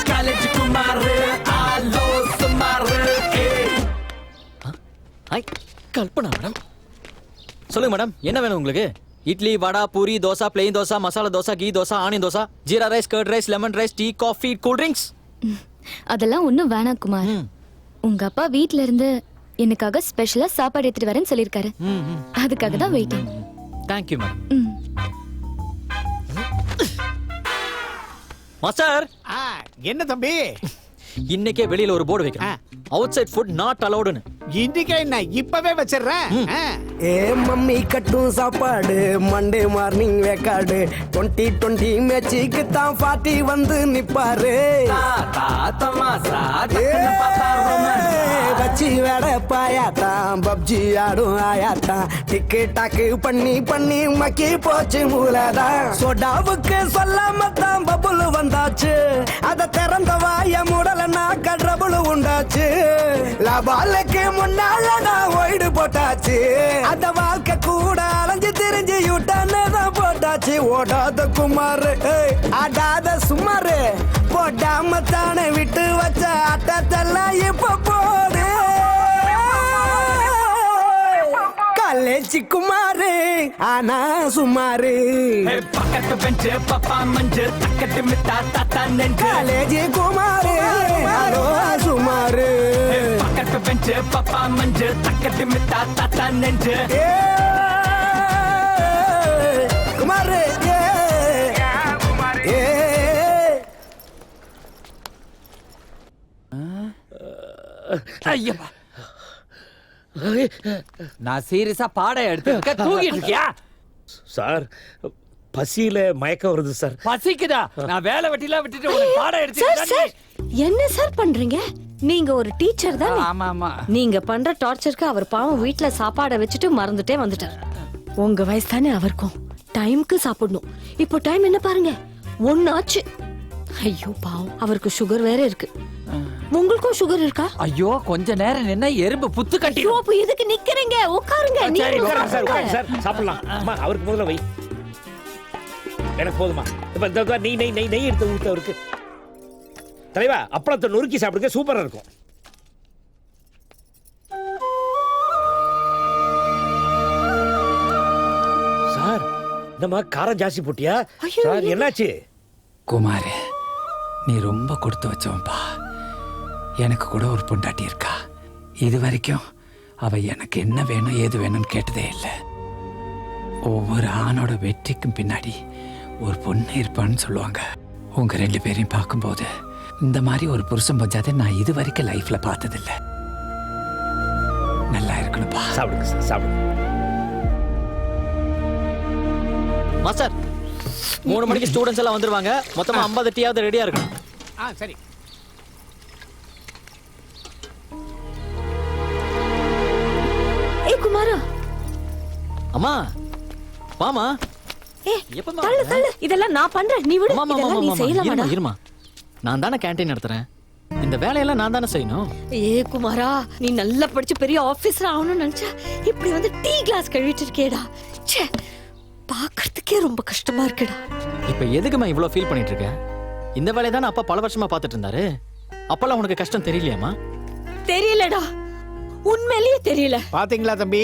காலேஜ் குமாரு ஆலோ சுமாரு. கல்பனா மேடம், சொல்லுங்க மேடம், என்ன வேணும் உங்களுக்கு? Idli, vada, puri, dosa, plain dosa, masala dosa, ghee dosa, onion dosa, jeera rice, curd rice, lemon rice, tea, coffee, cool drinks. அதெல்லாம் ஒண்ணும் வேணாம் குமார். உங்க அப்பா வீட்ல இருந்து எனக்காக ஸ்பெஷலா சாப்பாடு எடுத்துட்டு வரேன்னு சொல்லிருக்காரு. அதுக்காக தான் வெயிட்டிங். Thank you madam. மாஸ்டர். என்ன தம்பி? இன்னைக்கே வெளியில ஒரு போர்டு வைக்கிறேன், அவுட் சைட் ஃபுட் நாட் அலௌடுன்னு. இன்னைக்கு என்ன இப்பவே வச்சிடுறேன். ஏ மம்மி கட்டும் சாப்பாடு மண்டே மார்னிங் வேக்காடு, 2020 மேட்சுக்கு தான் 40 வந்து நிப்பாரு. வச்சி வேட பாயாத்தான், பப்ஜி ஆடும் ஆயாத்தான், டிக்கு டாக்கு பண்ணி மக்கி போச்சு மூலதான். சோடாவுக்கு சொல்லாம தான் பபுள் வந்தாச்சு, அத திறந்த வாய முடலனா கடபுள் உண்டாச்சு. லபாலுக்கு முன்னால நான் ஒய்டு போட்டாச்சு, அந்த வாழ்க்கை கூட அலைஞ்சு திரிஞ்சு யூட்டன்னு தான் போட்டாச்சு. ஓடாத குமாரு ஆடாத சுமாரு, போடாம தான் ஆட்டத்தெல்லாம் இப்ப போடு காலேஜ் குமாரு ஆனா சுமாரு பக்கத்து பெஞ்சு பப்பா மஞ்சு தக்கட்டு மிட்டா தாத்தா நெஞ்சு காலேஜ் குமாரு ஆனா சுமாரு பக்கத்து பெஞ்சு பப்பா மஞ்சு தக்கட்டு மிட்டா தாத்தா நெஞ்சு குமாரு ஐயப்பா நான் சீரியஸா பாடம் எடுத்து தூங்கிட்டு இருக்கியா? சார் பசியில மயக்கம் வருது சார். பசிக்குதா? நான் வேலை வெட்டிலாம் விட்டுட்டு உனக்கு பாடம் எடுத்து என்ன சார் பண்றீங்க? நீங்க ஒரு டீச்சர் தானே? ஆமா ஆமா. நீங்க பண்ற டார்ச்சருக்கு அவர் பாவம் வீட்ல சாப்பாடை வச்சுட்டு மறந்துட்டே வந்துட்டார். உங்க வயசு தானே அவருக்கும். டைம்க்கு சாப்பிடணும். இப்போ டைம் என்ன பாருங்க, 1 ஆச்சு. ஐயோ பாவம், அவருக்கு சுகர் வேற இருக்கு. உங்களுக்கும் சுகர் இருக்கா? ஐயோ கொஞ்ச நேரம் நின்னா எறும்பு புத்து கட்டி. ஐயோ அப்ப எதுக்கு நிக்கிறீங்க? உட்காருங்க. சரி உட்காருங்க சார், உட்காருங்க சார், சாப்பிடலாம். அம்மா அவருக்கு முதல்ல வை. எனக்கு போதுமா? இப்ப இந்த நெய் எடுத்து ஊத்து அவருக்கு. தலைவா அப்பளத்தை நொறுக்கி சாப்பிடுங்க, சூப்பரா இருக்கும். சார் நம்ம காரம் ஜாஸ்தி போட்டியா? சார் என்னாச்சு? குமார் நீ ரொம்ப கொடுத்து வச்சவன்பா. எனக்கு கூட ஒரு பொண்டாட்டி இருக்கா. இது வரைக்கும் அவ எனக்கு என்ன வேணும் ஏது வேணும்னு கேட்டதே இல்லை. ஒவ்வொரு ஆணோட வெற்றிக்கும் பின்னாடி ஒரு பொண்ணு இருப்பான்னு சொல்லுவாங்க. உங்க 2 பேரையும் பார்க்கும்போது இந்த மாதிரி ஒரு புருஷன் பஞ்சாத நான் இது வரைக்கும் லைஃப்ல பார்த்ததில்லை. நல்லா இருக்கணும்ப்பா. சாப்பிடுங்க சார், சாப்பிடுங்க. மாஸ்டர் 3 மணிக்கு ஸ்டூடெண்ட்ஸ் எல்லாம் வந்துருவாங்க. மொத்தமா 50 டீயாவது ரெடியா இருக்கணும். சரி. ஏய் குமாரா. அம்மா வாமா. தள்ளு தள்ளு, இதெல்லாம் நான் பண்றேன், நீ விடு. இதெல்லாம் நீ செய்யலாமாடா? இருமா, நான் தானே கேண்டீன் நடத்துறேன். இந்த வேலையெல்லாம் நான் தானே செய்யணும். ஏ குமாரா, நீ நல்லா படிச்சு பெரிய ஆபீசர் ஆகணும்னு நினைச்சா இப்படி வந்து டீ கிளாஸ் கழுவிட்டு இருக்கேடா. ச்சே, பாக்குறதுக்கே ரொம்ப கஷ்டமா இருக்குடா. இப்ப எதுக்குமா இவ்வளவு ஃபீல் பண்ணிட்டு இருக்க? இந்த வேலையை தானே அப்பா பல வருஷமா பார்த்துட்டு இருந்தாரு. அப்பெல்லாம் உனக்கு கஷ்டம் தெரியலையாமா? தெரியலடா, உண்மையிலேயே தெரியல. பாத்தீங்களா தம்பி,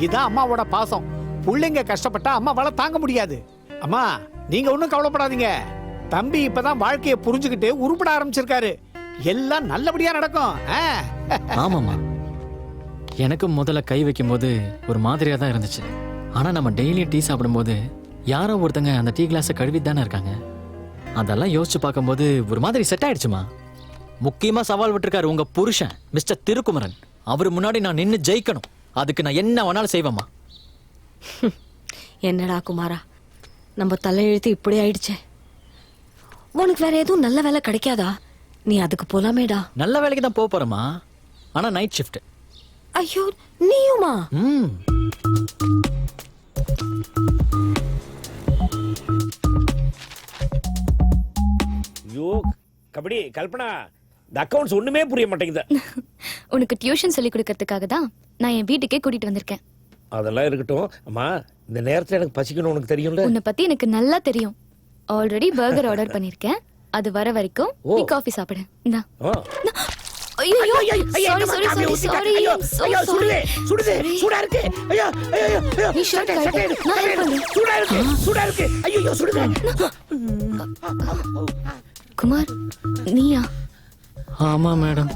இதான் அம்மாவோட பாசம். புள்ளைங்க கஷ்டப்பட்டா அம்மாவால தாங்க முடியாது. அம்மா நீங்க ஒண்ணும் கவலைப்படாதீங்க. தம்பி இப்பதான் வாழ்க்கையை புரிஞ்சுக்கிட்டு உருப்பட ஆரம்பிச்சிருக்காரு. எல்லாம் நல்லபடியா நடக்கும். ஆமாமா, எனக்கு முதல்ல கை வைக்கும் போது ஒரு மாதிரியா தான் இருந்துச்சு. ஆனா நம்ம டெய்லி டீ சாப்பிடும்போது யாரோ ஒருத்தங்க அந்த டீ கிளாஸை கழுவிட்டு தானே இருக்காங்க. அதெல்லாம் யோசிச்சு பார்க்கும்போது ஒரு மாதிரி செட் ஆயிடுச்சுமா. முக்கியமா சவால் விட்டுருக்காரு உங்க புருஷன் மிஸ்டர் திருக்குமரன். அவர் முன்னாடி நான் நின்னு ஜெயிக்கணும். அதுக்கு நான் என்ன வேணாலும் செய்வேம்மா. என்னடா குமாரா, நம்ம தலையெழுத்து இப்படி ஆயிடுச்சே. உனக்கு வேற எதுவும் நல்ல வேலை கிடைக்காதா? நீ அதுக்கு போலாமேடா. நல்ல வேலைக்கு தான் போறேம்மா, ஆனா நைட் ஷிஃப்ட். ஐயோ நீயுமா? ஐயோ கபடி கல்பனா, இந்த அக்கவுண்ட்ஸ் ஒண்ணுமே புரிய மாட்டேங்குது. உனக்கு டியூஷன் சொல்லி கொடுக்கறதுக்காக தான் நான் என் வீட்டுக்கே கூட்டிட்டு வந்திருக்கேன். அதெல்லாம் இருக்கட்டும். அம்மா இந்த நேரத்துல எனக்கு பசிக்கணும், உனக்கு தெரியும்ல. உன்னை பத்தி எனக்கு நல்லா தெரியும். ஆல்ரெடி பர்கர் ஆர்டர் பண்ணிருக்கேன். அது வர வரைக்கும் நீ காஃபி சாப்பிடு. இந்தா. ஐயோ சாரி. சுடுதே சூடா இருக்கு. ஐயோ ஐயோ ஐயோ நீ ஷர்ட் கழட்டு. நான் ஹெல்ப் பண்றேன். சூடா இருக்கு. ஐயோ சுடுதே. குமார் நீயா? ஆமா மேடம்.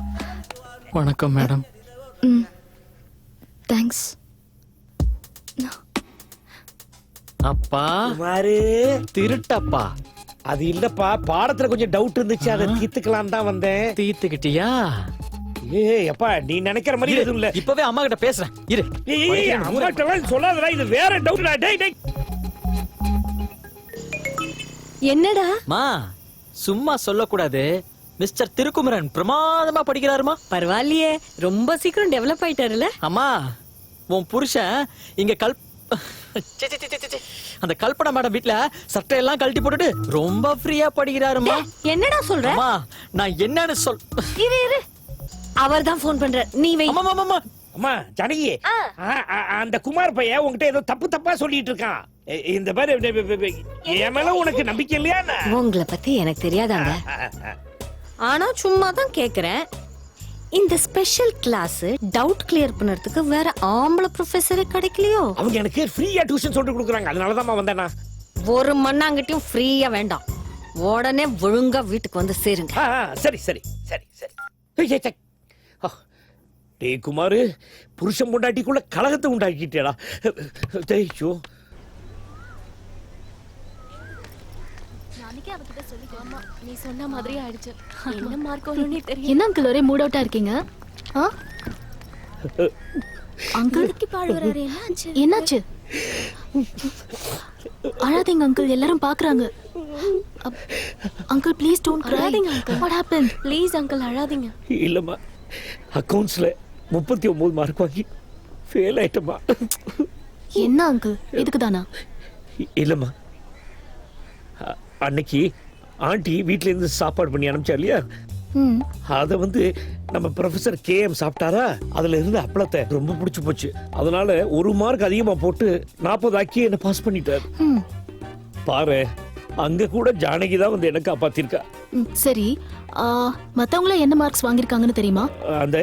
வணக்கம் மேடம். தேங்க்ஸ். அப்பா குமாரு திருட்டப்பா. அது இல்லப்பா, பாடத்துல கொஞ்சம் டவுட் இருந்துச்சு, அதை தீர்த்துக்கலாம் தான் வந்தேன். தீர்த்துக்கிட்டியா? ஏய் அப்பா, நீ நினைக்கிற மாதிரி எதுவும் இல்ல. இப்பவே அம்மா கிட்ட பேசுறேன் இரு. ஏய் அம்மா கிட்ட சொல்லாதடா, இது வேற டவுட்டா. டேய் டேய் என்னடா? மா சும்மா சொல்லக்கூடாது. மிஸ்டர் திருக்குமரன் பிரமாதமா படிக்கிறாருமா. பரவாயில்லையே, ரொம்ப சீக்கிரம் டெவலப் ஆயிட்டாருல. அம்மா உன் புருஷன் இங்க அந்த கல்பனா மேடம் வீட்ல சட்டையெல்லாம் கழட்டி போட்டுட்டு ரொம்ப ஃப்ரீயா படிக்கிறாருமா. என்னடா சொல்ற? அம்மா நான் என்னன்னு சொல். இரு அவர் தான் ஃபோன் பண்ற, நீ வை. அம்மா ஜானகி, அந்த குமார் பையன் உன்கிட்ட ஏதோ தப்பா சொல்லிட்டு இருக்கான். இந்த மாதிரி என் மேல உனக்கு நம்பிக்கை இல்லையா? உங்களை பத்தி எனக்கு தெரியாதாங்க. ஆனா சும்மா தான் கேக்குறேன். இந்த ஸ்பெஷல் கிளாஸ் டவுட் கிளியர் பண்ணறதுக்கு வேற ஆம்பளை ப்ரொஃபசரே கிடைக்கலையோ? அவங்க எனக்கு ஃப்ரீயா டியூஷன் சொல்லி கொடுக்குறாங்க, அதனால தான் வந்தேனா. ஒரு மண்ணாங்கட்டியும் ஃப்ரீயா வேண்டாம், உடனே ஒழுங்கா வீட்டுக்கு வந்து சேருங்க. சரி சரி சரி சரி. டேய் குமாரு, புருஷன் பொண்டாட்டிக்குள்ள கலகத்தை உண்டாக்கிட்டேடா. தேய்ச்சோ நீ சொன்ன மாதிரியே ஆயிடுச்சு. என்ன மார்க் வரும்னே தெரியல. என்ன அங்கிள் ஒரே மூட் அவுட்டா இருக்கீங்க? அங்கிள் பாடுறாரு. என்னாச்சு? என்னாச்சு? அழாதீங்க அங்கிள், எல்லாரும் பாக்குறாங்க. Uncle please don't cry. Uncle what happen? Please uncle அழாதீங்க. இல்லம்மா, அக்கவுண்ட்ஸ்ல 39 மார்க் வாங்கி ஃபெயில் ஆயிட்டமா. என்ன அங்கிள், இதுக்கு தானா? இல்லம்மா, அன்னைக்கு ஆண்டி வீட்ல இருந்து சாப்பாடு பண்ணி அனுப்பிச்சா இல்லையா, அத நம்ம ப்ரொஃபசர் KM சாப்பிட்டாரா, அதுல இருந்து அப்பளத்தை ரொம்ப பிடிச்சு போச்சு. அதனால 1 மார்க் அதிகமா போட்டு 40 ஆக்கி என்ன பாஸ் பண்ணிட்டாரு. பாரு, அங்க கூட ஜானகி தான் என்ன காப்பாத்திருக்கா. சரி, மத்தவங்கள என்ன மார்க்ஸ் வாங்கிருக்காங்கன்னு தெரியுமா? அந்த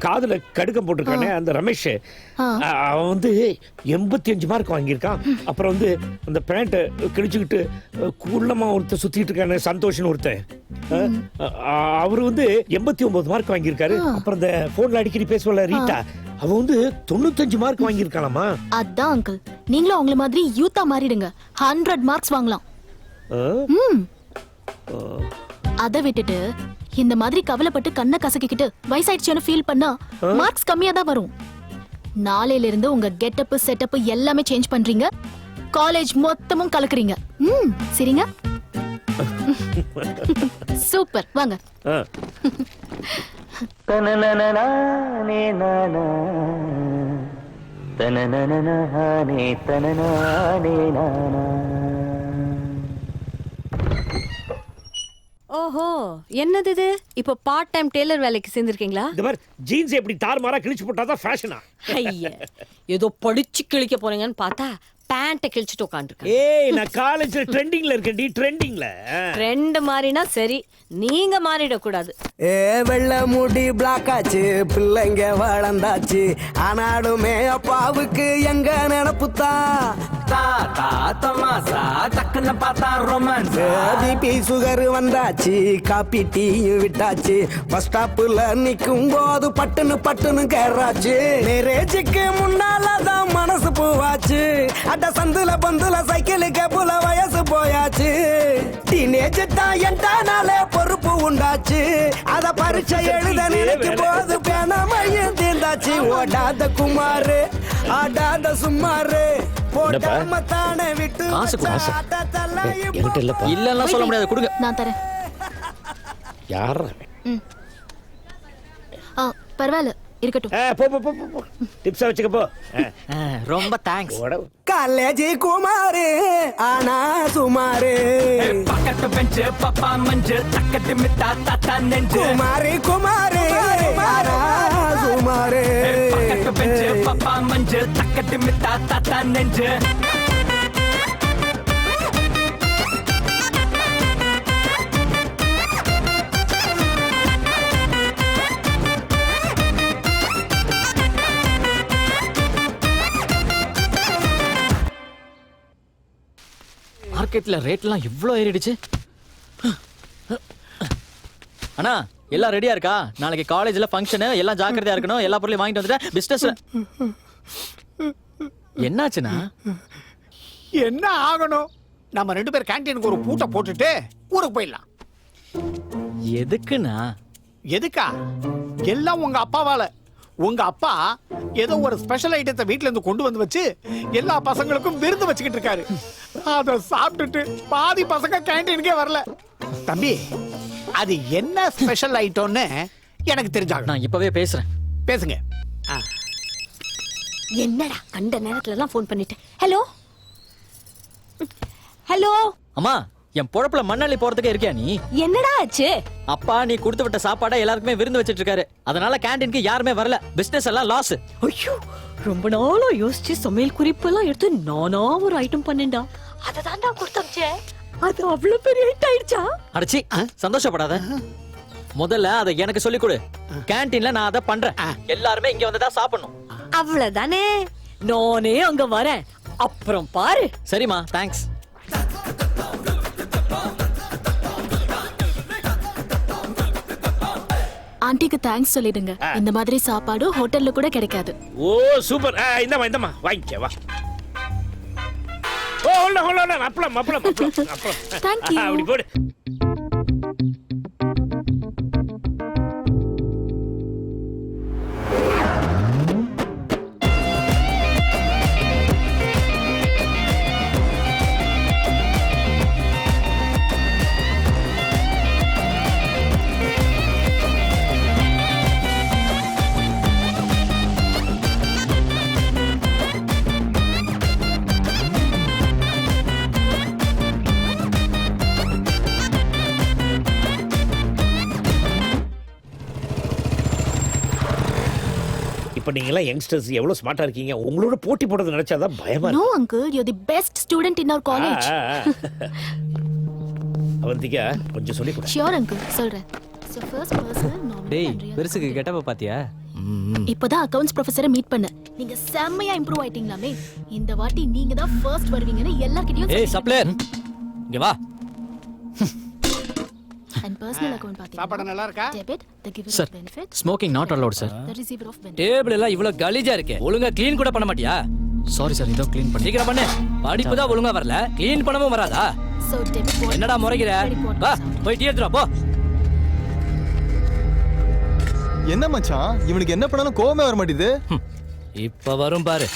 காதுல கடுக்கம் போட்டிருக்கானே அந்த ரமேஷ், அவன் 85 மார்க் வாங்கியிருக்கான். அப்புறம் அந்த பேண்ட்டை கிழிச்சுக்கிட்டு குள்ளமா ஒருத்தர் சுத்திட்டு இருக்கானே சந்தோஷன் ஒருத்தன், அவரு 89 மார்க் வாங்கியிருக்காரு. அப்புறம் இந்த போன்ல அடிக்கடி பேசுவல ரீட்டா, அவன் 95 மார்க் வாங்கியிருக்கானாமா. அதான் அங்கிள், நீங்களும் அவங்கள மாதிரி யூத்தா மாறிடுங்க, 100 மார்க்ஸ் வாங்கலாம். அத விட்டுட்டு இந்த மாதிரி கவலைப்பட்டு கண்ணை கசக்கிக்கிட்டு வயசாயிடுச்சுன்னு ஃபீல் பண்ணா மார்க்ஸ் கம்மியா தான் வரும். நாளையில இருந்து உங்க கெட்டப் செட்டப் எல்லாமே சேஞ்ச் பண்றீங்க, காலேஜ் மொத்தமும் கலக்குறீங்க. சரிங்க? சூப்பர், வாங்க. ஓஹோ, என்னது இது? இப்போ பார்ட் டைம் டெய்லர் வேலைக்கு சேர்ந்திருக்கீங்களா? இந்த மாதிரி ஜீன்ஸ் எப்படி தாறுமாறா கிழிச்சு போட்டாதான் ஃபேஷனா? ஐயா, ஏதோ படிச்சு கிழிக்க போறீங்கன்னு பார்த்தா பேண்ட்டை கிழிச்சிட்டு உட்காந்துருக்கேன். ஏய், நான் காலேஜ்ல ட்ரெண்டிங்ல இருக்கேன்டி, ட்ரெண்டிங்ல. ட்ரெண்ட் மாறினா சரி, நீங்க மாறிட கூடாது. வெள்ள முடி பிளாக் ஆச்சு, பிள்ளைங்க வளர்ந்தாச்சு, ஆனாலுமே அப்பாவுக்கு எங்க நினப்புத்தான். தாத்தா தமாசா டக்குன்னு பார்த்தா ரொமான்ஸ். பிபி சுகர் வந்தாச்சு, காப்பி டீயும் விட்டாச்சு, பஸ் ஸ்டாப்ல நிக்கும் போது பட்டுன்னு பட்டுன்னு கேராச்சு. மேரேஜுக்கு முன்னாலதான் மனசு பூவாச்சு, அட சந்துல பந்துல சைக்கிளுக்கு புல வயசு போயாச்சு. டீனேஜ் தான் என்டானாலே பொறுப்பு உண்டாச்சு, அத பரீட்சை எழுத நினைக்கும் போது பேனமையும் தீர்ந்தாச்சு. ஓடாத குமாரு ஆடாத சும்மாரு, போடாம தானே விட்டு இல்லன்னா சொல்ல முடியாது, கொடுங்க. நான் தரேன். யார்? பரவாயில்ல, இருக்கட்டும். போ போ போ போ, டிப்ஸ் வச்சுக்க போ. ரொம்ப தேங்க்ஸ். காலேஜ் குமாரு ஆனா சுமாரு, பக்கத்து பெஞ்சு பப்பா மஞ்சு தக்கட்டு மித்தா தாத்தா நெஞ்சு. குமாரி குமாரு ஆனா சுமாரு, பக்கத்து பெஞ்சு பப்பா மஞ்சு தக்கட்டு மித்தா தாத்தா நெஞ்சு. மார்க்கெட்ல ரேட்லாம் இவ்ளோ ஏறிடுச்சு. அண்ணா, எல்லாம் ரெடியா இருக்கா? நாளைக்கு காலேஜ்ல ஃபங்க்ஷன், எல்லாம் ஜாக்கிரதையா இருக்கணும். எல்லா பொருளையும் வாங்கிட்டு வந்துட்டேன். பிசினஸ் என்னாச்சுன்னா? என்ன ஆகணும்? நம்ம 2 பேர் கேண்டீனுக்கு ஒரு பூட்டை போட்டுட்டு ஊருக்கு போயிடலாம். எதுக்குண்ணா? எதுக்கா? எல்லாம் உங்க அப்பாவால. உங்க அப்பா ஏதோ ஒரு ஸ்பெஷல் ஐட்டத்தை வீட்ல இருந்து கொண்டு வந்து வச்சு எல்லா பசங்களுக்கும் விருந்து வச்சுக்கிட்டு இருக்காரு. அத சாப்பிட்டுட்டு பாதி பசங்க கேண்டீனுக்கே வரல. தம்பி, அது என்ன ஸ்பெஷல் ஐட்டம்னு எனக்கு தெரிஞ்சாங்க. நான் இப்பவே பேசுறேன். பேசுங்க. என்னடா கண்ட நேரத்துல எல்லாம் ஃபோன் பண்ணிட்டு ஹலோ ஹலோ. அம்மா, என் பொழப்புல மண்ணள்ளி போறதுக்கே இருக்கியா நீ? என்னடா ஆச்சு? அப்பா நீ கொடுத்து விட்ட சாப்பாடை எல்லாருக்குமே விருந்து வச்சிட்டு இருக்காரு. அதனால கேண்டீனுக்கு யாருமே வரல. பிசினஸ் எல்லாம் லாஸ். ஐயோ, ரொம்ப நாளா யோசிச்சு சமையல் குறிப்பு எல்லாம் எடுத்து நானா ஒரு ஐட்டம் பண்ணேன்டா. அதை தான்டா கொடுத்தே. அது அவ்வளவு பெரிய ஹிட் ஆயிடுச்சா? அடச்சி சந்தோஷப்படாத. முதல்ல அதை எனக்கு சொல்லிக் கொடு. கேண்டீன்ல நான் அதை பண்றேன். எல்லாருமே இங்க வந்து தான் சாப்பிடணும். அவ்வளவுதானே. நானே அங்க வரேன், அப்புறம் பாரு. சரிம்மா, தேங்க்ஸ். ஆண்டிக்கு தேங்க்ஸ் சொல்லிடுங்க. இந்த மாதிரி சாப்பாடு ஹோட்டல்ல கூட கிடைக்காது. ஓ சூப்பர். இந்தம்மா வாங்கிக்க வா. ஓ ஹோல்ட் அப்பளம். Thank you. அப்படி போடு. இப்ப நீங்க எல்லாம் யங்ஸ்டர்ஸ் எவ்வளவு ஸ்மார்ட்டா இருக்கீங்க. உங்களோட போட்டி போடுறது நினைச்சாதான் பயமா No இருக்கு. uncle, you're the best student in our college. Avantika கொஞ்சம் சொல்லி கொடு. Sure uncle, சொல்றேன். So first personal nominee. டேய் பெருசுக்கு கெட்டப்ப பாத்தியா? இப்பதான் அக்கவுண்ட்ஸ் ப்ரொஃபஸரை மீட் பண்ண. நீங்க செம்மையா இம்ப்ரூவ் ஆயிட்டீங்களாமே. இந்த வாட்டி நீங்க தான் ஃபர்ஸ்ட் வருவீங்கன்னு எல்லார்கிட்டயும் ஏய் சப்ளையர் இங்க வா. And personal account பாத்தீங்க. சாப்பாடு நல்லா இருக்கா? Debit, the giver Sir, of benefit. smoking not allowed, sir. The receiver of benefit. Table எல்லாம் இவ்வளவு கலீஜா இருக்கே. ஒழுங்கா க்ளீன் கூட பண்ண மாட்டியா? சாரி சார், இதோ க்ளீன் பண்ணி. சீக்கிரம் பண்ணு. படிப்பு தான் ஒழுங்கா வரல, க்ளீன் பண்ணவும் வராதா? So debit what? என்னடா முறைக்கிற? வா போய் டீ எடுத்துட்டு வா போ. என்ன மச்சான் இவனுக்கு என்ன பண்ணாலும் கோவமே வர மாட்டேது. இப்ப வரும் பாரு.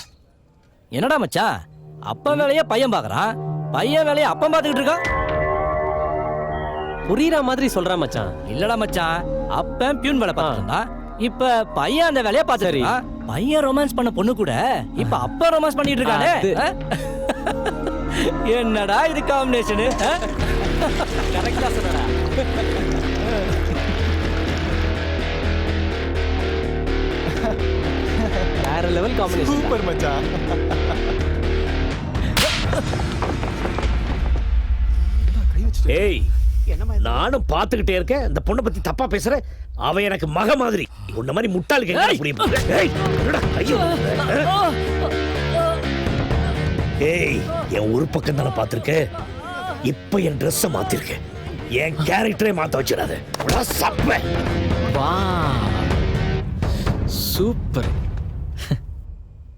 என்னடா மச்சான், அப்பா வேலைய பையன் பாக்குறான், பையன் வேலைய அப்பன் பாத்துக்கிட்டு இருக்கான். புரியுற மாதிரி சொல்றான் மச்சான். இல்லடா மச்சான், அப்பன் பியூன் வேலை பார்த்துட்டு இப்ப பையன் அந்த வேலைய பார்த்துட்டு இருக்கான். பையன் ரொமான்ஸ் பண்ண பொண்ணு கூட இப்ப அப்பா ரொமான்ஸ் பண்ணிட்டு இருக்கானே. என்னடா இது காம்பினேஷன்? கரெக்டா சொல்றடா. வேற லெவல் காம்பினேஷன். சூப்பர் மச்சான். ஏய் நானும் பாத்துக்கிட்டே இருக்கேன். இந்த பொண்ணை பத்தி தப்பா பேசுற. அவ எனக்கு மக மாதிரி. உன்ன மாதிரி முட்டாளுக்கு என்ன முடியும்? ஏய் என்னடா ஐயோ. ஏய் என் ஒரு பக்கம் தான பாத்துர்க்க. இப்ப என் Dress-ஐ மாத்திருக்க. என் கேரக்டரே மாத்த வச்சிடாத. உடா சப்ப. வா சூப்பர்.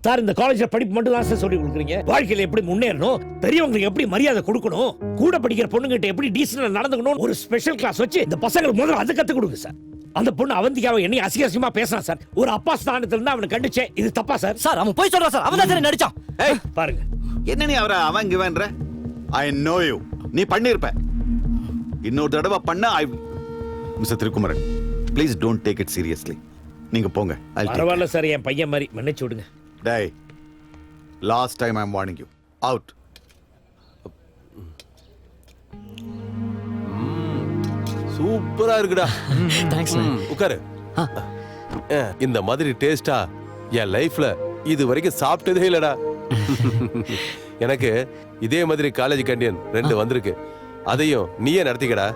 சார் இந்த காலேஜ்ல படிப்பு மட்டும் தான் சார் சொல்லி கொடுக்குறீங்க. வாழ்க்கையில எப்படி முன்னேறணும், பெரியவங்களுக்கு எப்படி மரியாதை கொடுக்கணும், கூட படிக்கிற பொண்ணுகிட்ட எப்படி டீசென்ட்டா நடந்துக்கணும், ஒரு ஸ்பெஷல் கிளாஸ் வச்சு இந்த பசங்களுக்கு முதல்ல அதை கத்து கொடுங்க சார். அந்த பொண்ணு அவந்திகாவை என்னை அசிங்கமா பேசுறான் சார். ஒரு அப்பா ஸ்தானத்துல இருந்து அவனை கண்டிச்சேன். இது தப்பா சார்? சார் அவன் போய் சொல்றான் சார். அவன் தான் சார் நடிச்சான். ஏய் பாருங்க என்ன நீ அவரை அவன் கிவன்ற? I know you. நீ பண்ணிருப்ப. இன்னொரு தடவை பண்ண mister Thirukumaran please don't take it seriously. நீங்க போங்க. பரவாயில்ல சார், என் பையன் மாதிரி மன்னிச்சு விடுங்க. டேய் last time I am warning you. Out. சூப்பரா இருக்குடா. தேங்க்ஸ். உட்காரு. இந்த மாதிரி டேஸ்டா என் லைஃப்ல இது வரைக்கும் சாப்பிட்டதே இல்லடா. எனக்கு இதே மாதிரி காலேஜ் கேண்டீன் 2 வந்திருக்கு. அதையும் நீயே நடத்திக்கடா.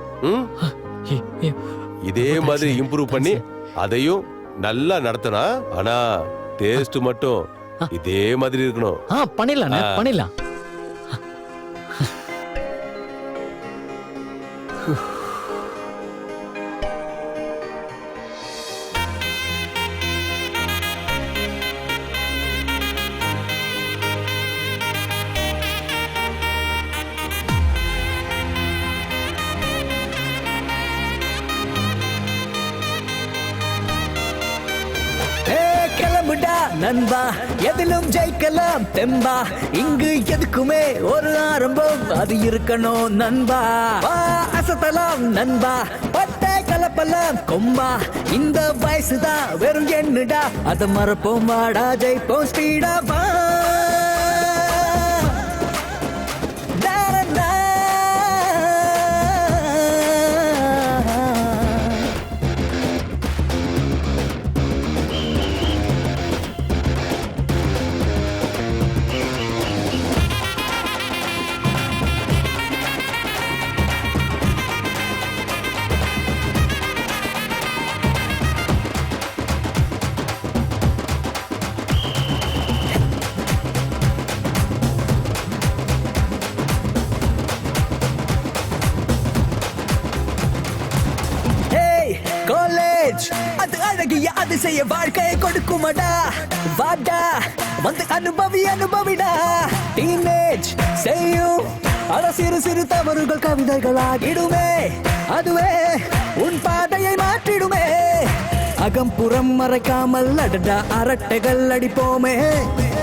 இதே மாதிரி இம்ப்ரூவ் பண்ணி அதையும் நல்லா நடத்தனா. ஆனா டேஸ்ட் மட்டும் இதே மாதிரி இருக்கணும். பண்ணிடலாம் பண்ணிடலாம். கிளம்புடா நண்பா, எதிலும் ஜெயிக்கலாம் தெம்பா. இங்கு எதுக்குமே ஒரு ஆரம்பம் அது இருக்கணும் நண்பா. வா அசத்தலாம் நண்பா, பட்டை கலப்பலாம் கொம்பா. இந்த வயசுதான் வெறும் எண்ணுடா, அதை மறப்போம் வாடா ஜெயிப்போம் ஸ்பீடா வா. அழகிய அதிசய வாழ்க்கையை கொடுக்குமடா வாடா வந்து அனுபவிடா டீனேஜ் செய்யும் அட சிறு சிறு தவறுகள் கவிதைகளாகிடுமே அதுவே உன் பாதையை மாற்றிடுமே அகம்புறம் மறைக்காமல் அடடா அரட்டைகள் அடிப்போமே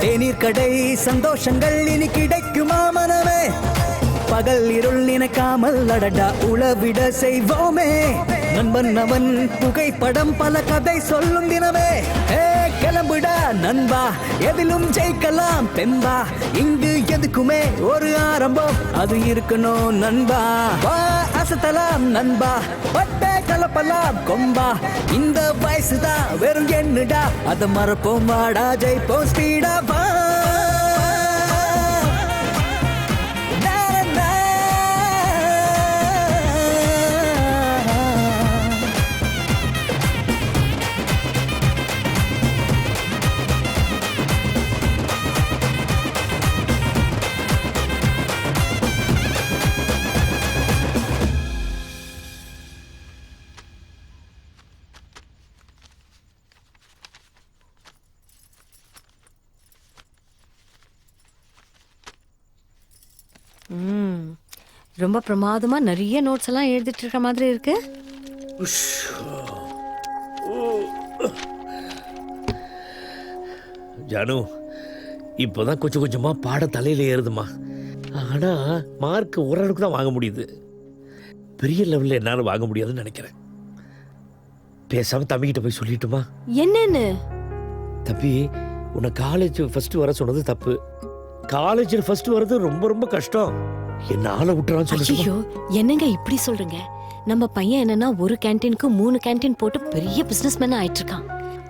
தேநீர் கடை சந்தோஷங்கள் இனி கிடைக்குமா மனமே பகல் இருள் நினைக்காமல் அடடா உளவிட செய்வோமே நண்பன் அவன் புகைப்படம் பல கதை சொல்லும் தினமே கிளம்புடா நண்பா எதிலும் ஜெயிக்கலாம் தெம்பா இங்கு எதுக்குமே ஒரு ஆரம்பம் அது இருக்கணும் நண்பா வா அசத்தலாம் நண்பா பட்டை கலப்பலாம் கொம்பா இந்த வயசுதான் வெறும் என்னடா அதை மறப்போம் வாடா ஜெயிப்போம் ஸ்பீடா வா ரொம்ப பிரமாதமா நிறைய நோட்ஸ் எல்லாம் எழுதிட்டு இருக்க மாதிரி இருக்கு. ஜானு இப்போதான் கொஞ்சம் கொஞ்சமா பாட தலையில ஏறுதுமா. ஆனா மார்க் ஓரளவுக்கு தான் வாங்க முடியுது. பெரிய லெவல்ல என்னால வாங்க முடியாதுன்னு நினைக்கிறேன். பேசாம தம்பிக்கிட்ட போய் சொல்லிட்டுமா? என்னன்னு? தம்பி உன்னை காலேஜ் ஃபர்ஸ்ட் வர சொன்னது தப்பு. காலேஜில் ஃபர்ஸ்ட் வர்றது ரொம்ப ரொம்ப கஷ்டம். என்னால விட்டுறான்னு சொல்லி. ஐயோ என்னங்க இப்படி சொல்றீங்க? நம்ம பையன் என்னன்னா ஒரு கேண்டீனுக்கு 3 கேண்டீன் போட்டு பெரிய பிசினஸ்மேன் ஆயிட்டு இருக்கான்.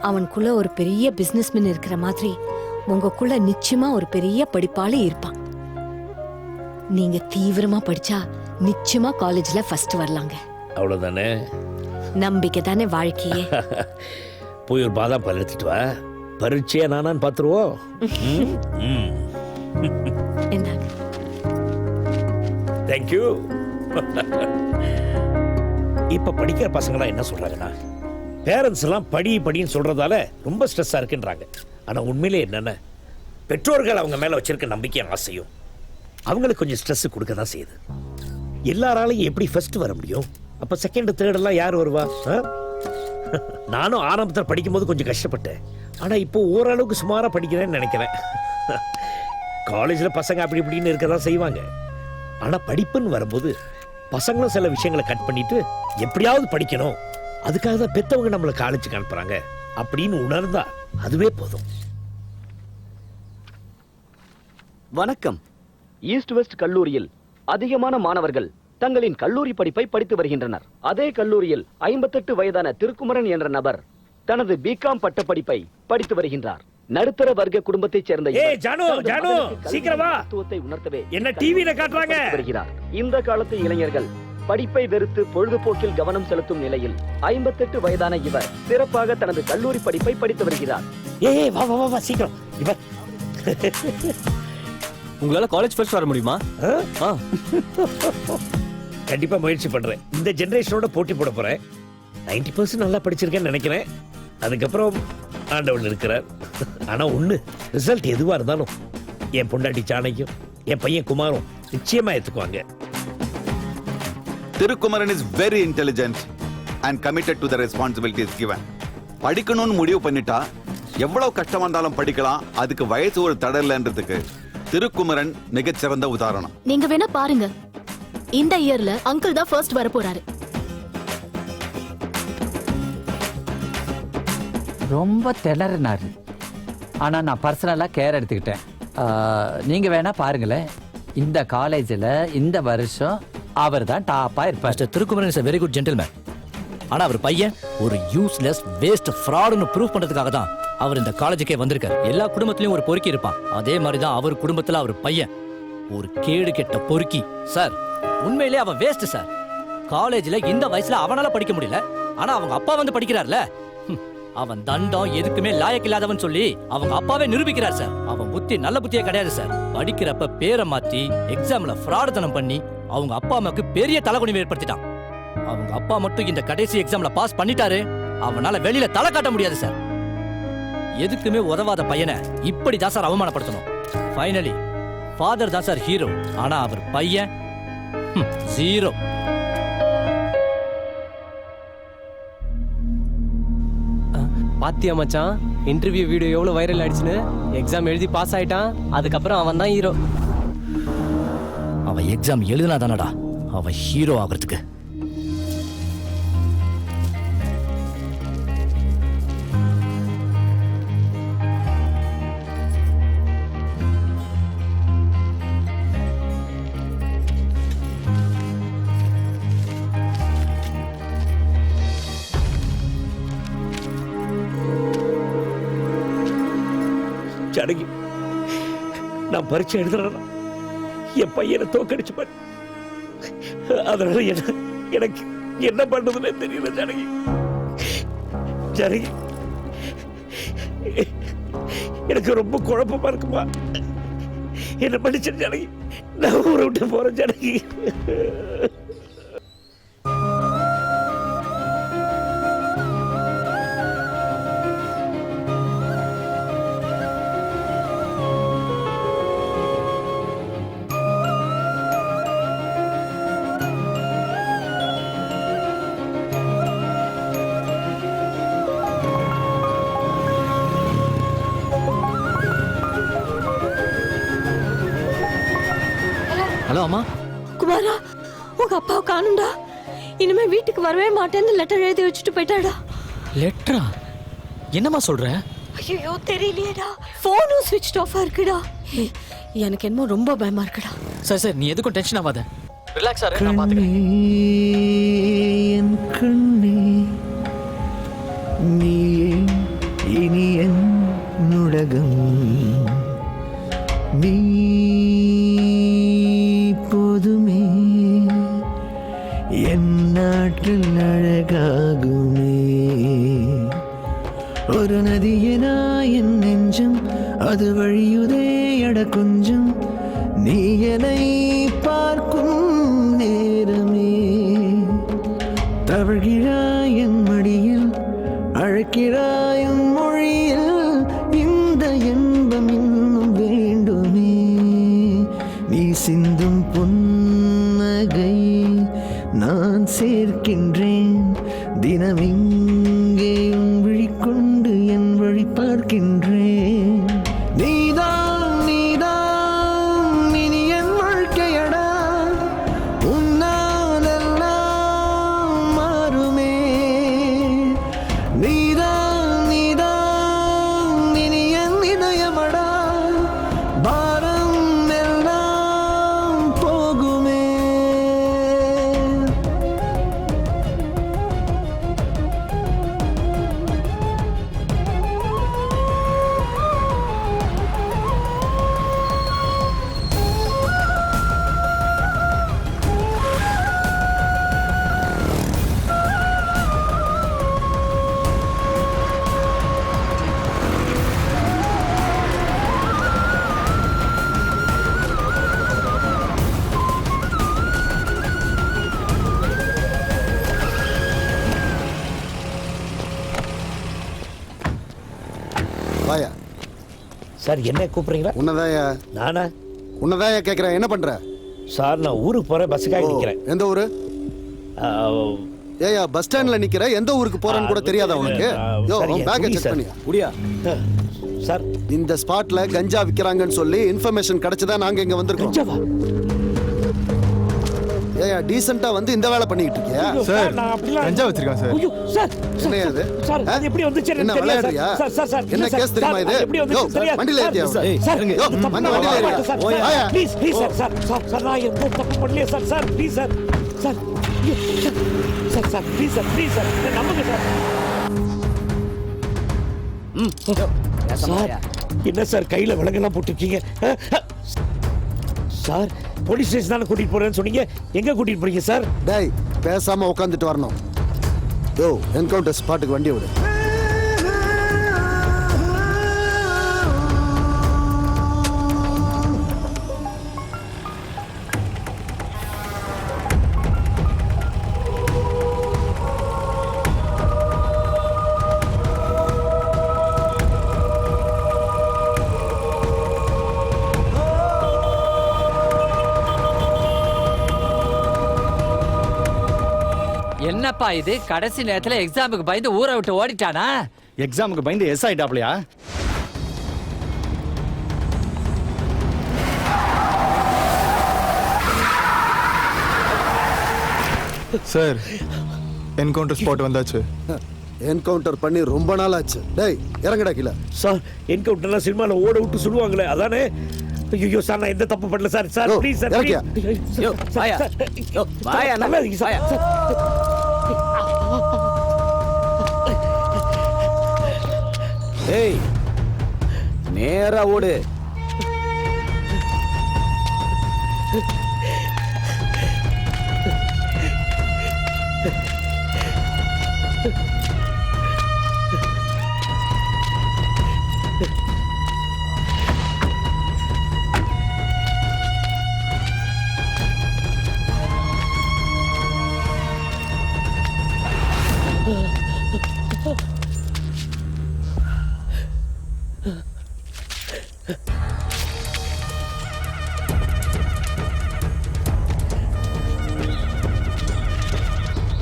அவனுக்குள்ள ஒரு பெரிய பிசினஸ்மேன் இருக்கிற மாதிரி உங்களுக்குள்ள நிச்சயமா ஒரு பெரிய படிப்பாளி இருப்பான். நீங்க தீவிரமா படிச்சா நிச்சயமா காலேஜ்ல ஃபர்ஸ்ட் வரலாங்க. அவ்வளவுதானே? நம்பிக்கை தானே வாழ்க்கையே. போய் ஒரு பாதாம் பால் எடுத்துட்டு வா. பரீட்சையா நானான்னு பாத்துருவோம். என்னங்க? தேங்க்யூ. இப்ப படிக்கிற பசங்களாம் என்ன சொல்றாங்கன்னா, பேரண்ட்ஸ் எல்லாம் படின்னு சொல்றதால ரொம்ப ஸ்ட்ரெஸ்ஸா இருக்குன்றாங்க. ஆனா உண்மையிலே என்னன்னா, பெற்றோர்கள் அவங்க மேல வச்சிருக்க நம்பிக்கையும் ஆசையும் அவங்களுக்கு கொஞ்சம் ஸ்ட்ரெஸ் கொடுக்க தான் செய்யுது. எல்லாராலையும் எப்படி ஃபர்ஸ்ட் வர முடியும்? அப்ப செகண்ட் தேர்ட் எல்லாம் யார் வருவா? நானும் ஆரம்பத்தில் படிக்கும் போது கொஞ்சம் கஷ்டப்பட்டேன். ஆனா இப்போ ஓரளவுக்கு சுமாரா படிக்கிறேன்னு நினைக்கிறேன். காலேஜ்ல பசங்க அப்படி இப்படின்னு இருக்கதான் செய்வாங்க. ஆனா படிப்புன்னு வரும்போது பசங்களும் சில விஷயங்களை கட் பண்ணிட்டு எப்படியாவது படிக்கணும், அதுக்காக தான் பெத்தவங்க நம்மளை காலேஜுக்கு அனுப்புறாங்க அப்படின்னு உணர்ந்தா அதுவே போதும். வணக்கம். ஈஸ்ட் வெஸ்ட் கல்லூரியில் அதிகமான மாணவர்கள் தங்களின் கல்லூரி படிப்பை படித்து வருகின்றனர். அதே கல்லூரியில் 58 வயதான திருக்குமரன் என்ற நபர் தனது பிகாம் பட்ட படிப்பை படித்து வருகின்றார். நடுத்தர வர்க்க குடும்பத்தைச் சேர்ந்த உணர்த்தவே என்ன டிவியில காட்டுறாங்க வருகிறார். இந்த காலத்து இளைஞர்கள் படிப்பை வெறுத்து பொழுதுபோக்கில் கவனம் செலுத்தும் நிலையில் 58 வயதான இவர் சிறப்பாக தனது கல்லூரி படிப்பை படித்து வருகிறார். சீக்கிரம் இவர். உங்களால காலேஜ் ஃபர்ஸ்ட் வர முடியுமா? கண்டிப்பா முயற்சி பண்றேன். இந்த ஜெனரேஷனோட போட்டி போட போறேன். 90% நல்லா படிச்சிருக்கேன்னு நினைக்கிறேன். அதுக்கப்புறம் ஆண்டவன் இருக்கிறார். ஆனா ஒண்ணு, ரிசல்ட் எதுவா இருந்தாலும் என் பொண்டாட்டி சாணைக்கும் என் பையன் குமாரும் நிச்சயமா ஏத்துக்குவாங்க. Thirukumaran is very intelligent and committed to the responsibilities given. படிக்கணும்னு முடிவு பண்ணிட்டா எவ்வளவு கஷ்டமா இருந்தாலும் படிக்கலாம். அதுக்கு வயசு ஒரு தடை இல்லைன்றதுக்கு திருக்குமரன் மிகச்சிறந்த உதாரணம். நீங்க வேணா பாருங்க, இந்த இயர்ல அங்கிள் தான் ஃபர்ஸ்ட் வர போறாரு. ரொம்ப திணறினாரு. ஆனா நான் பர்சனலா கேர் எடுத்துக்கிட்டேன். நீங்க வேணா பாருங்களேன், இந்த காலேஜ்ல இந்த வருஷம் அவர் தான் டாப்பா இருப்பார். Thirukumaran is a very good gentleman. ஆனா அவர் பையன் ஒரு யூஸ்லெஸ் வேஸ்ட் ஃப்ராட்னு ப்ரூவ் பண்றதுக்காக தான் அவர் இந்த காலேஜுக்கே வந்திருக்காரு. எல்லா குடும்பத்திலயும் ஒரு பொறுக்கி இருப்பான். அதே மாதிரி தான் அவர் குடும்பத்துல அவர் பையன் ஒரு கேடு கெட்ட பொறுக்கி. சார் உண்மையிலே அவன் வேஸ்ட் சார். காலேஜ்ல இந்த வயசுல அவனால படிக்க முடியல, ஆனா அவங்க அப்பா வந்து படிக்கிறார்ல, அவன் தண்டம் எதுக்குமே லாயக்கு இல்லாதவன் சொல்லி அவங்க அப்பாவே நிரூபிக்கிறார் சார். அவன் புத்தி நல்ல புத்தியே கிடையாது சார். படிக்கிறப்ப பேரை மாத்தி எக்ஸாம்ல ஃப்ராடுத்தனம் பண்ணி அவங்க அப்பா அம்மாக்கு பெரிய தலைகுனிவை ஏற்படுத்திட்டான். அவங்க அப்பா மட்டும் இந்த கடைசி எக்ஸாம்ல பாஸ் பண்ணிட்டாரு, அவனால வெளியில தலை காட்ட முடியாது சார். எதுக்குமே உதவாத பையனை இப்படி தான் சார் அவமானப்படுத்தணும். ஃபைனலி ஃபாதர் தான் சார் ஹீரோ, ஆனா அவர் பையன் ஜீரோ. பாத்தியா மச்சான், இன்டர்வியூ வீடியோ எவ்வளவு வைரல் ஆயிடுச்சுன்னு. எக்ஸாம் எழுதி பாஸ் ஆயிட்டான், அதுக்கப்புறம் அவன் தான் ஹீரோ. அவன் எக்ஸாம் எழுதினா தானடா அவன் ஹீரோ ஆகிறதுக்கு. ஜானகி, நான் பரீட்சை எழுதுறேன்னா என் பையனை தோக்கடிச்சு பாரு. அதனால எனக்கு என்ன பண்றதுன்னு தெரியல ஜானகி. ஜானகி, எனக்கு ரொம்ப குழப்பமா இருக்குமா. என்ன படிச்சிரு ஜானகி, நான் ஊரை விட்டு போறேன் ஜானகி. ஹலோ அம்மா. குமாரா, உங்க அப்பாவை காணும்டா. இனிமே வீட்டுக்கு வரவே மாட்டேன்னு லெட்டர் எழுதி வச்சுட்டு போயிட்டாடா. லெட்டரா? என்னம்மா சொல்ற? ஐயோ தெரியலையேடா, போனும் ஸ்விட்ச் ஆஃபா இருக்குடா. எனக்கு என்னமோ ரொம்ப பயமா இருக்குடா. சார் சார், நீ எதுக்கும் டென்ஷன் ஆகாத, ரிலாக்ஸ் ஆறு, நான் பாத்துக்கிறேன். என் கண்ணே நீயே இனி என் உலகம், நீ போதுமே என் நாட்கள் அழகாகுமே. ஒரு நதியனா என் நெஞ்சம் அது வழியுதே அட கொஞ்சம், நீ என்னை பார்க்கும் நேரமே. தவழ்கிறாய் என் மடியில், அழைக்கிறாய் உன் மொழியில், இந்த இன்பம் இன்னும் வேண்டுமே. நீ சிந்தும் புன்னகை நான் சேர்க்கின்றேன், தினம் இங்கே உன் விழிக்கொண்டு என் வழி பார்க்கின்றேன். நீதான் நீதான் இனி என் வாழ்க்கையடா, உன்னால் எல்லாம் மாறுமே. நீதான் நீதான் இனி என் இதயமடா, பாரம் எல்லாம் போகுமே. வாயா. சார், என்ன கூப்பிடுறீங்களா? உன்னதாயா. நானா? உன்னதாயா கேட்குறேன், என்ன பண்ற? சார், நான் ஊருக்கு போறேன், பஸ்ஸுக்காக நிற்கிறேன். எந்த ஊரு? ஏயா, பஸ் ஸ்டாண்ட்ல நிக்கிற, எந்த ஊருக்கு போறேன்னு கூட தெரியாதா உனக்கு? யோ, உன் பேக்கை செக் பண்ணியா? குடியா சார். இந்த ஸ்பாட்ல கஞ்சா விக்கிறாங்கன்னு சொல்லி இன்ஃபர்மேஷன் கிடைச்சதா நாங்க இங்க வந்திருக்கோம். ஏயா, டீசென்ட்டா வந்து இந்த வேலை பண்ணிட்டு இருக்கியா? சார், கஞ்சா வச்சிருக்கான் சார். ஐயோ, சார். என்ன இது? சார், அது எப்படி வந்துச்சு என்ன எனக்கு தெரியாது விளையாடுறியா? சார். சார், சார், என்ன சார், கேஸ் தெரியுமா சார், இது? அது எப்படி வந்துச்சு தெரியாது. வண்டியில ஏத்தியா? சார், யோ, வண்டியில ஏறியா? சார், வாயா. Please please sir. Sir, sir, sir, நான் எந்த தப்பு பண்ணலையே sir. Sir, please sir. Sir, ஐயோ, sir, sir, please sir, please sir, நம்புங்க சார். சார், என்ன சார் கையில விலங்கெல்லாம் போட்டுருக்கீங்க? சார், போலீஸ் ஸ்டேஷன் தானே கூட்டிட்டு போறேன்னு சொன்னீங்க, எங்க கூட்டிட்டு போறீங்க சார்? டேய், பேசாம உட்காந்துட்டு வரணும். யோ, என்கவுண்டர் ஸ்பாட்டுக்கு வண்டி விடு. என்னப்பா இது கடைசி நேரத்துல எக்ஸாமுக்கு பயந்து ஊரை விட்டு ஓடிட்டானா? எக்ஸாமுக்கு பயந்து எஸ் ஆயிட்டாப்லையா? சார் என்கவுண்டர் ஸ்பாட் வந்தாச்சு. என்கவுண்டர் பண்ணி ரொம்ப நாள் ஆச்சு. டேய் இறங்கடா கீழ. சார் என்கவுண்டர்லாம் சினிமால ஓட விட்டு சொல்லுவாங்களே அதானே? ஐயோ சார் நான் எந்த தப்பு பண்ணல சார். Sir please sir. யோ வாயா. யோ வாயா நல்லா இருக்கு சார். ஏய் நேரா ஓடு.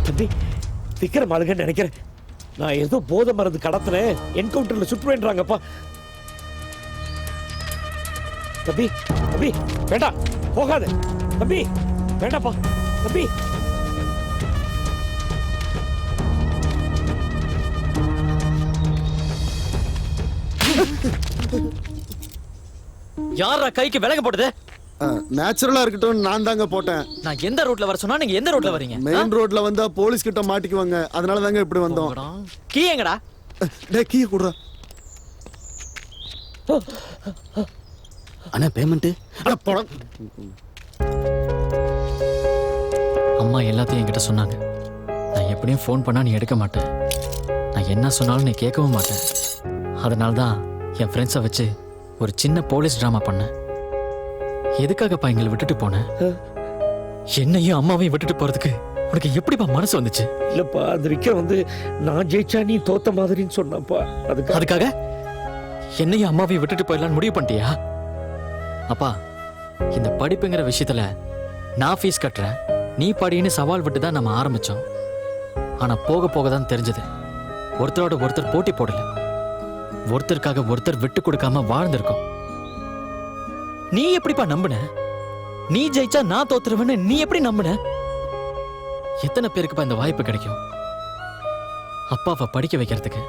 தம்பி விக்ரம் ஆளுங்கன்னு நினைக்கிறேன். நான் ஏதோ போதை மருந்து கடத்தினேன், என்கவுண்டர்ல சுற்றுவேன்றாங்கப்பா. தம்பி தம்பி வேண்டாம் போகாத தம்பி, வேண்டாப்பா தம்பி. யாரா கைக்கு விலக போடுது? நேச்சுரலா இருக்கட்டும் நான் தாங்க போட்டேன். நான் எந்த ரூட்ல வர சொன்னா நீங்க எந்த ரூட்ல வரீங்க? மெயின் ரோட்ல வந்தா போலீஸ் கிட்ட மாட்டிக்குவாங்க, அதனால தாங்க இப்படி வந்தோம். கீ எங்கடா? டேய் கீ குடுறா. அண்ணா பேமெண்ட். அம்மா எல்லாத்தையும் என்கிட்ட சொன்னாங்க. நான் எப்படியும் ஃபோன் பண்ணா நீ எடுக்க மாட்டேன், நான் என்ன சொன்னாலும் நீ கேட்கவும் மாட்டேன். அதனால தான் என் ஃப்ரெண்ட்ஸை வச்சு ஒரு சின்ன போலீஸ் டிராமா பண்ணேன். எதுக்காகப்பா எங்களை விட்டுட்டு போனேன்? என்னையும் அம்மாவையும் விட்டுட்டு போறதுக்கு உனக்கு எப்படிப்பா மனசு வந்துச்சு? இல்லப்பா அந்த விக்ரம் வந்து நான் ஜெயிச்சா நீ தோத்த மாதிரின்னு சொன்னப்பா. அதுக்காக என்னையும் அம்மாவையும் விட்டுட்டு போயிடலான்னு முடிவு பண்ணிட்டியா? அப்பா இந்த படிப்புங்கிற விஷயத்துல நான் ஃபீஸ் கட்டுறேன், நீ படின்னு சவால் விட்டு தான் நம்ம ஆரம்பிச்சோம். ஆனா போக போக தான் தெரிஞ்சது ஒருத்தரோட ஒருத்தர் போட்டி போடல, ஒருத்தருக்காக ஒருத்தர் விட்டு கொடுக்காம வாழ்ந்திருக்கோம். நீ எப்படிப்பா நம்புன? நீ ஜெயிச்சா நான் தோத்துருவேன்னு நீ எப்படி நம்புன? எத்தனை பேருக்குப்பா இந்த வாய்ப்பு கிடைக்கும் அப்பாவை படிக்க வைக்கிறதுக்கு?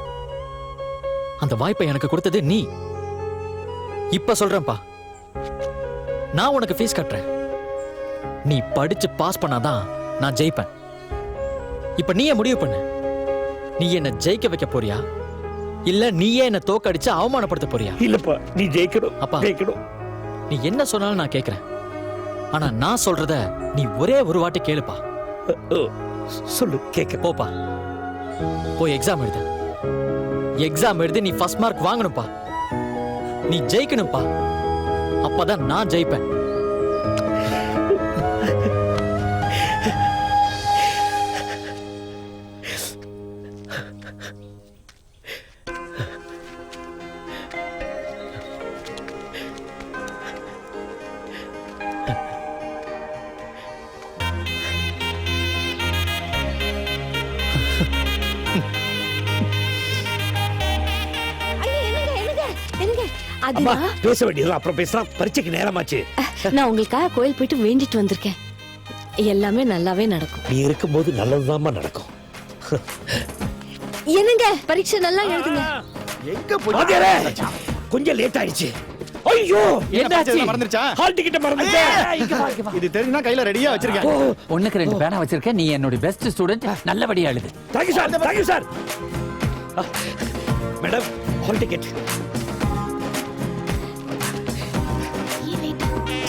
அந்த வாய்ப்பை எனக்கு கொடுத்தது நீ. இப்ப சொல்றேன்ப்பா, நான் உனக்கு ஃபீஸ் கட்டுறேன், நீ படிச்சு பாஸ் பண்ணாதான் நான் ஜெயிப்பேன். இப்ப நீயே முடிவு பண்ணு, நீ என்ன ஜெயிக்க வைக்க போறியா இல்ல நீயே என்ன தோக்கடிச்சு அவமானப்படுத்த போறியா? இல்லப்பா நீ ஜெயிக்கணும். அப்பா ஜெயிக்கணும். நீ என்ன சொன்னாலும் நான் கேட்கிறேன், ஆனா நான் சொல்றத நீ ஒரே ஒரு வாட்டி கேளுப்பா. சொல்லு கேட்க. போப்பா போய் எக்ஸாம் எழுது. எக்ஸாம் எழுதி நீ ஃபர்ஸ்ட் மார்க் வாங்கணும்ப்பா, நீ ஜெயிக்கணும்ப்பா, அப்பதான் நான் ஜெயிப்பேன். அம்மா பேச வேண்டியது அப்புறம் பேசலாம், பரீட்சைக்கு நேரமாச்சு. நான் உங்களுக்காக கோயில் போயிட்டு வேண்டிட்டு வந்திருக்கேன். எல்லாமே நல்லாவே நடக்கும். நீ இருக்கும்போது நல்லதுதாம்மா நடக்கும். என்னங்க பரீட்சை நல்லா எழுதுங்க. எங்க போய் கொஞ்சம் லேட் ஆயிடுச்சு. ஐயோ என்னாச்சு? மறந்துருச்சா? ஹால் டிக்கெட் மறந்துட்டேன். இது தெரியும்னா கையில ரெடியா வச்சிருக்கேன். ஒண்ணுக்கு 2 பேனா வச்சிருக்கேன். நீ என்னோட பெஸ்ட் ஸ்டூடெண்ட், நல்லபடியா எழுது. Thank you sir. Thank you sir. Madam hall ticket.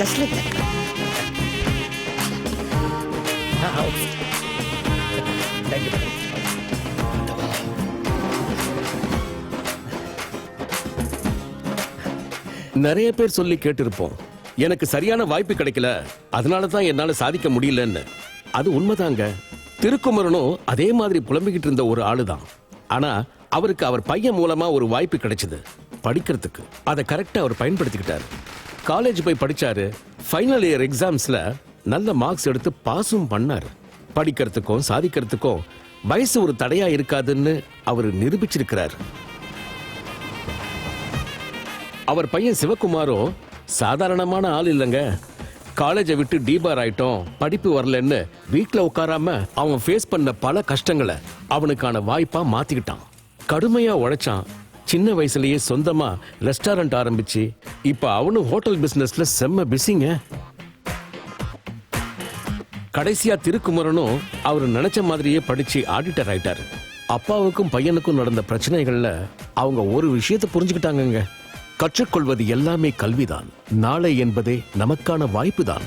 Just like that. Thank you. நிறைய பேர் சொல்லி கேட்டிருப்போம், எனக்கு சரியான வாய்ப்பு கிடைக்கல, அதனால தான் என்னால சாதிக்க முடியலன்னு. அது உண்மைதாங்க. திருக்குமரனும் அதே மாதிரி புலம்பிக்கிட்டு இருந்த ஒரு ஆளுதான். ஆனா அவருக்கு அவர் பையன் மூலமா ஒரு வாய்ப்பு கிடைச்சது படிக்கிறதுக்கு. அதை கரெக்டா அவர் பயன்படுத்திக்கிட்டாரு. காலேஜ் போய் படிச்சாரு. ஃபைனல் இயர் எக்ஸாம்ஸ்ல நல்ல மார்க்ஸ் எடுத்து பாஸும் பண்ணாரு. படிக்கிறதுக்கும் சாதிக்கிறதுக்கும் வயசு ஒரு தடையா இருக்காதுன்னு அவர் நிரூபிச்சிருக்கிறார். அவர் பையன் சிவகுமாரோ சாதாரணமான ஆள் இல்லைங்க. காலேஜை விட்டு டீபார் ஆயிட்டோம், படிப்பு வரலன்னு வீட்டுல உட்காராம அவன் ஃபேஸ் பண்ண பல கஷ்டங்களை அவனுக்கான வாய்ப்பா மாத்திக்கிட்டான். கடுமையா உழைச்சான். சின்ன வயசுலயே சொந்தமா ரெஸ்டாரண்ட் ஆரம்பிச்சு இப்ப அவனும் ஹோட்டல் பிசினஸ்ல செம்ம பிஸிங்க. கடைசியா திருக்குமரனும் அவர் நினைச்ச மாதிரியே படிச்சு ஆடிட்டர் ஆயிட்டாரு. அப்பாவுக்கும் பையனுக்கும் நடந்த பிரச்சனைகள்ல அவங்க ஒரு விஷயத்தை புரிஞ்சுக்கிட்டாங்கங்க. கற்றுக்கொள்வது எல்லாமே கல்விதான். நாளை என்பதே நமக்கான வாய்ப்பு தான்.